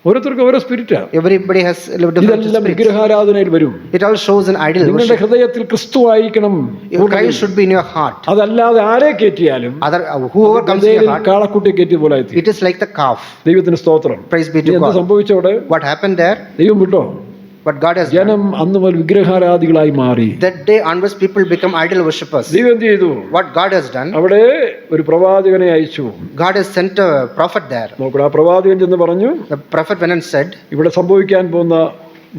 ഓരോരുത്തർക്കും ഓരോ സ്പിരിറ്റാണ്. Everybody has different ഇതെല്ലാം spirits. വിഗ്രഹാരാധനയിൽ വരും. It all shows an idol നിങ്ങളുടെ worship. ഹൃദയത്തിൽ ക്രിസ്തു ആയിരിക്കണം. Christ should be in your heart. അതല്ലാതെ ആരെ കയറ്റിയാലും Whoever comes in your heart, കാളക്കുട്ടിയെ കയറ്റിയ പോലെ ആയി. it is like the calf. ദൈവത്തിന് സ്തോത്രം. Praise be to എന്താ God. സംഭവിച്ചവിടെ? What happened there? ദൈവം വിട്ടോ? What God has done. ജനം അന്ന് മുതൽ വിഗ്രഹാരാധികളായി മാറി. That day onwards people become idol worshippers. ദൈവം എന്ത് ചെയ്തു? What God has done. അവിടെ ഒരു പ്രവാചകനെ അയച്ചു. God has sent a prophet there. നോക്കൂ, ആ പ്രവാചകൻ ചെന്ന് പറഞ്ഞു, The prophet went and said, ഇവിടെ സംഭവിക്കാൻ പോകുന്ന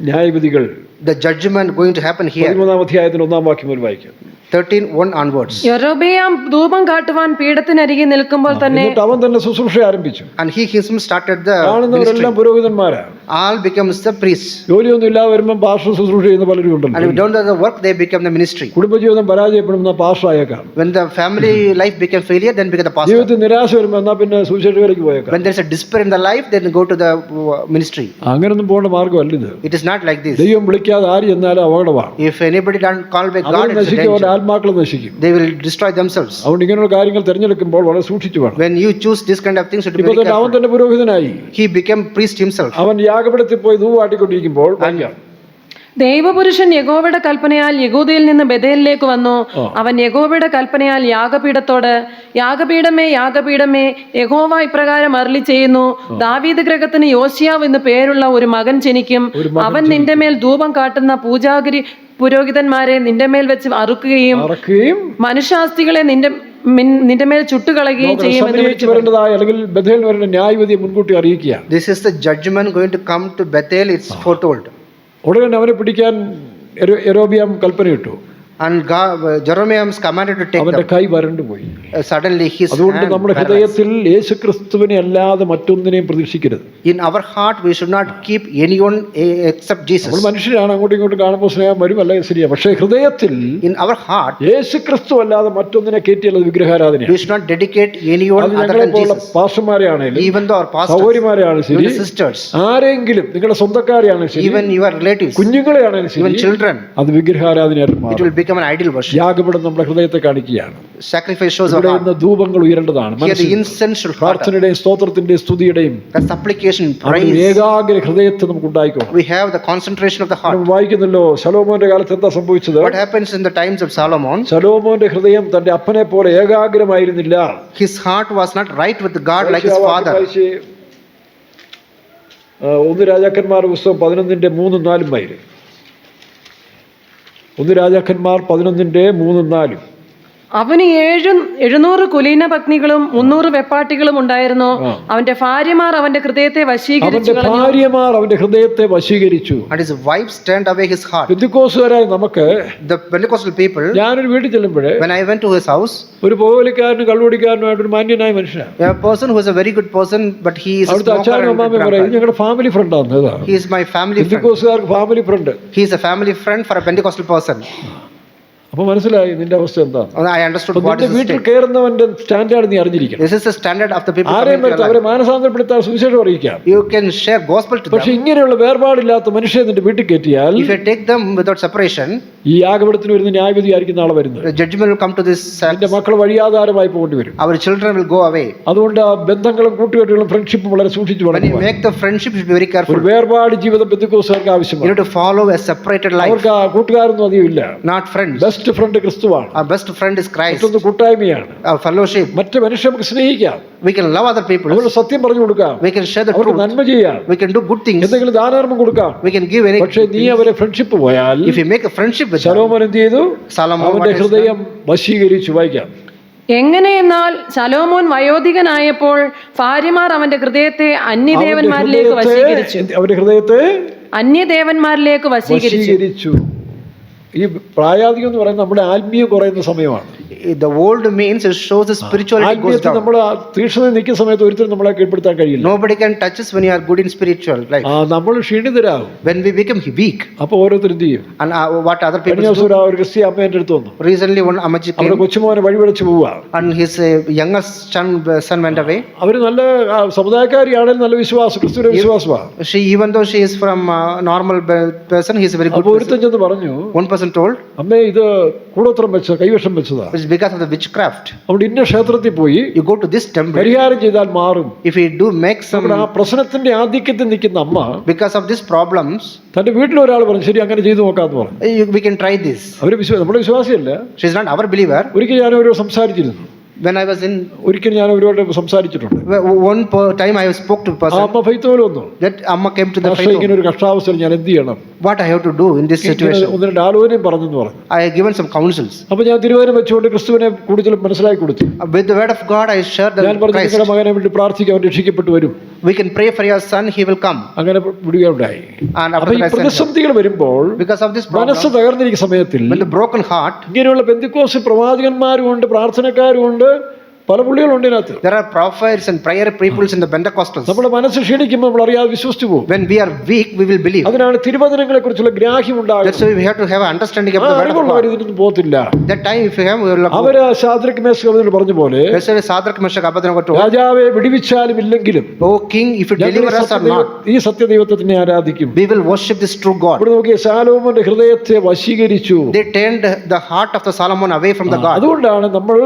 ന്യായവിധികൾ the judgment going to happen here. 13-ാം അധ്യായത്തിന്റെ 1-ാം വാക്യം മുതൽ വായിക്കാം. 13:1 onwards. യൊരോബെയാം ധൂപം കാട്ടുവാൻ പീഠത്തിനരികെ നിൽക്കുമ്പോൾ തന്നെ എന്നിട്ട് അവൻ തന്നെ ശുശ്രൂഷ ആരംഭിച്ചു. And he himself started the ministry. കാണുന്നവരെല്ലാം പുരോഹിതന്മാരാണ്. all becomes the priests. ജോലിയൊന്നും ഇല്ലാതെ വരുമ്പോൾ പാസ്റ്റർ ശുശ്രൂഷ ചെയ്യുന്ന പലരും And ഉണ്ടല്ലോ. if you don't do the work, they become the ministry. കുടുംബജീവിതം പരാജയപ്പെടുന്ന പാസ്റ്റർ ആയേക്കാം. When the family life became failure, then become the pastor. ജീവിതത്തിൽ നിരാശ വരുമ്പോൾ എന്നാൽ പിന്നെ സുവിശേഷകരേക്ക് പോയേക്കാം. When there's a despair in the life, then go to the ministry. അങ്ങനൊന്നും പോകേണ്ട മാർഗ്ഗമല്ല ഇത്. It is not like this. ദൈവം വിളിക്കാതെ ആര് ചെന്നാലും അപകടമാണ്. If anybody don't call by God, our it's a നശിക്കും, അവരുടെ danger. ആത്മാക്കൾ നശിക്കും. They will destroy themselves. അതുകൊണ്ട് ഇങ്ങനെയുള്ള കാര്യങ്ങൾ തിരഞ്ഞെടുക്കുമ്പോൾ വളരെ സൂക്ഷിച്ചു വേണം. When you choose this kind of things, you have to be ഇപ്പോൾ very അവൻ careful. തന്നെ പുരോഹിതനായി. He became priest himself. അവൻ യാഗപീഠത്തിൽ പോയി ധൂവാട്ടിക്കൊണ്ടിരിക്കുമ്പോൾ വായിക്കാം. ദൈവപുരുഷൻ യഹോവയുടെ കൽപ്പനയാൽ യഹൂദയിൽ നിന്ന് ബേഥേലിലേക്ക് വന്നു. അവൻ യഹോവയുടെ കൽപ്പനയാൽ യാഗപീഠത്തോട്, യാഗപീഠമേ യാഗപീഠമേ, യഹോവ ഇപ്രകാരം അരുളി ചെയ്യുന്നു, ദാവീദ് ഗൃഹത്തിന് യോശിയാവ് എന്ന് പേരുള്ള ഒരു മകൻ ജനിക്കും. അവൻ നിന്റെ മേൽ ധൂപം കാട്ടുന്ന പൂജാഗിരി പുരോഹിതന്മാരെ നിന്റെ മേൽ വെച്ച് അറുക്കുകയും മനുഷ്യാസ്തികളെ നിന്റെ മേൽ ചുട്ടുകളയുകയും ചെയ്യുമെന്ന് വിളിച്ചു. അല്ലെങ്കിൽ ബഥേൽ വരേണ്ട ന്യായവിധിയെ മുൻകൂട്ടി അറിയിക്കുക. This is the judgment going to come to Bethel. It's foretold. ഉടനെ അവനെ പിടിക്കാൻ യെരോബിയാം കൽപ്പനയിട്ടു. And Jeroboam is commanded to take അവന്റെ them. കൈ വരണ്ടു പോയി. Suddenly his അതുകൊണ്ട് hand നമ്മുടെ paralyzed. ഹൃദയത്തിൽ യേശുക്രിസ്തുവിനെ അല്ലാതെ മറ്റൊന്നിനെയും പ്രതീക്ഷിക്കരുത്. In our heart we should not keep anyone except Jesus. നമ്മൾ മനുഷ്യരാണ്, അങ്ങോട്ടും ഇങ്ങോട്ടും കാണുമ്പോൾ സ്നേഹം വരും, അല്ല ശരിയാ. പക്ഷേ ഹൃദയത്തിൽ In our heart യേശുക്രിസ്തു അല്ലാതെ മറ്റൊന്നിനെ കയറ്റിയുള്ളത് വിഗ്രഹാരാധനയാണ്. we should not dedicate anyone അത് other ഞങ്ങളെ than പോലുള്ള Jesus. പാസ്റ്റർമാരെയാണേലും Even though our pastors, സഹോദരിമാരെയാണ് ശരി, even the sisters, ആരെങ്കിലും നിങ്ങളുടെ സ്വന്തക്കാരെയാണ് ശരി, even your relatives, കുഞ്ഞുങ്ങളെയാണെങ്കിലും even ശരി, children, അത് വിഗ്രഹാരാധനയായിട്ട് it മാറും. will become an idol worship. യാഗപീഠം നമ്മുടെ ഹൃദയത്തെ കാണിക്കുകയാണ്. Sacrifice shows our ഇവിടെ heart. ഇന്ന് ധൂപങ്ങൾ ഉയരേണ്ടതാണ്. Here the incense should flutter. പ്രാർത്ഥനയുടെയും സ്തോത്രത്തിന്റെയും സ്തുതിയുടെയും The supplication, അവിടെ praise. ഏകാഗ്ര ഹൃദയത്തെ നമുക്ക് ഉണ്ടായിക്കോണം. We have the concentration of the heart. നമ്മൾ വായിക്കുന്നല്ലോ ശലോമോന്റെ കാലത്ത് എന്താ സംഭവിച്ചത്? What happens in the times of Solomon? ശലോമോന്റെ ഹൃദയം തന്റെ അപ്പനെ പോലെ ഏകാഗ്രമായിരുന്നില്ല. His heart was not right with God like his father. 1 രാജാക്കന്മാർ പുസ്തകം 11:3-4 വരെ. 1 രാജാക്കന്മാർ 11:3-4. അവന് 700 കുലീന പത്നികളും 300 വെപ്പാട്ടികളും ഉണ്ടായിരുന്നു. അവന്റെ ഭാര്യമാർ അവന്റെ ഹൃദയത്തെ വശീകരിച്ചു. And his wives turned away his heart. പെന്തക്കോസ്തുകാരായ നമുക്ക്, The Pentecostal people, ഞാനൊരു വീട്ടിൽ ചെല്ലുമ്പോഴേ, when I went to his house, ഒരു പുകവലിക്കാരനും കള്ളുകുടിക്കാരനുമായിട്ട് ഒരു മാന്യനായ മനുഷ്യനാണ്. a person who is a very good person, but he is a അവിടുത്തെ smoker അച്ഛനും and a അമ്മാമ്മയും പറയും, ഇത് ഞങ്ങളുടെ ഫാമിലി ഫ്രണ്ടാണ്. He is my family friend. പെന്തക്കോസ്തുകാർക്ക് family friend. He is a family friend for a Pentecostal person. അപ്പൊ മനസ്സിലായി നിന്റെ അവസ്ഥ എന്താ. I understood what is വീട്ടിൽ state. കയറുന്നവന്റെ സ്റ്റാൻഡേർഡ് നീ അറിഞ്ഞിരിക്കണം. This is the standard of the people. ആരെയും പറ്റും അവരെ മാനസാന്തരപ്പെടുത്താൻ സുവിശേഷം അറിയിക്കാം. You can share gospel to പക്ഷെ them. ഇങ്ങനെയുള്ള വേർപാടില്ലാത്ത മനുഷ്യരെ നിന്റെ വീട്ടിൽ കയറ്റിയാൽ If you take them without separation, ഈ യാഗപീഠത്തിന് വരുന്ന ന്യായവിധി ആയിരിക്കും നാളെ വരുന്നത്. the judgment will come to this. നിന്റെ മക്കൾ വഴിയാധാരമായി പോകേണ്ടി വരും. Our children will go away. അതുകൊണ്ട് ആ ബന്ധങ്ങളും കൂട്ടുകെട്ടുകളും ഫ്രണ്ട്ഷിപ്പും വളരെ സൂക്ഷിച്ചു When you വേണം. make the friendship, you should be very careful. ഒരു വേർപാട് ജീവിതം പെന്തക്കോസ്തുകാർക്ക് You ആവശ്യമാണ്. need to follow a separated life, അവർക്ക് ആ കൂട്ടുകാരൊന്നും അധികം ഇല്ല. not friends. ബെസ്റ്റ് ഫ്രണ്ട് ക്രിസ്തുവാണ്. Our best friend is Christ. മറ്റൊന്ന് കൂട്ടായ്മയാണ്. Our fellowship. മറ്റ് മനുഷ്യരെ നമുക്ക് സ്നേഹിക്കാം. We can love other people. അവർക്ക് സത്യം പറഞ്ഞു കൊടുക്കാം. We can share the അവർക്ക് truth. നന്മ ചെയ്യാം. We can do good things. എന്തെങ്കിലും ദാനധർമ്മം കൊടുക്കാം. We can give any. പക്ഷെ നീ അവരെ ഫ്രണ്ട്ഷിപ്പ് പോയാൽ, If you make a friendship with them, ശലോമോൻ എന്ത് ചെയ്തു? Solomon, അവന്റെ what is ഹൃദയം വശീകരിച്ചു. വായിക്കാം. എങ്ങനെയെന്നാൽ ശലോമോൻ വയോധികനായപ്പോൾ ഭാര്യമാർ അവന്റെ ഹൃദയത്തെ അന്യദേവന്മാരിലേക്ക് വശീകരിച്ചു. അവന്റെ ഹൃദയത്തെ അന്യദേവന്മാരിലേക്ക് വശീകരിച്ചു. ഈ പ്രായാധികം എന്ന് പറയുന്നത് നമ്മുടെ ആത്മീയം കുറയുന്ന സമയമാണ്. The old means it shows the spirituality goes down. നമ്മൾ തീക്ഷ്ണത നിൽക്കുന്ന സമയത്ത് ഒരിക്കലും നമ്മളെ കീഴ്പ്പെടുത്താൻ കഴിയില്ല. Nobody can touch us when you are good in spiritual life. നമ്മൾ ക്ഷീണിതരാകും. When we become weak. അപ്പോൾ ഓരോരുത്തരും എന്ത് ചെയ്യും? And what other people do? ഒരു ക്രിസ്ത്യ അമ്മ എൻ്റെ അടുത്ത് വന്നു. Recently one Amaji അവരുടെ came കൊച്ചുമോനെ വഴിവെളിച്ച് പോവുക. and his youngest son went away. അവർ നല്ല സമുദായക്കാരിയാണെങ്കിലും നല്ല വിശ്വാസം, ക്രിസ്തുവിന്റെ വിശ്വാസമാണ്. She, even though she is from normal person, he is a very good അപ്പോൾ person. ഒരുത്തൻ ചെന്ന് പറഞ്ഞു, One person told, അമ്മേ ഇത് കൂടോത്രം വെച്ച കൈവശം വെച്ചതാ. it's because of the witchcraft. അവിടെ ഇന്ന ക്ഷേത്രത്തിൽ പോയി You go to this temple. പരിഹാരം ചെയ്താൽ മാറും. If you do make some, ആ പ്രശ്നത്തിന്റെ ആധിക്യത്തിൽ നിൽക്കുന്ന അമ്മ because of these problems, തന്റെ വീട്ടിൽ ഒരാൾ പറഞ്ഞു, ശരി അങ്ങനെ ചെയ്തു നോക്കാന്ന് പറഞ്ഞു. we can try this. അവര് നമ്മുടെ വിശ്വാസിയല്ല. She is not our believer. ഒരിക്കൽ ഞാൻ അവരോട് സംസാരിച്ചിരുന്നു. When I was in, ഒരിക്കൽ ഞാൻ അവരോട് സംസാരിച്ചിട്ടുണ്ട്. one time I spoke to a ആ person. അമ്മ ഫൈത്തോല് വന്നു. That Amma came to the പക്ഷേ faith. ഇങ്ങനെ ഒരു കഷ്ടാവസ്ഥയിൽ ഞാൻ എന്ത് ചെയ്യണം? What I have to do in this situation? ഒന്ന് രണ്ട് ആലോചനയും പറഞ്ഞെന്ന് പറഞ്ഞു. I have given some counsels. അപ്പൊ ഞാൻ തിരുവചനം വെച്ചുകൊണ്ട് ക്രിസ്തുവിനെ കൂടുതൽ മനസ്സിലാക്കി കൊടുത്തു. With the word of God, I shared the ഞാൻ പറഞ്ഞു, Christ. നിങ്ങളുടെ മകനെ വേണ്ടി പ്രാർത്ഥിക്കാൻ, അവൻ രക്ഷിക്കപ്പെട്ടു വരും. We can pray for your son, he will come. അങ്ങനെ വിടുകയുണ്ടായി. And അപ്പൊ after ഈ that, പ്രതിസന്ധികൾ വരുമ്പോൾ, because of this മനസ്സ് problem, തകർന്നിരിക്കുന്ന സമയത്തിൽ with the broken heart, ഇങ്ങനെയുള്ള പെന്തക്കോസ്ത് പ്രവാചകന്മാരും ഉണ്ട്, പ്രാർത്ഥനക്കാരും ഉണ്ട്, പല പുള്ളികളുണ്ട് ഇതിനകത്ത്. There are prophets and prayer peoples in the Pentecostals. നമ്മുടെ മനസ്സ് ക്ഷീണിക്കുമ്പോൾ നമ്മൾ അറിയാതെ വിശ്വസിച്ചു പോകും. When we are weak, we will believe. അതിനാണ് തിരുവചനങ്ങളെ കുറിച്ചുള്ള ഗ്രാഹ്യം ഉണ്ടാകുന്നത്. That's why we have to have understanding of the word of അറിവുള്ളവർ God. ഇതിനൊന്നും പോകത്തില്ല. That time if you have, we will go. അവര് ശാദ്രക്ക് മേശക്ക് അബേദ്നെഗോയോട് പറഞ്ഞ പോലെ, That's why Shadrach, Meshach, Abednego told, രാജാവെ വിടുവിച്ചാലും ഇല്ലെങ്കിലും "O king, if you deliver us or not, ഈ സത്യദൈവത്തെ ആരാധിക്കും." we will worship this true God." ഇവിടെ നോക്കിയ ശലോമോന്റെ ഹൃദയത്തെ വശീകരിച്ചു. They turned the heart of the Solomon away from the God. അതുകൊണ്ടാണ് നമ്മൾ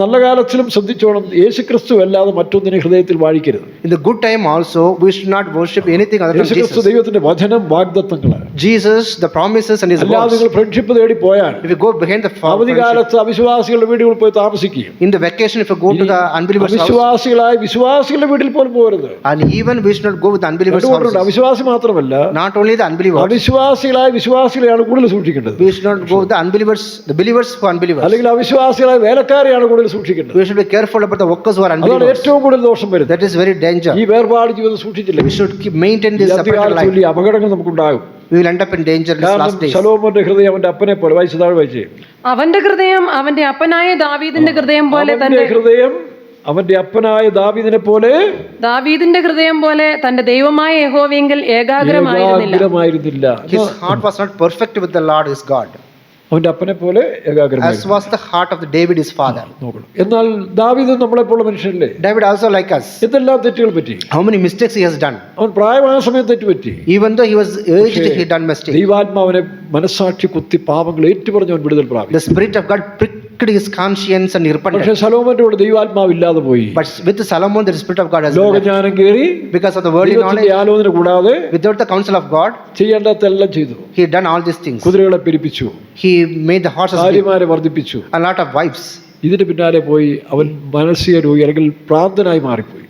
നല്ല കാലത്തിലും ശ്രദ്ധിച്ചോണം, യേശുക്രിസ്തു അല്ലാതെ മറ്റൊന്നിനെ ഹൃദയത്തിൽ വാഴിക്കരുത്. In the good time also, we should not worship anything other than യേശുക്രിസ്തു Jesus. ദൈവത്തിന്റെ വചനം, വാഗ്ദത്തങ്ങളാണ്. Jesus, the promises and His അല്ലാതെ words. നിങ്ങൾ ഫ്രണ്ട്ഷിപ്പ് തേടി പോയാൽ, If you go behind the അവധികാലത്ത് അവിശ്വാസികളുടെ വീടുകളിൽ പോയി താമസിക്കുകയും, in the vacation, if you go to the unbelievers' house, അവിശ്വാസികളായ വിശ്വാസികളുടെ വീട്ടിൽ പോലും പോകരുത്. and even we should not go with the unbelievers' അതുകൊണ്ടുണ്ട് house. അവിശ്വാസി മാത്രമല്ല, Not only the unbelievers, അവിശ്വാസികളായ വിശ്വാസികളെയാണ് കൂടുതൽ സൂക്ഷിക്കേണ്ടത്. we should not go with the unbelievers, the believers who are unbelievers. അല്ലെങ്കിൽ അവിശ്വാസികളായ വേലക്കാരെയാണ് കൂടുതൽ സൂക്ഷിക്കേണ്ടത്. We should be careful about the workers who are അതാണ് unbelievers. ഏറ്റവും കൂടുതൽ ദോഷം വരുന്നത്. That is very danger. ഈ വേർപാട് ജീവിതം സൂക്ഷിച്ചില്ല, We should maintain this separate life. വലിയ അപകടങ്ങൾ നമുക്കുണ്ടാകും. We will end up in danger in these കാരണം last days. ശലോമോന്റെ ഹൃദയം അവന്റെ അപ്പനെ പോലെ, വായിച്ച് താഴെ വായിച്ചേ, അവന്റെ ഹൃദയം അവന്റെ അപ്പനായ ദാവീദിന്റെ ഹൃദയം പോലെ അവന്റെ തന്റെ ഹൃദയം അവന്റെ അപ്പനായ ദാവീദിനെ പോലെ, ദാവീദിന്റെ ഹൃദയം പോലെ തന്റെ ദൈവമായ യഹോവയെങ്കിൽ ഏകാഗ്രമായിരുന്നില്ല. ഏകാഗ്രമായിരുന്നില്ല. His heart was not perfect with the Lord his God, അവന്റെ അപ്പനെ പോലെ as ഏകാഗ്രമായിരുന്നു. was the heart of the David his father. നോക്കണം. എന്നാൽ ദാവീദ് നമ്മളെപ്പോലുള്ള മനുഷ്യനല്ലേ, David also like us. എന്തെല്ലാം തെറ്റുകൾ പറ്റി. How many mistakes he has done? അവൻ പ്രായമായ സമയത്ത് തെറ്റുപറ്റി. Even though he was aged, he done mistakes. ദൈവാത്മാവനെ മനസ്സാക്ഷി കുത്തി പാപങ്ങൾ ഏറ്റുപറഞ്ഞവൻ വിടുതൽ പ്രാപിച്ചു. The Spirit of God pricked his conscience and he repented. പക്ഷേ ശലോമോന്റെ കൂടെ ദൈവാത്മാവ് ഇല്ലാതെ പോയി. But with Solomon, the Spirit of God has ലോകജ്ഞാനം കയറി, because of the worldly knowledge, ദൈവത്തിന്റെ ആലോചന കൂടാതെ without the counsel of God, ചെയ്യേണ്ടതെല്ലാം ചെയ്തു. he had done all these things. കുതിരകളെ പെരുപ്പിച്ചു, He made the horses big, ഭാര്യമാരെ വർദ്ധിപ്പിച്ചു. a lot of wives. ഇതിന് പിന്നാലെ പോയി അവൻ മാനസിക രോഗി അല്ലെങ്കിൽ ഭ്രാന്തനായി മാറിപ്പോയി.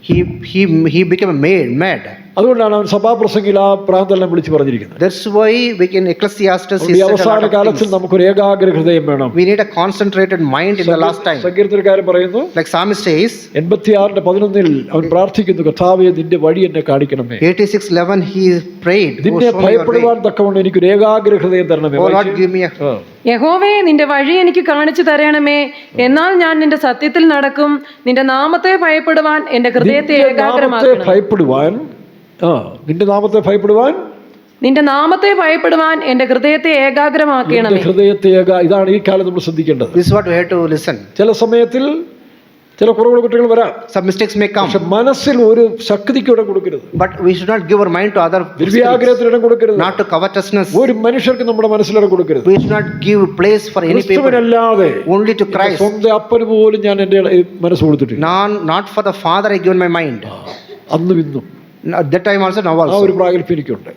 He became a mad. അതുകൊണ്ടാണ് അവൻ സഭാപ്രസംഗിൽ ആ ഭ്രാന്തെല്ലാം വിളിച്ചു പറഞ്ഞിരിക്കുന്നത്. That's why we can Ecclesiastes he ഈ said a അവസാന lot of കാലത്തിൽ things. നമുക്കൊരു ഏകാഗ്ര ഹൃദയം വേണം. We need a concentrated mind in the last time. സങ്കീർത്തനക്കാരൻ പറയുന്നു, Like Psalmist says, 86:11 അവൻ പ്രാർത്ഥിക്കുന്നു, കർത്താവേ നിന്റെ വഴി എന്നെ കാണിക്കണമേ, 86:11 he prayed, "Oh, നിന്നെ show me your ഭയപ്പെടുവാൻ way. തക്കവണ്ണം എനിക്കൊരു ഏകാഗ്ര ഹൃദയം തരണമേ." Oh Lord, give me a യഹോവേ നിന്റെ വഴി എനിക്ക് കാണിച്ചു തരണമേ, എന്നാൽ ഞാൻ നിന്റെ സത്യത്തിൽ നടക്കും. നിന്റെ നാമത്തെ ഭയപ്പെടുവാൻ എന്റെ ഹൃദയത്തെ നിന്റെ നാമത്തെ ഏകാഗ്രമാക്കണം. ഭയപ്പെടുവാൻ, നിന്റെ നാമത്തെ ഭയപ്പെടുവാൻ, നിന്റെ നാമത്തെ ഭയപ്പെടുവാൻ എന്റെ ഹൃദയത്തെ നിന്റെ ഏകാഗ്രമാക്കണമേ. ഹൃദയത്തെ ഇതാണ് ഈ കാലം നമ്മൾ ശ്രദ്ധിക്കേണ്ടത്. This is what we have to listen. ചില സമയത്തിൽ ചില കുറവുകൾ കുറ്റങ്ങൾ വരാം, Some mistakes may come, പക്ഷെ മനസ്സിൽ ഒരു ശക്തിക്ക് ഇടം കൊടുക്കരുത്. but we should not give our mind to other spirits, ദുർവ്യാഗ്രഹത്തിന് ഇടം കൊടുക്കരുത്. not to covetousness. ഒരു മനുഷ്യർക്ക് നമ്മുടെ മനസ്സിലിടം കൊടുക്കരുത്. We should not give place for any people, ക്രിസ്തുവിനല്ലാതെ only to എന്റെ Christ. സ്വന്തം അപ്പന് പോലും ഞാൻ എന്റെ മനസ്സ് കൊടുത്തിട്ടില്ല. Not for the Father I given my mind. അന്നും ഇന്നും At that time also, now ആ ഒരു also. പ്രാഗൽഭ്യം എനിക്കുണ്ട്.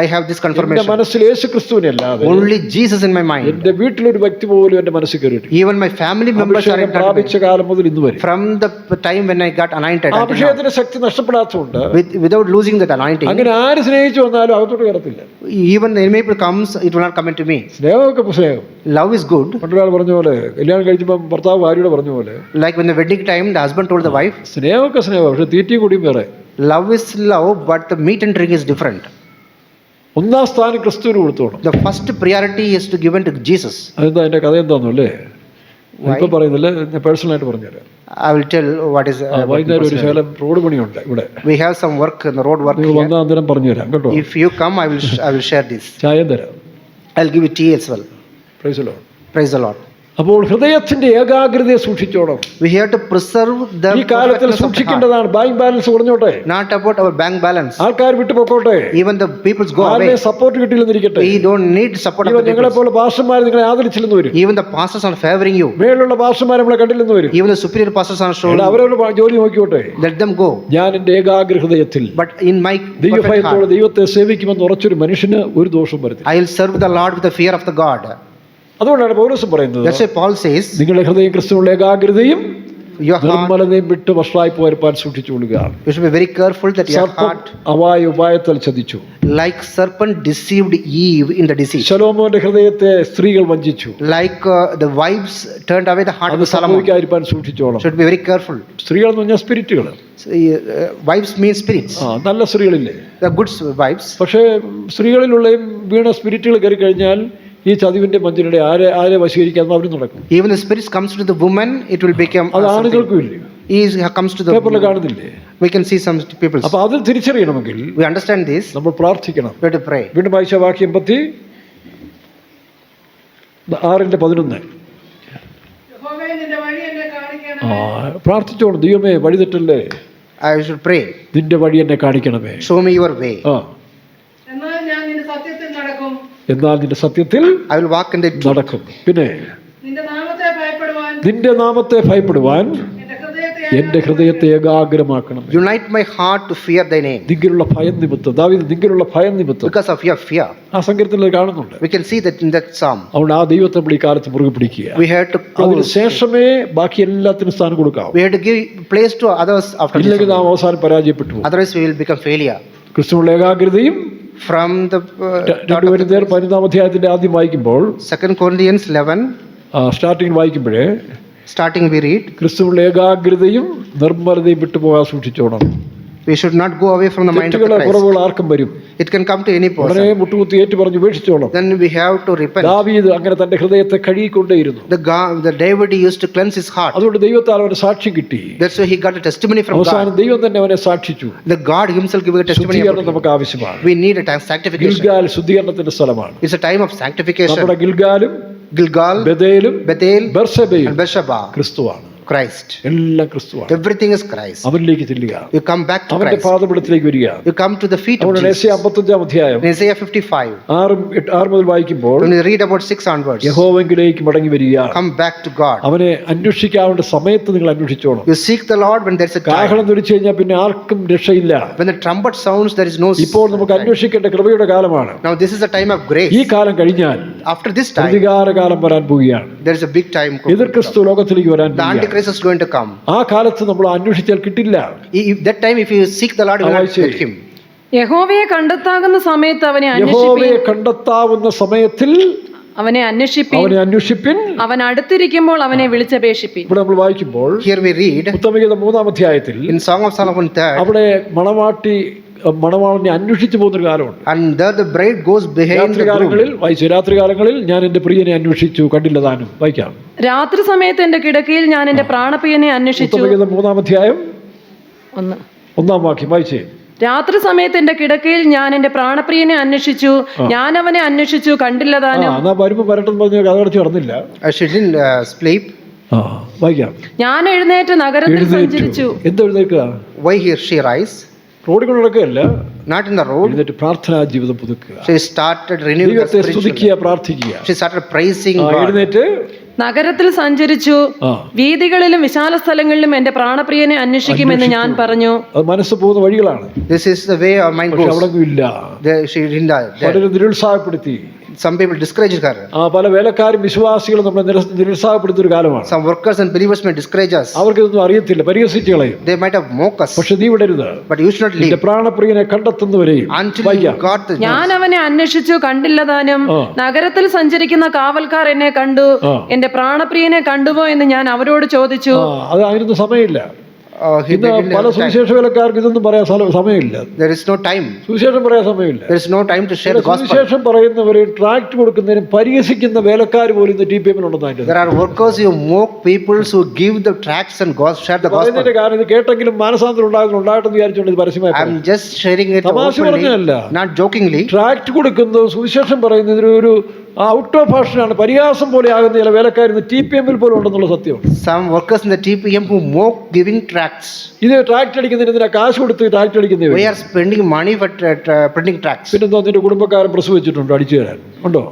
I have this എന്റെ confirmation. മനസ്സിൽ യേശു ക്രിസ്തുവിനെ അല്ലാതെ Only Jesus in my mind. എന്റെ വീട്ടിലൊരു വ്യക്തി പോലും എന്റെ മനസ്സിൽ കയറിയിട്ടില്ല. Even my family members are അഭിഷേകം in touch പ്രാപിച്ച കാലം മുതൽ ഇന്ന് വരെ from the time when I got anointed. ആ until now. അഭിഷേകത്തിന്റെ ശക്തി നഷ്ടപ്പെടാത്തതുകൊണ്ട് Without losing that anointing, അങ്ങനെ ആര് സ്നേഹിച്ചു വന്നാലും അകത്തോട്ട് കയറത്തില്ല. even the enemy comes, it will not come into me. സ്നേഹമൊക്കെ സ്നേഹം. Love is good. പണ്ടൊരാൾ പറഞ്ഞ പോലെ, കല്യാണം കഴിച്ചപ്പോൾ ഭർത്താവ് ഭാര്യയോട് പറഞ്ഞ പോലെ, Like when the wedding time, the husband told the wife, സ്നേഹമൊക്കെ സ്നേഹം, പക്ഷെ തീറ്റയും കൂടിയും വേറെ. love is love, but the meat and drink is different. ഒന്നാം സ്ഥാനം ക്രിസ്തുവിന് കൊടുത്തോണം. The first priority is to given to Jesus. അതെന്താ അതിന്റെ കഥ എന്താണെന്നു അല്ലേ, ഇപ്പൊ പറയുന്നില്ല, ഞാൻ പേഴ്സണലായിട്ട് പറഞ്ഞുതരാം. I will tell what is. വൈകുന്നേരം ഒരു ശകലം റോഡ് പണിയുണ്ട് ഇവിടെ. We have some work in the road work നിങ്ങൾ here. വന്നാൽ അന്നേരം പറഞ്ഞുതരാം കേട്ടോ. If you come, I will share this. ചായം തരാം. I'll give you tea as well. Praise the Lord. Praise the Lord. അപ്പോൾ ഹൃദയത്തിന്റെ ഏകാഗ്രതയെ സൂക്ഷിച്ചോണം. We have to preserve the ഈ കാലത്തിൽ perfectness of the heart. സൂക്ഷിക്കേണ്ടതാണ്. ബാങ്ക് ബാലൻസ് കുറഞ്ഞോട്ടെ, Not about our bank balance. ആൾക്കാർ വിട്ടുപോക്കോട്ടെ, Even the peoples go away. ആരുടെയും support കിട്ടില്ലെന്നിരിക്കട്ടെ. We don't need support of the ഞങ്ങളെ people. പോലെ പാസ്റ്റർമാർ നിങ്ങളെ ആദരിച്ചില്ലെന്ന് വരും. Even the pastors are favoring you. മേലുള്ള പാസ്റ്റർമാർ നമ്മളെ കണ്ടില്ലെന്ന് വരും. Even the superior pastors are shown. അവരവരുടെ ജോലി നോക്കിയോട്ടെ. Let them go. ഞാൻ എന്റെ ഏകാഗ്ര ഹൃദയത്തിൽ But in my perfect ദൈവഭയത്തോടെ heart, ദൈവത്തെ സേവിക്കുമെന്ന് ഉറച്ചൊരു മനുഷ്യന് ഒരു ദോഷം വരുത്തി. I will serve the Lord with the fear of the God. അതുകൊണ്ടാണ് പൗലോസ് പറയുന്നത്, That's why Paul says, നിങ്ങളുടെ ഹൃദയം ക്രിസ്തുവിനുള്ള ഏകാഗ്രതയും your heart, നിർമ്മലതയും വിട്ട് വഷളായി പോരുപ്പാൻ സൂക്ഷിച്ചുകൊള്ളുക. you should be very careful that your സർപ്പം heart, ഉപായത്താൽ ചതിച്ചു, like serpent deceived Eve in the deceit. ശലോമോന്റെ ഹൃദയത്തെ സ്ത്രീകൾ വഞ്ചിച്ചു. Like the wives turned away the heart അത് of Solomon. സംഭവിക്കാതിരിക്കാൻ സൂക്ഷിച്ചോണം. Should be very careful. സ്ത്രീകൾ എന്ന് പറഞ്ഞാൽ സ്പിരിറ്റുകൾ. Wives mean spirits. നല്ല സ്ത്രീകളില്ലേ, The good wives. പക്ഷേ സ്ത്രീകളിലുള്ള വീണ സ്പിരിറ്റുകൾ കയറി കഴിഞ്ഞാൽ ഈ ചതിവിന്റെ മഞ്ചിനുടെ ആരെ വശീകരിക്കാൻ അവരും നടക്കും. Even the spirits comes to the woman, it will become അത് ആണുങ്ങൾക്കും ഇല്ല. he comes to the പേപ്പറിൽ കാണുന്നില്ലേ? we can see some people. അപ്പൊ അത് തിരിച്ചറിയണമെങ്കിൽ We understand this, നമ്മൾ പ്രാർത്ഥിക്കണം. we have to pray. വീണ്ടും വായിച്ച വാക്യം 6:11. യഹോവേ, നിന്റെ വഴി എന്നെ കാണിക്കണമേ. പ്രാർത്ഥിച്ചോണം, ദൈവമേ വഴി തെറ്റല്ലേ, I should pray, നിന്റെ വഴി എന്നെ കാണിക്കണമേ. show me your way. എന്നാൽ ഞാൻ നിന്റെ സത്യത്തിൽ നടക്കും. എന്നാൽ നിന്റെ സത്യത്തിൽ I will walk in the truth. നടക്കും. പിന്നെ നിന്റെ നാമത്തെ ഭയപ്പെടുവാൻ നിന്റെ നാമത്തെ ഭയപ്പെടുവാൻ എന്റെ ഹൃദയത്തെ ഏകാഗ്രമാക്കണം. Unite my heart to fear thy name. നിങ്കിലുള്ള ഭയം നിമിത്തം, ദാവീദ് നിങ്കിലുള്ള ഭയം നിമിത്തം, Because of your fear. ആ സങ്കീർത്തനത്തിൽ കാണുന്നുണ്ട്. We can see that in that psalm. അതുകൊണ്ട് ആ ദൈവത്തെ നമ്മൾ ഈ കാലത്ത് മുറുകെ പിടിക്കുക. We have to അതിന് ശേഷമേ ബാക്കി എല്ലാത്തിനും സ്ഥാനം കൊടുക്കാവൂ. we have to give place to others after this. ഇല്ലെങ്കിൽ നാം അവസാനം പരാജയപ്പെട്ടു പോകും. Otherwise we will become failure. ക്രിസ്തുവിനുള്ള ഏകാഗ്രതയും From the 2 കൊരിന്ത്യർ 15-ാം അധ്യായത്തിന്റെ ആദ്യം വായിക്കുമ്പോൾ, 2 Corinthians 11, സ്റ്റാർട്ടിങ് വായിക്കുമ്പോഴേ starting we read, ക്രിസ്തുവിനുള്ള ഏകാഗ്രതയും നിർമ്മലതയും വിട്ടുപോകാൻ സൂക്ഷിച്ചോണം. we should not go away from the mind of തെറ്റുകളെ Christ. കുറവുകൾ ആർക്കും വരും. It can come to any ഉടനെ person. മുട്ടുകുത്തി ഏറ്റു പറഞ്ഞ് ഉപേക്ഷിച്ചോണം. Then we have to repent. ദാവീദ് അങ്ങനെ തന്റെ ഹൃദയത്തെ കഴുകിക്കൊണ്ടേയിരുന്നു. The David used to cleanse his heart. അതുകൊണ്ട് ദൈവത്താൽ അവന് സാക്ഷ്യം കിട്ടി. That's why he got a testimony from God. അവസാനം ദൈവം തന്നെ അവനെ സാക്ഷിച്ചു. The God himself gave a testimony ശുദ്ധീകരണം about him. നമുക്ക് ആവശ്യമാണ്. We need a sanctification. Gilgal ശുദ്ധീകരണത്തിന്റെ സ്ഥലമാണ്. It's a time of sanctification. നമ്മുടെ ഗിൽഗാലും Gilgal, ബഥേലും Bethel, ബർശബയും and Beersheba. ക്രിസ്തുവാണ്. Christ. എല്ലാം ക്രിസ്തുവാണ്. Everything is Christ. അവനിലേക്ക് ചെല്ലുക. You come back to അവന്റെ Christ. പാദപീഠത്തിലേക്ക് വരിക. You come to the feet of അതുകൊണ്ട് Jesus. യെശയ്യാ 55-ാം അധ്യായം In Isaiah 55, 6 മുതൽ വായിക്കുമ്പോൾ, when we read about 6 onwards, യഹോവയിലേക്ക് മടങ്ങി വരിക. come back to God. അവനെ അന്വേഷിക്കാവേണ്ട സമയത്ത് നിങ്ങൾ അന്വേഷിച്ചോണം. You seek the Lord when there's a time. കാഹളം ധരിച്ചു കഴിഞ്ഞാൽ പിന്നെ ആർക്കും രക്ഷയില്ല. When the trumpet sounds, there is no. ഇപ്പോൾ നമുക്ക് അന്വേഷിക്കേണ്ട കൃപയുടെ കാലമാണ്. Now this is a time of grace. ഈ കാലം കഴിഞ്ഞാൽ After this time, പ്രതികാര കാലം വരാൻ പോവുകയാണ്. there is a big time. എതിർ ക്രിസ്തു ലോകത്തിലേക്ക് വരാൻ The പോവുകയാണ്. Antichrist is going to come. ആ കാലത്ത് നമ്മൾ അന്വേഷിച്ചാൽ കിട്ടില്ല. That time, if you seek the Lord, you will not get him. യഹോവയെ കണ്ടെത്താകുന്ന സമയത്ത് അവനെ യഹോവയെ കണ്ടെത്താവുന്ന സമയത്തിൽ അവനെ അന്വേഷിപ്പിൻ. അവൻ അടുത്തിരിക്കുമ്പോൾ അവനെ വിളിച്ചപേക്ഷിപ്പിൻ. ഇവിടെ നമ്മൾ വായിക്കുമ്പോൾ, Here we read ഉത്തമഗീതം 3-ാം അധ്യായത്തിൽ in Song of Solomon 3rd, അവിടെ മണവാളനെ അന്വേഷിച്ചു പോകുന്നൊരു കാലമുണ്ട്. and there the bride goes behind the groom. രാത്രികാലങ്ങളിൽ ഞാൻ എന്റെ പ്രിയനെ അന്വേഷിച്ചു കണ്ടില്ല താനും. വായിക്കാം. രാത്രി സമയത്ത് എന്റെ കിടക്കയിൽ ഞാൻ എന്റെ പ്രാണപ്രിയനെ അന്വേഷിച്ചു. ഉത്തമഗീതം 3-ാം അധ്യായം 1-ാം വാക്യം വായിച്ചേ. രാത്രി സമയത്ത് എന്റെ കിടക്കയിൽ ഞാൻ എന്റെ പ്രാണപ്രിയനെ അന്വേഷിച്ചു, ഞാൻ അവനെ അന്വേഷിച്ചു കണ്ടില്ല താനും. വരുമ്പോ വരട്ടെന്ന് പറഞ്ഞ കഥ അടച്ചു നടന്നില്ല. She didn't sleep. വായിക്കാം. ഞാൻ എഴുന്നേറ്റ് നഗരത്തിൽ സഞ്ചരിച്ചു. എന്തെഴുന്നേക്കുക? Why here she rise? റോഡിൽ കൊണ്ട് നടക്കുകയല്ല, not in the road. എഴുന്നേറ്റ് പ്രാർത്ഥനാ ജീവിതം പുതുക്കുക. She started renewing her ദൈവത്തെ spiritual സ്തുതിക്കുക, life. പ്രാർത്ഥിക്കുക. She started praising God. എഴുന്നേറ്റ് നഗരത്തിൽ സഞ്ചരിച്ചു, വീഥികളിലും വിശാല സ്ഥലങ്ങളിലും എന്റെ പ്രാണപ്രിയനെ അന്വേഷിക്കുമെന്ന് ഞാൻ പറഞ്ഞു. അത് മനസ്സ് പോകുന്ന വഴികളാണ്. This is the way our mind പക്ഷെ goes. അവിടെ ഇല്ല. She didn't die. പലരും നിരുത്സാഹപ്പെടുത്തി. Some people discouraged her. പല വേലക്കാരും വിശ്വാസികളും നമ്മളെ നിരുത്സാഹപ്പെടുത്തിയ ഒരു കാലമാണ്. Some workers and believers may discourage us. അവർക്കിതൊന്നും അറിയത്തില്ല, പരിഹസിച്ച് കളയും. They might have mocked us. പക്ഷെ നീ വിടരുത്. But you should not leave പ്രാണപ്രിയനെ കണ്ടെത്തുന്നവരെയും until you got the. ഞാൻ അവനെ അന്വേഷിച്ചു കണ്ടില്ല താനും. നഗരത്തിൽ സഞ്ചരിക്കുന്ന കാവൽക്കാർ എന്നെ കണ്ടു, എന്റെ പ്രാണപ്രിയനെ കണ്ടുപോ എന്ന് ഞാൻ അവരോട് ചോദിച്ചു. അത് അതിനൊന്നും സമയമില്ല. ഇന്ന് പല സുവിശേഷ വേലക്കാർക്ക് ഇതൊന്നും പറയാൻ സമയമില്ല. There is no time. സുവിശേഷം പറയാൻ സമയമില്ല. There is no time to share the gospel. സുവിശേഷം പറയുന്നവരെ ട്രാക്ട് കൊടുക്കുന്നതിനും പരിഹസിക്കുന്ന വേലക്കാർ പോലും ഇന്ന് TPM ഉണ്ടെന്നായിട്ട്. There are workers who mock people who give the tracts and share the gospel. അതിന്റെ കാരണം ഇത് കേട്ടെങ്കിലും മാനസാന്തരം ഉണ്ടാകട്ടെന്ന് വിചാരിച്ചുകൊണ്ട് ഇത് പരസ്യമായി. I am just sharing it തമാശ പറഞ്ഞല്ല, not jokingly. ട്രാക്ട് കൊടുക്കുന്നത് സുവിശേഷം പറയുന്നതിന് ഒരു ഔട്ട് ഓഫ് ഫാഷനാണ്, പരിഹാസം പോലെ ആകുന്ന ചില വേലക്കാർ ഇന്ന് TPM പോലും ഉണ്ടെന്നുള്ള സത്യമാണ്. Some workers in the TPM who mock giving tracts. ഇത് ട്രാക്ട് അടിക്കുന്നതിന് കാശ് കൊടുത്ത് tract അടിക്കുന്നവർ. We are spending money for printing tracts. പിന്നെന്താ നിന്റെ കുടുംബക്കാരൻ പ്രസവിച്ചിട്ടുണ്ടോ അടിച്ചു തരാൻ ഉണ്ടോ?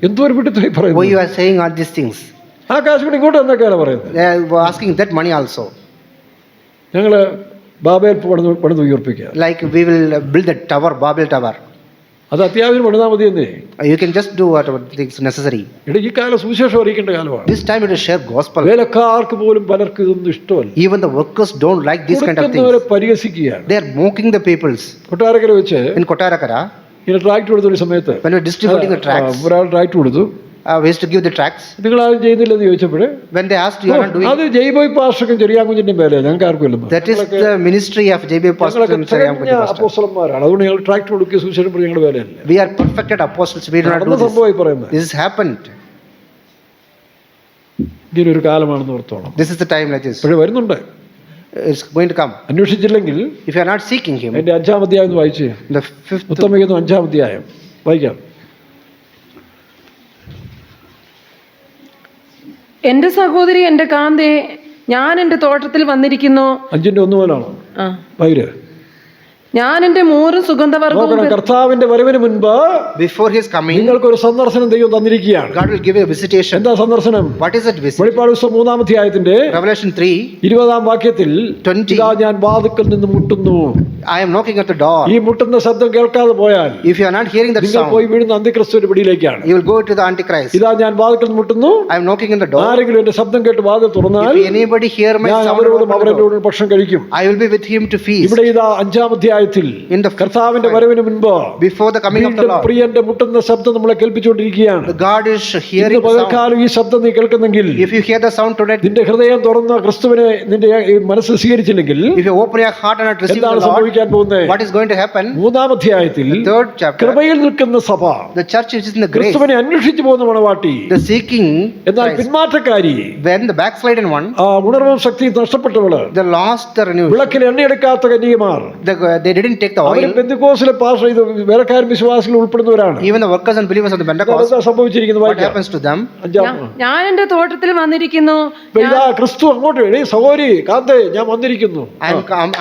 എന്തോ ഒരു വിട്ടിത്തായി Why പറയുന്നു. you are saying all these things? ആ കാശ് കൂടി ഇങ്ങോട്ട് എന്നൊക്കെയാണ് പറയുന്നത്. They are asking that money also. ഞങ്ങള് ബാബേൽ പണിത് ഉയർപ്പിക്കുക. Like we will build the tower, Babel tower. അത് അത്യാവശ്യം പണിതാൽ മതിയെന്നേ. You can just do whatever things necessary. ഈ കാലം സുവിശേഷം അറിയിക്കേണ്ട കാലമാണ്. This time it is share gospel. വേലക്കാർക്ക് പോലും പലർക്കും ഇതൊന്നും ഇഷ്ടമല്ല. Even the workers don't like this kind of things. പരിഹസിക്കുകയാണ്. They are mocking the peoples. Kottarakkara വെച്ച് In Kottarakara, ഇങ്ങനെ ട്രാക്ട് കൊടുത്ത ഒരു സമയത്ത് when we are distributing the tracts, ഒരാൾ ട്രാക്ട് കൊടുത്തു. we used to give the tracts. നിങ്ങൾ ആരും ചെയ്യുന്നില്ലെന്ന് ചോദിച്ചപ്പോൾ When they asked, you are not doing. അത് ജയ്ബോയ് പാസ്റ്റർക്കും ചെറിയാകുഞ്ഞിന്റെ മേലെ ഞങ്ങൾക്ക് ആർക്കും ഇല്ല. That is the ministry of JB Pastor and Cheriyakunji Pastor. അപ്പോസ്തലന്മാരാണ്. അതുകൊണ്ട് ഞങ്ങൾ ട്രാക്ടർ കൊടുക്കുക സുവിശേഷം പറഞ്ഞ് ഞങ്ങളുടെ വേലയല്ല. We are perfected apostles. We do not do this. സംഭവമായി പറയുന്നത് This has happened. ഇങ്ങനൊരു കാലമാണെന്ന് ഓർത്തോണം. This is the time like this. പക്ഷേ വരുന്നുണ്ട്. It's going to come. അന്വേഷിച്ചില്ലെങ്കിൽ If you are not seeking Him, എൻ്റെ 5-ാം അധ്യായം വായിച്ച് the 5th. ഉത്തമഗീതം 5-ാം അധ്യായം വായിക്കാം. എന്റെ സഹോദരി, എന്റെ കാന്തേ, ഞാൻ എന്റെ തോട്ടത്തിൽ വന്നിരിക്കുന്നു. 5-ന്റെ 1 മുതലാണോ? വൈര് ഞാൻ എന്റെ മൂറും സുഗന്ധവർഗ്ഗവും കർത്താവിന്റെ വരവിന് മുൻപ് Before His coming, നിങ്ങൾക്കൊരു സന്ദർശനം ദൈവം തന്നിരിക്കുകയാണ്. God will give you a visitation. എന്താ സന്ദർശനം? What is that visit? വെളിപ്പാട് പുസ്തകം 3-ാം അധ്യായത്തിന്റെ Revelation 3, 20-ാം വാക്യത്തിൽ 20. ഇതാ ഞാൻ വാതിൽക്കൽ നിന്ന് മുട്ടുന്നു. I am knocking at the door. ഈ മുട്ടുന്ന ശബ്ദം കേൾക്കാതെ പോയാൽ If you are not hearing that നിങ്ങൾ sound, പോയി വീഴുന്ന അന്തിക്രിസ്തുവിന്റെ പിടിയിലേക്കാണ്. you will go to the Antichrist. ഇതാ ഞാൻ വാതിൽക്കൽ മുട്ടുന്നു. I am knocking in the door. ആരെങ്കിലും എന്റെ ശബ്ദം കേട്ട് വാതിൽ തുറന്നാൽ If anybody hear my ഞാൻ sound, അവരോടും open the door. അവരോടും ഭക്ഷണം കഴിക്കും. I will be with him to feast. ഇവിടെ ഇതാ 5-ാം അധ്യായത്തിൽ In the കർത്താവിന്റെ വരവിന് മുൻപ് before the coming of the വീണ്ടും Lord, പ്രിയന്റെ മുട്ടുന്ന ശബ്ദം നമ്മളെ കേൾപ്പിച്ചുകൊണ്ടിരിക്കുകയാണ്. the God is ഇന്ന് hearing the sound. പകൽക്കാലം ഈ ശബ്ദം നീ കേൾക്കുന്നെങ്കിൽ, If you hear the sound today, നിന്റെ ഹൃദയം തുറന്ന ക്രിസ്തുവിനെ നിന്റെ മനസ്സിൽ സ്വീകരിച്ചില്ലെങ്കിൽ if you open your heart and not receive the എന്താണ് Lord, സംഭവിക്കാൻ പോകുന്നത്? what is going to happen? 3-ാം അധ്യായത്തിൽ 3rd chapter, കൃപയിൽ നിൽക്കുന്ന സഭ, the church which is in the grace, ക്രിസ്തുവിനെ അന്വേഷിച്ചു പോകുന്ന മണവാട്ടി, the seeking എന്നാൽ Christ. പിന്മാറ്റക്കാരി, When the backslidden one, ഉണർവും Shakti നഷ്ടപ്പെട്ടവള്, the lost the renewal, വിളക്കിൽ എണ്ണയെടുക്കാത്ത കന്യകമാർ, they didn't take the അവരും oil. പെന്തക്കോസ്തിലെ പാസ്റ്റർ ഇത് വേലക്കാരൻ വിശ്വാസികൾ ഉൾപ്പെടുന്നവരാണ്. Even the workers and believers of the Pentecost, എന്താ സംഭവിച്ചിരിക്കുന്നത്? what വായിക്കാം. happens to them? ഞാൻ എന്റെ തോട്ടത്തിൽ വന്നിരിക്കുന്നു. ഇപ്പൊ ഇതാ ക്രിസ്തു അങ്ങോട്ട് എടീ സഹോദരി കാന്തേ, ഞാൻ വന്നിരിക്കുന്നു.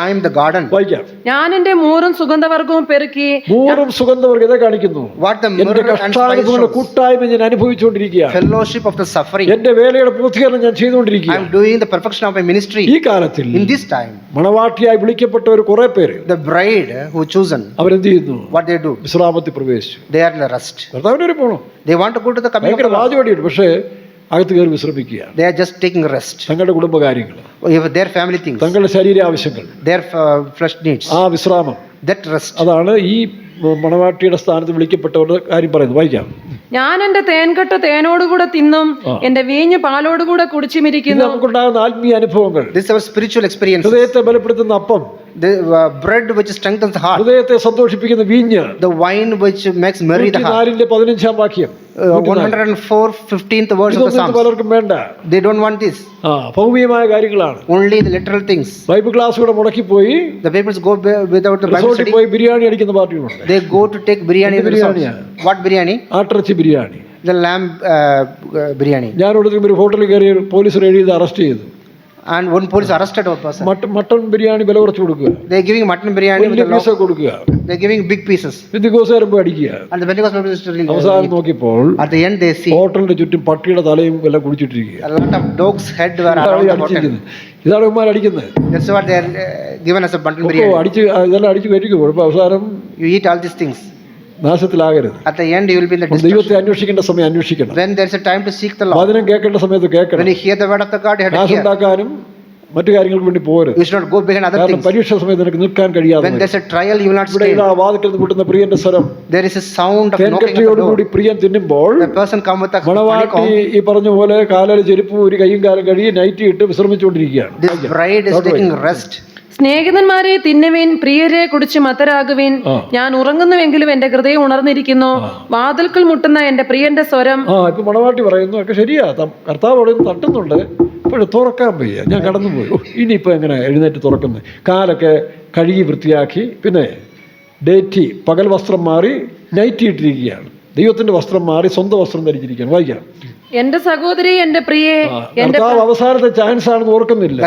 I am the garden. വായിക്കാം. ഞാൻ എന്റെ മൂറും സുഗന്ധവർഗ്ഗവും പെറുക്കി. മൂറും സുഗന്ധവർഗ്ഗം ഇതേ കാണിക്കുന്നു. What the എന്റെ myrrh and spice കഷ്ടാനുഭവങ്ങളുടെ shows. കൂട്ടായ്മ ഞാൻ അനുഭവിച്ചുകൊണ്ടിരിക്കുകയാണ്. Fellowship of the suffering. എന്റെ വേലയുടെ പൂർത്തീകരണം ഞാൻ I ചെയ്തുകൊണ്ടിരിക്കുകയാണ്. am doing the perfection of my ministry. ഈ കാലത്തിൽ In this time, മണവാട്ടിയായി വിളിക്കപ്പെട്ടവർ കുറെ പേര് the bride who chosen, അവരെന്ത് ചെയ്യുന്നു? what they do? വിശ്രാമത്തിൽ പ്രവേശിച്ചു. They are in the rest. കർത്താവിനെ പോകണം. They want to go to the coming of ഭയങ്കര the Lord. വാചകടിയുണ്ട്. പക്ഷേ അകത്ത് കയറി വിശ്രമിക്കുകയാണ്. They are just taking rest. തങ്ങളുടെ കുടുംബകാര്യങ്ങൾ, Their family things, തങ്ങളുടെ ശരീര ആവശ്യങ്ങൾ, their flesh needs, ആ വിശ്രാമം, that rest. അതാണ് ഈ മണവാട്ടിയുടെ സ്ഥാനത്ത് വിളിക്കപ്പെട്ടവരുടെ കാര്യം പറയുന്നത്. വായിക്കാം. ഞാൻ എന്റെ തേൻകെട്ട് തേനോടുകൂടെ തിന്നും, എന്റെ വീഞ്ഞ് പാലോടുകൂടെ ഇത് കുടിച്ചുമിരിക്കുന്നു. നമുക്കുണ്ടാകുന്ന ആത്മീയ അനുഭവങ്ങൾ, This is our spiritual experience. ഹൃദയത്തെ ബലപ്പെടുത്തുന്ന അപ്പം, The bread which strengthens the heart, ഹൃദയത്തെ സന്തോഷിപ്പിക്കുന്ന വീഞ്ഞ്. the wine which makes merry the heart. 104-ന്റെ 15-ാം വാക്യം. 104, 15th verse of the ഇതൊന്നും Psalms. പലർക്കും വേണ്ട. They don't want this. ഭൗമികമായ കാര്യങ്ങളാണ്. Only the literal things. Bible class കൂടെ മുടക്കിപ്പോയി The people go without the Bible റിസോർട്ടിൽ study. പോയി ബിരിയാണി അടിക്കുന്ന പാർട്ടികളുണ്ട്. They go to take biryani. എന്ത് ബിരിയാണിയാ? What biryani? ആട്ടിറച്ചി biryani. The lamb biryani. ഞാനോട് ഒരു ഹോട്ടലിൽ കയറി പോലീസ് റെയ്ഡ് ചെയ്ത് അറസ്റ്റ് ചെയ്തു. And one police arrested a person. Mutton biryani വില കുറച്ച് കൊടുക്കുക, They are giving mutton biryani with വലിയ the പീസ കൊടുക്കുക, They are giving big pieces. പെന്തിക്കോസുകാരൻ പോയി അടിക്കുക. And the Pentecostal people is really അവസാനം നോക്കിയപ്പോൾ at the end they see ഹോട്ടലിന്റെ ചുറ്റും പട്ടിയുടെ തലയും എല്ലാം കുടിച്ചിട്ടിരിക്കുക. a lot of dogs' head were ഇതാണ് around ഈ the hotel. അടിച്ചിരിക്കുന്നത്. ഇതാണ് ഇവന്മാർ അടിക്കുന്നത്. That's what they are given as a mutton oh, biryani. ഇതെല്ലാം അടിച്ചു കയറ്റിക്കും. കുഴപ്പം അവസാനം You eat all these things. നാശത്തിലാകരുത്. At the end you will be in the ദൈവത്തെ destruction. അന്വേഷിക്കേണ്ട സമയം അന്വേഷിക്കണം. When there is a time to seek the Lord. വചനം കേൾക്കേണ്ട സമയത്ത് When കേൾക്കണം. you hear the word of the God, you have to hear. കാശുണ്ടാക്കാനും മറ്റു കാര്യങ്ങൾക്ക് വേണ്ടി പോരുത്. You should not go behind other കാരണം things. പരീക്ഷ സമയത്ത് നിനക്ക് നിൽക്കാൻ കഴിയാതെ When there is a trial, you will not ഇവിടെ stay. ഇതാ വാതിൽക്കൽ നിന്ന് മുട്ടുന്ന പ്രിയന്റെ സ്വരം. There is a sound of knocking at the തേൻകട്ടിയോടുകൂടി door. Priyan തിന്നുമ്പോൾ The person come with a Manavatti honeycomb. ഈ പറഞ്ഞ പോലെ കാലിൽ ചെരുപ്പ് ഒരു കൈയും കാലം കഴുകി നൈറ്റി ഇട്ട് വിശ്രമിച്ചുകൊണ്ടിരിക്കുകയാണ്. This bride is taking rest. സ്നേഹിതന്മാരെ തിന്നുവിൻ, പ്രിയരെ കുടിച്ച് മത്തരാകുവിൻ. ഞാൻ ഉറങ്ങുന്നുവെങ്കിലും എന്റെ ഹൃദയം ഉണർന്നിരിക്കുന്നു. വാതിൽക്കൽ മുട്ടുന്ന എന്റെ പ്രിയന്റെ സ്വരം. ഇപ്പൊ മണവാട്ടി പറയുന്നു ഒക്കെ ശരിയാ, കർത്താവ് അവിടെ നിന്ന് തട്ടുന്നുണ്ട്, പക്ഷെ തുറക്കാൻ വയ്യ, ഞാൻ കടന്നുപോയി. ഇനിയിപ്പോൾ എങ്ങനെ എഴുന്നേറ്റ് തുറക്കുന്നത്? കാലൊക്കെ കഴുകി വൃത്തിയാക്കി, പിന്നെ ഡേറ്റി പകൽ വസ്ത്രം മാറി നൈറ്റി ഇട്ടിരിക്കുകയാണ്. ദൈവത്തിന്റെ വസ്ത്രം മാറി സ്വന്തം വസ്ത്രം ധരിച്ചിരിക്കുകയാണ്. വായിക്കാം. എന്റെ സഹോദരി, എന്റെ പ്രിയേ, കർത്താവ് അവസാനത്തെ ചാൻസ് ആണെന്ന് ഓർക്കുന്നില്ല.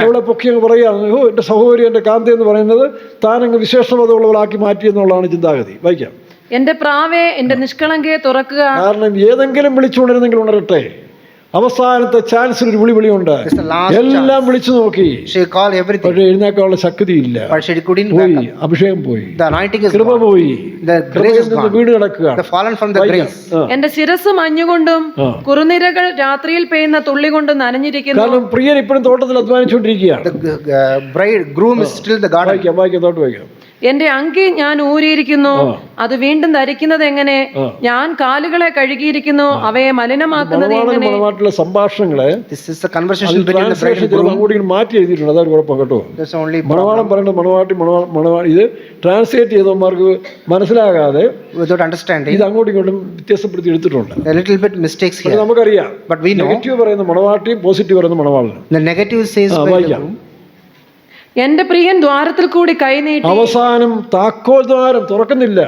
ഇവിടെ പൊക്കി അങ്ങ് പറയുകയാണ്, ഓ എന്റെ സഹോദരി എന്റെ കാന്തി എന്ന് പറയുന്നത് താനങ്ങ് വിശേഷമതമുള്ളവളാക്കി മാറ്റി എന്നുള്ളതാണ് ചിന്താഗതി. വായിക്കാം. എന്റെ പ്രാവേ, എന്റെ നിഷ്കളങ്കയെ തുറക്കുക. കാരണം ഏതെങ്കിലും വിളിച്ചുകൊണ്ടിരുന്നെങ്കിൽ ഉണരട്ടെ. അവസാനത്തെ ചാൻസിൽ ഒരു വിളിയുണ്ട്. എല്ലാം വിളിച്ചു നോക്കി, പക്ഷേ എഴുന്നേക്കാനുള്ള ശക്തിയില്ല. പോയി, അഭിഷേകം പോയി, കൃപ പോയി, വീട് കിടക്കുക. എന്റെ ശിരസ് മഞ്ഞുകൊണ്ടും കുറുനിരകൾ രാത്രിയിൽ പെയ്യുന്ന തുള്ളി കൊണ്ടും നനഞ്ഞിരിക്കുന്നു. കാരണം പ്രിയൻ ഇപ്പോഴും തോട്ടത്തിൽ അധ്വാനിച്ചുകൊണ്ടിരിക്കുകയാണ്. എന്റെ അങ്കി ഞാൻ ഊരിയിരിക്കുന്നു, അത് വീണ്ടും ധരിക്കുന്നത് എങ്ങനെ? ഞാൻ കാലുകളെ കഴുകിയിരിക്കുന്നു, അവയെ മലിനമാക്കുന്നത് എങ്ങനെ? മണവാട്ടിലെ സംഭാഷണങ്ങളെ This is the conversation between the bride and groom. അങ്ങോട്ട് മാറ്റി എഴുതിയിട്ടുണ്ട്. അതൊരു കുഴപ്പം കേട്ടോ. There's only മണവാളം പറയുന്നത് മണവാട്ടി ഇത് ട്രാൻസ്ലേറ്റ് ചെയ്തവന്മാർക്ക് മനസ്സിലാകാതെ without understanding. ഇത് അങ്ങോട്ടും ഇങ്ങോട്ടും വ്യത്യാസപ്പെടുത്തി എടുത്തിട്ടുണ്ട്. A little bit mistakes here. നമുക്കറിയാം, But we know നെഗറ്റീവ് പറയുന്ന മണവാട്ടിയും പോസിറ്റീവ് പറയുന്ന മണവാളനും. the negative says by the വായിക്കാം. groom. എന്റെ പ്രിയൻ ദ്വാരത്തിൽ കൂടി കൈനീട്ടി. അവസാനം താക്കോൽ ദ്വാരം തുറക്കുന്നില്ല.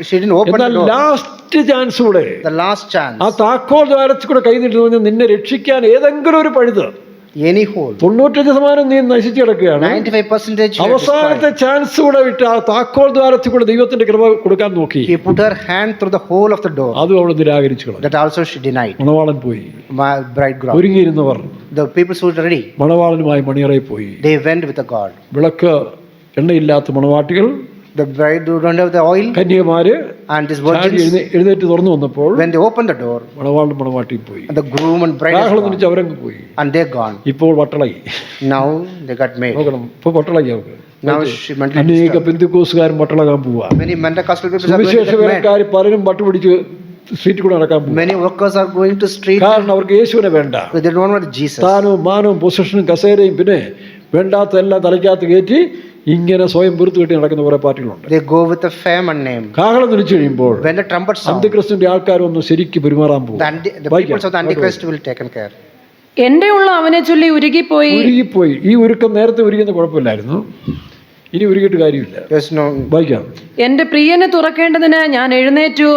She didn't open the എന്നാൽ door. ലാസ്റ്റ് ചാൻസ് കൂടെ The last chance. ആ താക്കോൽ ദ്വാരത്തിൽ കൂടെ കൈ നീട്ടുന്നു പറഞ്ഞാൽ നിന്നെ രക്ഷിക്കാൻ ഏതെങ്കിലും ഒരു പഴുത് Any hole. 95% നീ നശിച്ചു കിടക്കുകയാണ്. 95% അവസാനത്തെ ചാൻസ് കൂടെ വിട്ട് ആ താക്കോൽ ദ്വാരത്തിൽ കൂടെ ദൈവത്തിന്റെ കൃപ കൊടുക്കാൻ നോക്കി. She put her hand through the hole of the door. അതും അവൾ നിരാകരിച്ചു കളഞ്ഞു. That also she denied. മണവാളൻ പോയി. My bridegroom. ഒരുങ്ങിയിരുന്നവർ The people who were ready. മണവാളനുമായി മണിയറയിൽ പോയി. They went with the God. വിളക്ക് എണ്ണയില്ലാത്ത മണവാട്ടികൾ, The bride who don't have the oil, കന്യകമാര് and these virgins, എഴുന്നേറ്റ് തുറന്നു വന്നപ്പോൾ when they opened the door, മണവാളൻ മണവാട്ടി പോയി. and the groom and bride കാഹളം has തിരിച്ച് അവരങ്ങ് പോയി. gone, and they're gone. ഇപ്പോൾ വട്ടളയി. Now they got made. നോക്കണം, ഇപ്പൊ വട്ടളയി അവർക്ക്. Now she mentally അനേക disturbed. പെന്തിക്കോസുകാരും വട്ടളകാൻ പോവാ. Many Pentecostal people are going സുവിശേഷ to get mad. വേലക്കാർ പലരും പട്ടുപിടിച്ച് സ്ട്രീറ്റിൽ കൂടെ നടക്കാൻ പോകും. Many workers are going to street. കാരണം അവർക്ക് യേശുവിനെ വേണ്ട. They don't want Jesus. സ്ഥാനവും മാനവും പൊസിഷനും കസേരയും പിന്നെ വേണ്ടാത്ത എല്ലാം തലയ്ക്കകത്ത് കയറ്റി ഇങ്ങനെ സ്വയം വെറുത്ത് കെട്ടി നടക്കുന്ന കുറെ പാർട്ടികളുണ്ട്. They go with the fame and name. കാഹളം തിരിച്ചു കഴിയുമ്പോൾ When the trumpet sound, അന്ത്യക്രിസ്തുവിന്റെ ആൾക്കാരൊന്നും ശരിക്കും പെരുമാറാൻ പോകും. the people of the Antichrist will taken care. എന്റെ ഉള്ള അവനെ ചൊല്ലി ഉരുകിപ്പോയി. ഉരുകിപ്പോയി. ഈ ഉരുക്കം നേരത്തെ ഉരുകുന്ന കുഴപ്പമില്ലായിരുന്നു, ഇനി ഉരുകിയിട്ട് കാര്യമില്ല. There's no. വായിക്കാം. എന്റെ പ്രിയനെ തുറക്കേണ്ടതിന് ഞാൻ എഴുന്നേറ്റു,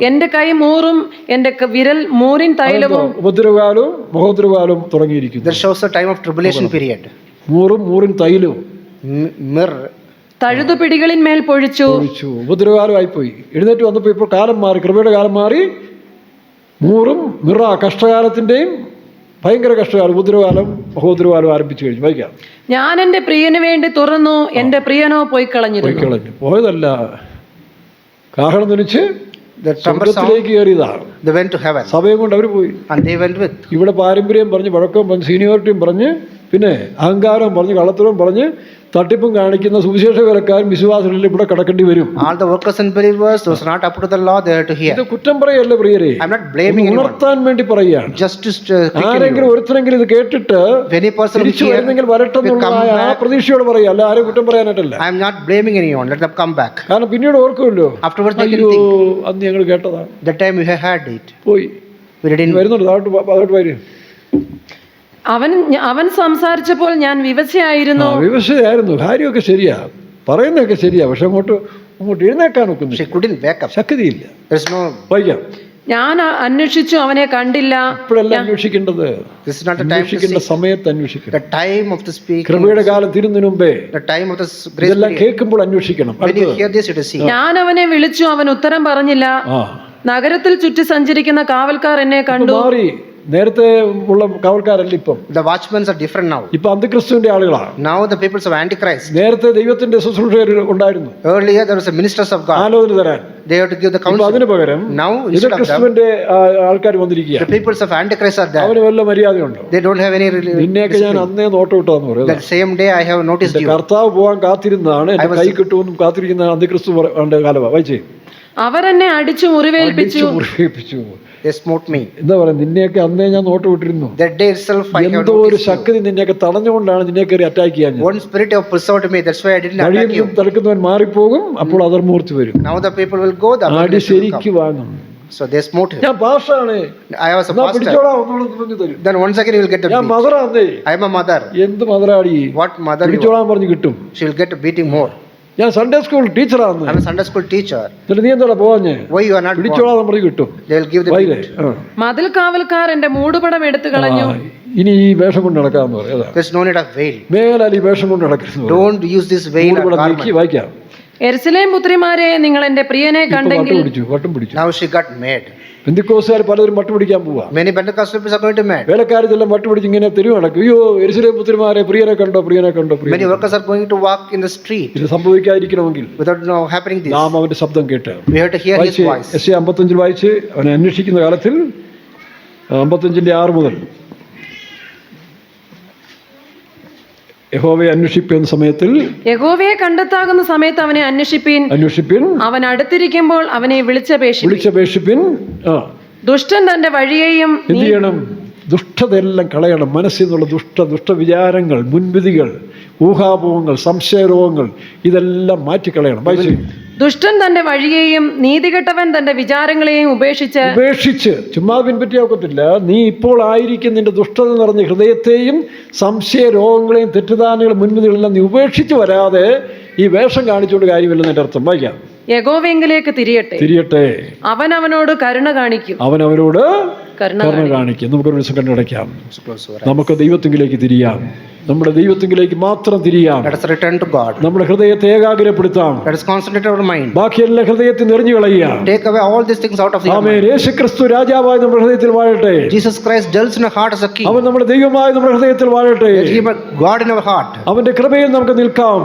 എന്റെ കൈ മൂറും എന്റെ വിരൽ മൂറിൻ തൈലവും. ഉപദ്രവകാലവും മഹോദ്രവകാലവും തുടങ്ങിയിരിക്കുന്നു. That shows the time of tribulation period. മൂറിൻ തൈലവും Mirror. തഴുതു പിടികളിന്മേൽ പൊഴിച്ചു. ഉപദ്രവകാലമായിപ്പോയി. എഴുന്നേറ്റ് വന്നപ്പോൾ ഇപ്പോൾ കാലം മാറി, കൃപയുടെ കാലം മാറി. മൂറും കഷ്ടകാലത്തിന്റെയും ഭയങ്കര കഷ്ടകാലം, ഉപദ്രവകാലം മഹോദ്രവകാലം ആരംഭിച്ചു കഴിഞ്ഞു. വായിക്കാം. ഞാൻ എന്റെ പ്രിയന് വേണ്ടി തുറന്നു, എന്റെ പ്രിയനോ പോയി കളഞ്ഞു. പോയതല്ല, കാഹളം ധരിച്ച് The trumpet sound. സ്വർഗ്ഗത്തിലേക്ക് കയറിയതാണ്. They went to heaven. സഭയും കൊണ്ട് അവർ പോയി. And they went with. ഇവിടെ പാരമ്പര്യം പറഞ്ഞ്, വഴക്കം പറഞ്ഞ്, സീനിയോറിറ്റിയും പറഞ്ഞ്, പിന്നെ അഹങ്കാരം പറഞ്ഞ്, കള്ളത്തരവും പറഞ്ഞ്, തട്ടിപ്പും കാണിക്കുന്ന സുവിശേഷ വേലക്കാരും വിശ്വാസികളിൽ ഇവിടെ കടക്കേണ്ടി വരും. All the workers and believers, those not up to the law, they have to hear. ഇത് കുറ്റം പറയല്ല പ്രിയരെ, I'm not blaming anyone. ഉണർത്താൻ വേണ്ടി പറയുകയാണ്. Just to ആരെങ്കിലും ഒരുത്തരെങ്കിലും ഇത് കേട്ടിട്ട് തിരിച്ചു വരുന്നെങ്കിൽ വരട്ടെന്നുള്ള ആ പ്രതീക്ഷയോട് പറയുക, അല്ല ആരും കുറ്റം പറയാനായിട്ടല്ല. I'm not blaming anyone. Let them come back. കാരണം പിന്നീട് ഓർക്കുമല്ലോ, Afterwards they can അയ്യോ think. അന്ന് ഞങ്ങൾ കേട്ടതാണ്, That time we have had it. പോയി. We didn't. വരുന്നുണ്ട്, അതോട്ട് വരും. അവൻ സംസാരിച്ചപ്പോൾ ഞാൻ വിവശയായിരുന്നു. വിവശയായിരുന്നു. കാര്യമൊക്കെ ശരിയാ, പറയുന്നതൊക്കെ ശരിയാ, പക്ഷെ അങ്ങോട്ട് എഴുന്നേക്കാൻ നോക്കുന്നു. She couldn't wake up. ശക്തിയില്ല. There's no. വായിക്കാം. ഞാൻ അന്വേഷിച്ചു, അവനെ കണ്ടില്ല. ഇപ്പോഴല്ല അന്വേഷിക്കേണ്ടത്, This is not the time to അന്വേഷിക്കേണ്ട seek. സമയത്ത് അന്വേഷിക്കണം. The time of the speaking. കൃപയുടെ കാലം തീരുന്നതിന് മുമ്പേ The time of the grace ഇതെല്ലാം period. കേൾക്കുമ്പോൾ അന്വേഷിക്കണം. When you hear this, you have to see. ഞാൻ അവനെ വിളിച്ചു, അവൻ ഉത്തരം പറഞ്ഞില്ല. നഗരത്തിൽ ചുറ്റി സഞ്ചരിക്കുന്ന കാവൽക്കാർ എന്നെ കണ്ടു. മാറി. നേരത്തെ ഉള്ള കാവൽക്കാരല്ല ഇപ്പം. The watchmen are different now. ഇപ്പൊ അന്ത്യക്രിസ്തുവിന്റെ ആളുകളാണ്. Now the people of Antichrist. നേരത്തെ ദൈവത്തിന്റെ ശുശ്രൂഷകർ ഉണ്ടായിരുന്നു. Earlier there was a ministers of God. ആലോചന തരാൻ. They have to give the counsel. അതിന് പകരം Now instead of them, ക്രിസ്തുവിന്റെ ആൾക്കാർ വന്നിരിക്കുക. the people of Antichrist are there. അവന് വല്ല മര്യാദയുണ്ടോ? They don't have any. നിന്നെയൊക്കെ ഞാൻ അന്നേ നോട്ട് വിട്ടാന്ന് പറയും. That same day I have noticed you. കർത്താവ് പോകാൻ കാത്തിരുന്നതാണ്, എന്റെ കൈ കിട്ടുമെന്നും കാത്തിരിക്കുന്ന അന്ത്യക്രിസ്തു കാലമാണ്. വായിച്ചേ. അവരെന്നെ അടിച്ചു മുറിവേൽപ്പിച്ചു. They smote me. എന്താ പറയാ, നിന്നെയൊക്കെ അന്നേ ഞാൻ നോട്ട് വിട്ടിരുന്നു. That day itself I have എന്തോ ഒരു noticed you. ശക്തി നിന്നെയൊക്കെ തടഞ്ഞുകൊണ്ടാണ് നിന്നെ കയറി അറ്റാക്ക് ചെയ്യാൻ. One spirit have preserved me. That's why I didn't attack you. തടുക്കുന്നവൻ മാറിപ്പോകും, അപ്പോൾ അധർമ്മൂർത്തി വരും. Now the people will go. The ആടി ശരിക്ക് വാങ്ങും. So they smote him. ഞാൻ പാസ്റ്റാണ്, I was a pastor. പിടിച്ചോളാം ഒന്നുകൂടെ പറഞ്ഞു തരും. Then once again you will get a ഞാൻ beat. മദറാന്നേ. I am a mother. എന്ത് മദറാടി, What mother you are? പിടിച്ചോളാൻ പറഞ്ഞു കിട്ടും. She will get a beating more. ഞാൻ സൺഡേ സ്കൂൾ ടീച്ചറാന്ന്. I'm a Sunday school teacher. എന്നിട്ട് നീ എന്താ പോവാഞ്ഞേ? Why you are not? പിടിച്ചോളാൻ പറഞ്ഞു കിട്ടും. They will give the beat. മതിൽ കാവൽക്കാർ എന്റെ മൂടുപടം എടുത്തു കളഞ്ഞു. ഇനി ഈ വേഷം കൊണ്ട് നടക്കാന്ന് പറയാം. There's no need of veil. മേലാൽ ഈ വേഷം കൊണ്ട് നടക്കുന്നു. Don't use this veil or garment. വായിക്കാം. യെരുശലേം പുത്രിമാരെ, നിങ്ങൾ എന്റെ പ്രിയനെ കണ്ടെങ്കിൽ. വട്ടം പിടിച്ചു. Now she got mad. പെന്തിക്കോസുകാർ പലരും വട്ടം പിടിക്കാൻ പോവാ. Many Pentecostal people are going to mad. വേലക്കാരെല്ലാം വട്ടം പിടിച്ച് ഇങ്ങനെ തെരുവ് നടക്കും. അയ്യോ യെരുശലേം പുത്രിമാരെ, പ്രിയനെ കണ്ടോ. Many workers are going to walk in the street. ഇത് സംഭവിക്കാതിരിക്കണമെങ്കിൽ Without happening this, നാം അവന്റെ ശബ്ദം കേട്ട് we have to hear his voice. SI 55 വായിച്ച് അവനെ അന്വേഷിക്കുന്ന കാലത്തിൽ 55:6 മുതൽ യഹോവയെ അന്വേഷിപ്പിക്കുന്ന സമയത്തിൽ യഹോവയെ കണ്ടെത്താകുന്ന സമയത്ത് അവനെ അന്വേഷിപ്പിൻ. അവൻ അടുത്തിരിക്കുമ്പോൾ അവനെ വിളിച്ചപേക്ഷിപ്പിൻ. ദുഷ്ടൻ തന്റെ വഴിയെയും എന്ത് ചെയ്യണം? ദുഷ്ടതയെല്ലാം കളയണം. മനസ്സിൽ നിന്നുള്ള ദുഷ്ടവിചാരങ്ങൾ, മുൻവിധികൾ, ഊഹാപോഹങ്ങൾ, സംശയരോഗങ്ങൾ ഇതെല്ലാം മാറ്റിക്കളയണം. ദുഷ്ടൻ തന്റെ വഴിയെയും നീതികെട്ടവൻ തന്റെ വിചാരങ്ങളെയും ഉപേക്ഷിച്ച് ചുമ്മാ പിൻപറ്റിയാക്കത്തില്ല. നീ ഇപ്പോൾ ആയിരിക്കും നിന്റെ ദുഷ്ടത നിറഞ്ഞ ഹൃദയത്തെയും സംശയ രോഗങ്ങളെയും തെറ്റിദ്ധാരണകളും മുൻവിധികളെല്ലാം നീ ഉപേക്ഷിച്ച് വരാതെ ഈ വേഷം കാണിച്ചുകൊണ്ട് കാര്യമില്ലെന്ന് എൻ്റെ അർത്ഥം. വായിക്കാം. യഹോവയെങ്കിലേക്ക് തിരിയട്ടെ, അവൻ അവനോട് കരുണ കാണിക്കും. നമുക്കൊരു ദിവസം കണ്ണടയ്ക്കാം. നമുക്ക് ദൈവത്തിലേക്ക് തിരിയാം. നമ്മുടെ ദൈവത്തിലേക്ക് മാത്രം തിരിയാം. നമ്മുടെ ഹൃദയത്തെ ഏകാഗ്രപ്പെടുത്താം. ബാക്കിയെല്ലാം ഹൃദയത്തിൽ നിറഞ്ഞു കളയാം. യേശുക്രിസ്തു രാജാവായി നമ്മുടെ ഹൃദയത്തിൽ വാഴട്ടെ. അവൻ നമ്മുടെ ദൈവമായി നമ്മുടെ ഹൃദയത്തിൽ വാഴട്ടെ. അവന്റെ കൃപയിൽ നമുക്ക് നിൽക്കാം.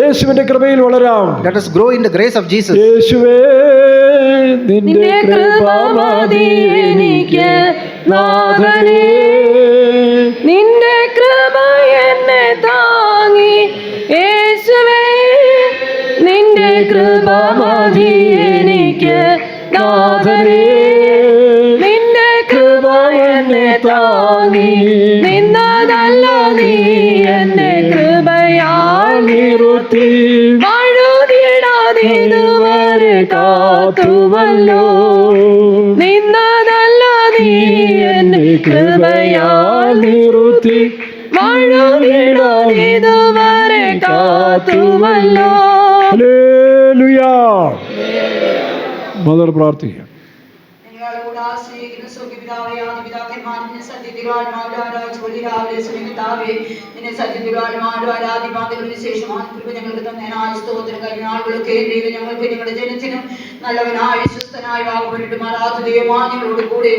യേശുവിന്റെ കൃപയിൽ വളരാം. Grow in the grace of Jesus. യേശുവേ നിന്റെ കൃപ മതി എനിക്ക് നാഥനേ, നിന്റെ കൃപ എന്നെ താങ്ങി. യേശുവേ നിന്റെ കൃപ മതി എനിക്ക് നാഥനേ, നിന്റെ കൃപ എന്നെ താങ്ങി. നിന്നതല്ല നീ എന്നെ കൃപയാൽ നിർത്തി. ഇതുവരെ കാത്തുവല്ലോ, നിന്നതല്ല നീ എന്നെ കൃപയാൽ നിർത്തി. ഇതുവരെ കാത്തുവല്ലോ. ഹല്ലേലൂയ. മദർ പ്രാർത്ഥിക്കാം. നല്ലവനായ വിശ്വസ്തനായ വാക്കുപരിട്ട് മാറാത്ത ദൈവമാണ് ഞങ്ങളോട് കൂടെ.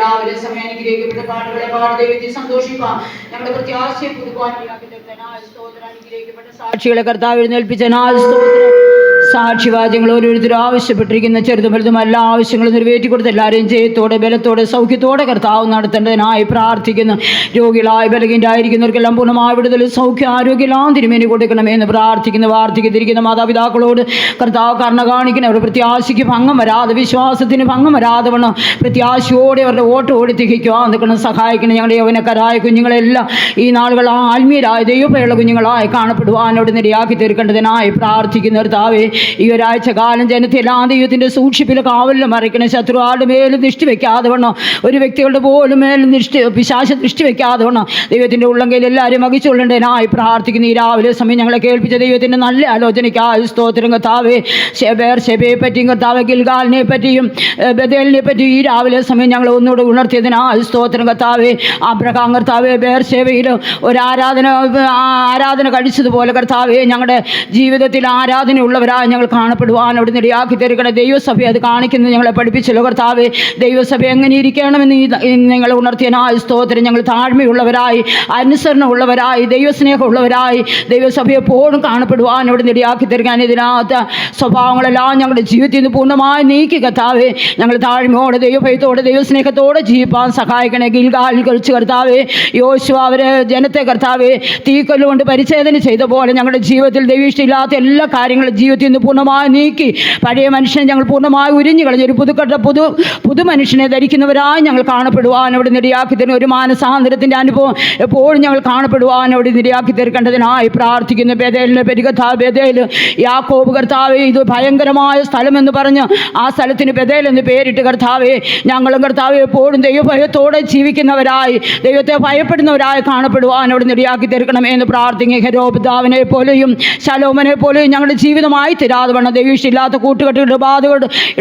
രാവിലെ സമയം അനുഗ്രഹിക്കപ്പെട്ട പാട്ടുകളെ പാട് ദൈവത്തെ സന്തോഷിപ്പാൻ ഞങ്ങളുടെ പ്രത്യാശയെ പുതുക്കുവാൻ അനുഗ്രഹിക്കപ്പെട്ട സാക്ഷികളെ കർത്താവ് എഴുന്നേൽപ്പിച്ച സാക്ഷിവാദ്യങ്ങൾ ഓരോരുത്തരും ആവശ്യപ്പെട്ടിരിക്കുന്ന ചെറുതും വലുതും എല്ലാ ആവശ്യങ്ങളും നിറവേറ്റിക്കൊടുത്ത് എല്ലാവരെയും ജയത്തോടെ ബലത്തോടെ സൗഖ്യത്തോടെ കർത്താവ് നടത്തേണ്ടതിനായി പ്രാർത്ഥിക്കുന്നു. രോഗികളായി ബലഹീനരായിരിക്കുന്നവർക്കെല്ലാം പൂർണ്ണമായ വിടുതൽ സൗഖ്യ ആരോഗ്യമെല്ലാം തിരുമേനി കൊടുക്കണമെന്ന് പ്രാർത്ഥിക്കുന്നു. വാർദ്ധക്യത്തിരിക്കുന്ന മാതാപിതാക്കളോട് കർത്താവ് കരുണ കാണിക്കണം. അവരുടെ പ്രത്യാശയ്ക്ക് ഭംഗം വരാതെ, വിശ്വാസത്തിന് ഭംഗം വരാതെ വേണം പ്രത്യാശയോടെ അവരുടെ വോട്ട് ഓടി തികയ്ക്കുവാൻ നിൽക്കണം. സഹായിക്കണം. ഞങ്ങളുടെ യൗവനക്കാരായ കുഞ്ഞുങ്ങളെല്ലാം ഈ നാളുകൾ ആത്മീയരായ ദൈവഭയമുള്ള കുഞ്ഞുങ്ങളായി കാണപ്പെടുവാൻ അവിടെ നിരയാക്കി തീർക്കേണ്ടതിനായി പ്രാർത്ഥിക്കുന്ന കർത്താവേ, ഈ ഒരാഴ്ച കാലം ജനത്തെല്ലാം ദൈവത്തിൻ്റെ സൂക്ഷിപ്പിൽ കാവലിൽ മറിക്കണം. ശത്രു ആരുടെ മേലും ദൃഷ്ടി വെക്കാതെ വേണം, ഒരു വ്യക്തികളുടെ പോലും മേലും പിശാച ദൃഷ്ടി വെക്കാതെ വേണം ദൈവത്തിൻ്റെ ഉള്ളങ്കയിൽ എല്ലാവരും വഹിച്ചുകൊള്ളേണ്ടതിനായി പ്രാർത്ഥിക്കുന്നു. ഈ രാവിലെ സമയം ഞങ്ങളെ കേൾപ്പിച്ച ദൈവത്തിൻ്റെ നല്ല ആലോചനയ്ക്കായി സ്തോത്രം കർത്താവേ. ഷെബയെ പറ്റിയും കർത്താവ് ഗിൽഗാലിനെ പറ്റിയും ബദേലിനെ പറ്റിയും ഈ രാവിലെ സമയം ഞങ്ങൾ ഒന്നുകൂടെ ഉണർത്തിയതിനായി സ്തോത്രം കർത്താവേ. അബ്രഹാം കർത്താവേ ബേർഷേബയിൽ ഒരു ആരാധന കഴിച്ചതുപോലെ കർത്താവേ ഞങ്ങളുടെ ജീവിതത്തിൽ ആരാധനയുള്ളവരായി ഞങ്ങൾ കാണപ്പെടുവാൻ അവിടെ നിരയാക്കി തീർക്കണം. ദൈവസഭ അത് കാണിക്കുന്നത് ഞങ്ങളെ പഠിപ്പിച്ചല്ലോ കർത്താവേ. ദൈവസഭ എങ്ങനെ ഇരിക്കണമെന്ന് നിങ്ങൾ ഉണർത്തിയനായി സ്തോത്രം. ഞങ്ങൾ താഴ്മയുള്ളവരായി, അനുസരണമുള്ളവരായി, ദൈവസ്നേഹമുള്ളവരായി ദൈവസഭ എപ്പോഴും കാണപ്പെടുവാൻ അവിടെ നിരയാക്കി തീർക്കാൻ ഇതിനകത്ത് സ്വഭാവങ്ങളെല്ലാം ഞങ്ങളുടെ ജീവിതത്തിൽ നിന്ന് പൂർണ്ണമായി നീക്കി കർത്താവേ. ഞങ്ങൾ താഴ്മയോടെ ദൈവഭയത്തോടെ ദൈവസ്നേഹത്തോടെ ജീവിപ്പാൻ സഹായിക്കണേ. ഗിൽഗാലിൽ കളിച്ച് കർത്താവേ യോശുവ അവരെ ജനത്തെ കർത്താവേ തീക്കൊല്ലുകൊണ്ട് പരിച്ഛേദന ചെയ്ത പോലെ ഞങ്ങളുടെ ജീവിതത്തിൽ ദൈവയിഷ്ടമില്ലാത്ത എല്ലാ കാര്യങ്ങളും ജീവിതത്തിൽ നിന്ന് പൂർണ്ണമായി നീക്കി പഴയ മനുഷ്യനെ ഞങ്ങൾ പൂർണ്ണമായി ഉരിഞ്ഞു കളഞ്ഞ് ഒരു പുതു മനുഷ്യനെ ധരിക്കുന്നവരായി ഞങ്ങൾ കാണപ്പെടുവാൻ അവിടെ നിരയാക്കി തരുന്ന ഒരു മാനസാന്തരത്തിൻ്റെ അനുഭവം എപ്പോഴും ഞങ്ങൾ കാണപ്പെടുവാൻ അവിടെ നിരയാക്കി തീർക്കേണ്ടതിനായി പ്രാർത്ഥിക്കുന്നു. ബേതേലിനെ പറ്റി കർത്താവ് ബേതേൽ യാക്കോബ് കർത്താവേ ഇത് ഭയങ്കരമായ സ്ഥലമെന്ന് പറഞ്ഞ് ആ സ്ഥലത്തിന് ബേതേൽ എന്ന് പേരിട്ട് കർത്താവേ ഞങ്ങളും കർത്താവെ എപ്പോഴും ദൈവഭയത്തോടെ ജീവിക്കുന്നവരായി ദൈവത്തെ ഭയപ്പെടുന്നവരായി കാണപ്പെടുവാൻ അവിടെ നിരയാക്കി തീർക്കണം എന്ന് പ്രാർത്ഥിക്കുന്നു. ഹെരോബിതാവിനെ പോലെയും ശലോമനെ പോലെയും ഞങ്ങളുടെ ജീവിതമായി തരാതെ വേണം. ദൈവമില്ലാത്ത കൂട്ടുകെട്ട്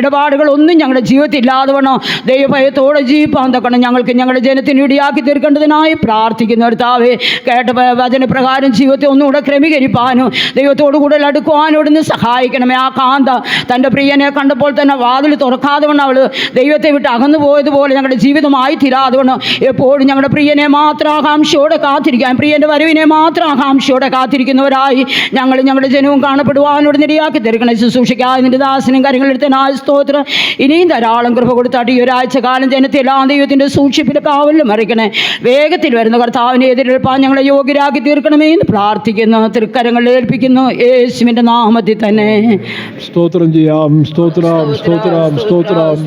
ഇടപാടുകളൊന്നും ഞങ്ങളുടെ ജീവിതത്തിൽ ഇല്ലാതെ വേണം ദൈവഭയത്തോടെ ജീവിപ്പാൻ തക്കണം ഞങ്ങൾക്ക് ഞങ്ങളുടെ ജനത്തിന് ഇടിയാക്കി തീർക്കേണ്ടതിനായി പ്രാർത്ഥിക്കുന്നു. കർത്താവേ കേട്ട വചനപ്രകാരം ജീവിതത്തെ ഒന്നുകൂടെ ക്രമീകരിപ്പാനും ദൈവത്തോടു കൂടെ അടുക്കുവാനോടൊന്ന് സഹായിക്കണമേ. ആ കാന്ത തൻ്റെ പ്രിയനെ കണ്ടപ്പോൾ തന്നെ വാതിൽ തുറക്കാതെ വേണം അവൾ ദൈവത്തെ വിട്ട് അകന്നു പോയതുപോലെ ഞങ്ങളുടെ ജീവിതമായി തീരാതെ വേണം എപ്പോഴും ഞങ്ങളുടെ പ്രിയനെ മാത്രം ആകാംക്ഷയോടെ കാത്തിരിക്കാൻ, പ്രിയൻ്റെ വരവിനെ മാത്രം ആകാംക്ഷയോടെ കാത്തിരിക്കുന്നവരായി ഞങ്ങൾ ഞങ്ങളുടെ ജനവും കാണപ്പെടുവാനോട് നിരയാക്കി യോഗ്യരാക്കി തീർക്കണേ. ശുശ്രൂഷയ്ക്കായി നിന്റെ ദാസനും കാര്യങ്ങളെടുത്തനായ സ്തോത്രം. ഇനിയും ധാരാളം കൃപ കൊടുത്താട്ട് ഈ ഒരാഴ്ച കാലം ജനത്തെ എല്ലാ ദൈവത്തിൻ്റെ സൂക്ഷിപ്പിലും കാവലിലും മറിക്കണേ. വേഗത്തിൽ വരുന്ന കർത്താവിനെ എതിരേൽപ്പാൻ ഞങ്ങളെ യോഗ്യരാക്കി തീർക്കണമേ എന്ന് പ്രാർത്ഥിക്കുന്നു. തൃക്കരങ്ങളിൽ ഏൽപ്പിക്കുന്നു യേശുവിൻ്റെ നാമത്തിൽ തന്നെ. സ്തോത്രം ചെയ്യാം. സ്തോത്രം, സ്തോത്രം, സ്തോത്രം.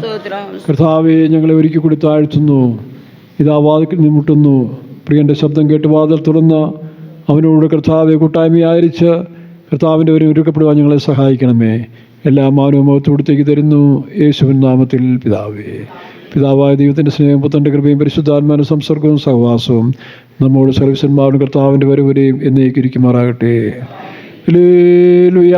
കർത്താവെ, ഞങ്ങളെ ഒരുക്കി കൂടി താഴ്ത്തുന്നു. ഇതാ വാതിൽ മുട്ടുന്നു. പ്രിയൻ്റെ ശബ്ദം കേട്ട് വാതിൽ തുറന്ന് അവനോട് കർത്താവെ കൂട്ടായ്മയായിരിച്ച് കർത്താവിൻ്റെ ഒരു ഒരുക്കപ്പെടുവാൻ ഞങ്ങളെ സഹായിക്കണമേ. എല്ലാ മാനവും മഹത്വത്തേക്ക് തരുന്നു യേശുവിൻ നാമത്തിൽ പിതാവേ. പിതാവായ ദൈവത്തിൻ്റെ സ്നേഹം, പുത്രൻ്റെ കൃപയും പരിശുദ്ധാത്മാവിൻ്റെ സംസർഗവും സഹവാസവും നമ്മോട് സർവ്വസന്മാരും കർത്താവിൻ്റെ വരവരെയും എന്നേക്ക് ഇരിക്കുമാറാകട്ടെ. ഹല്ലേലൂയ.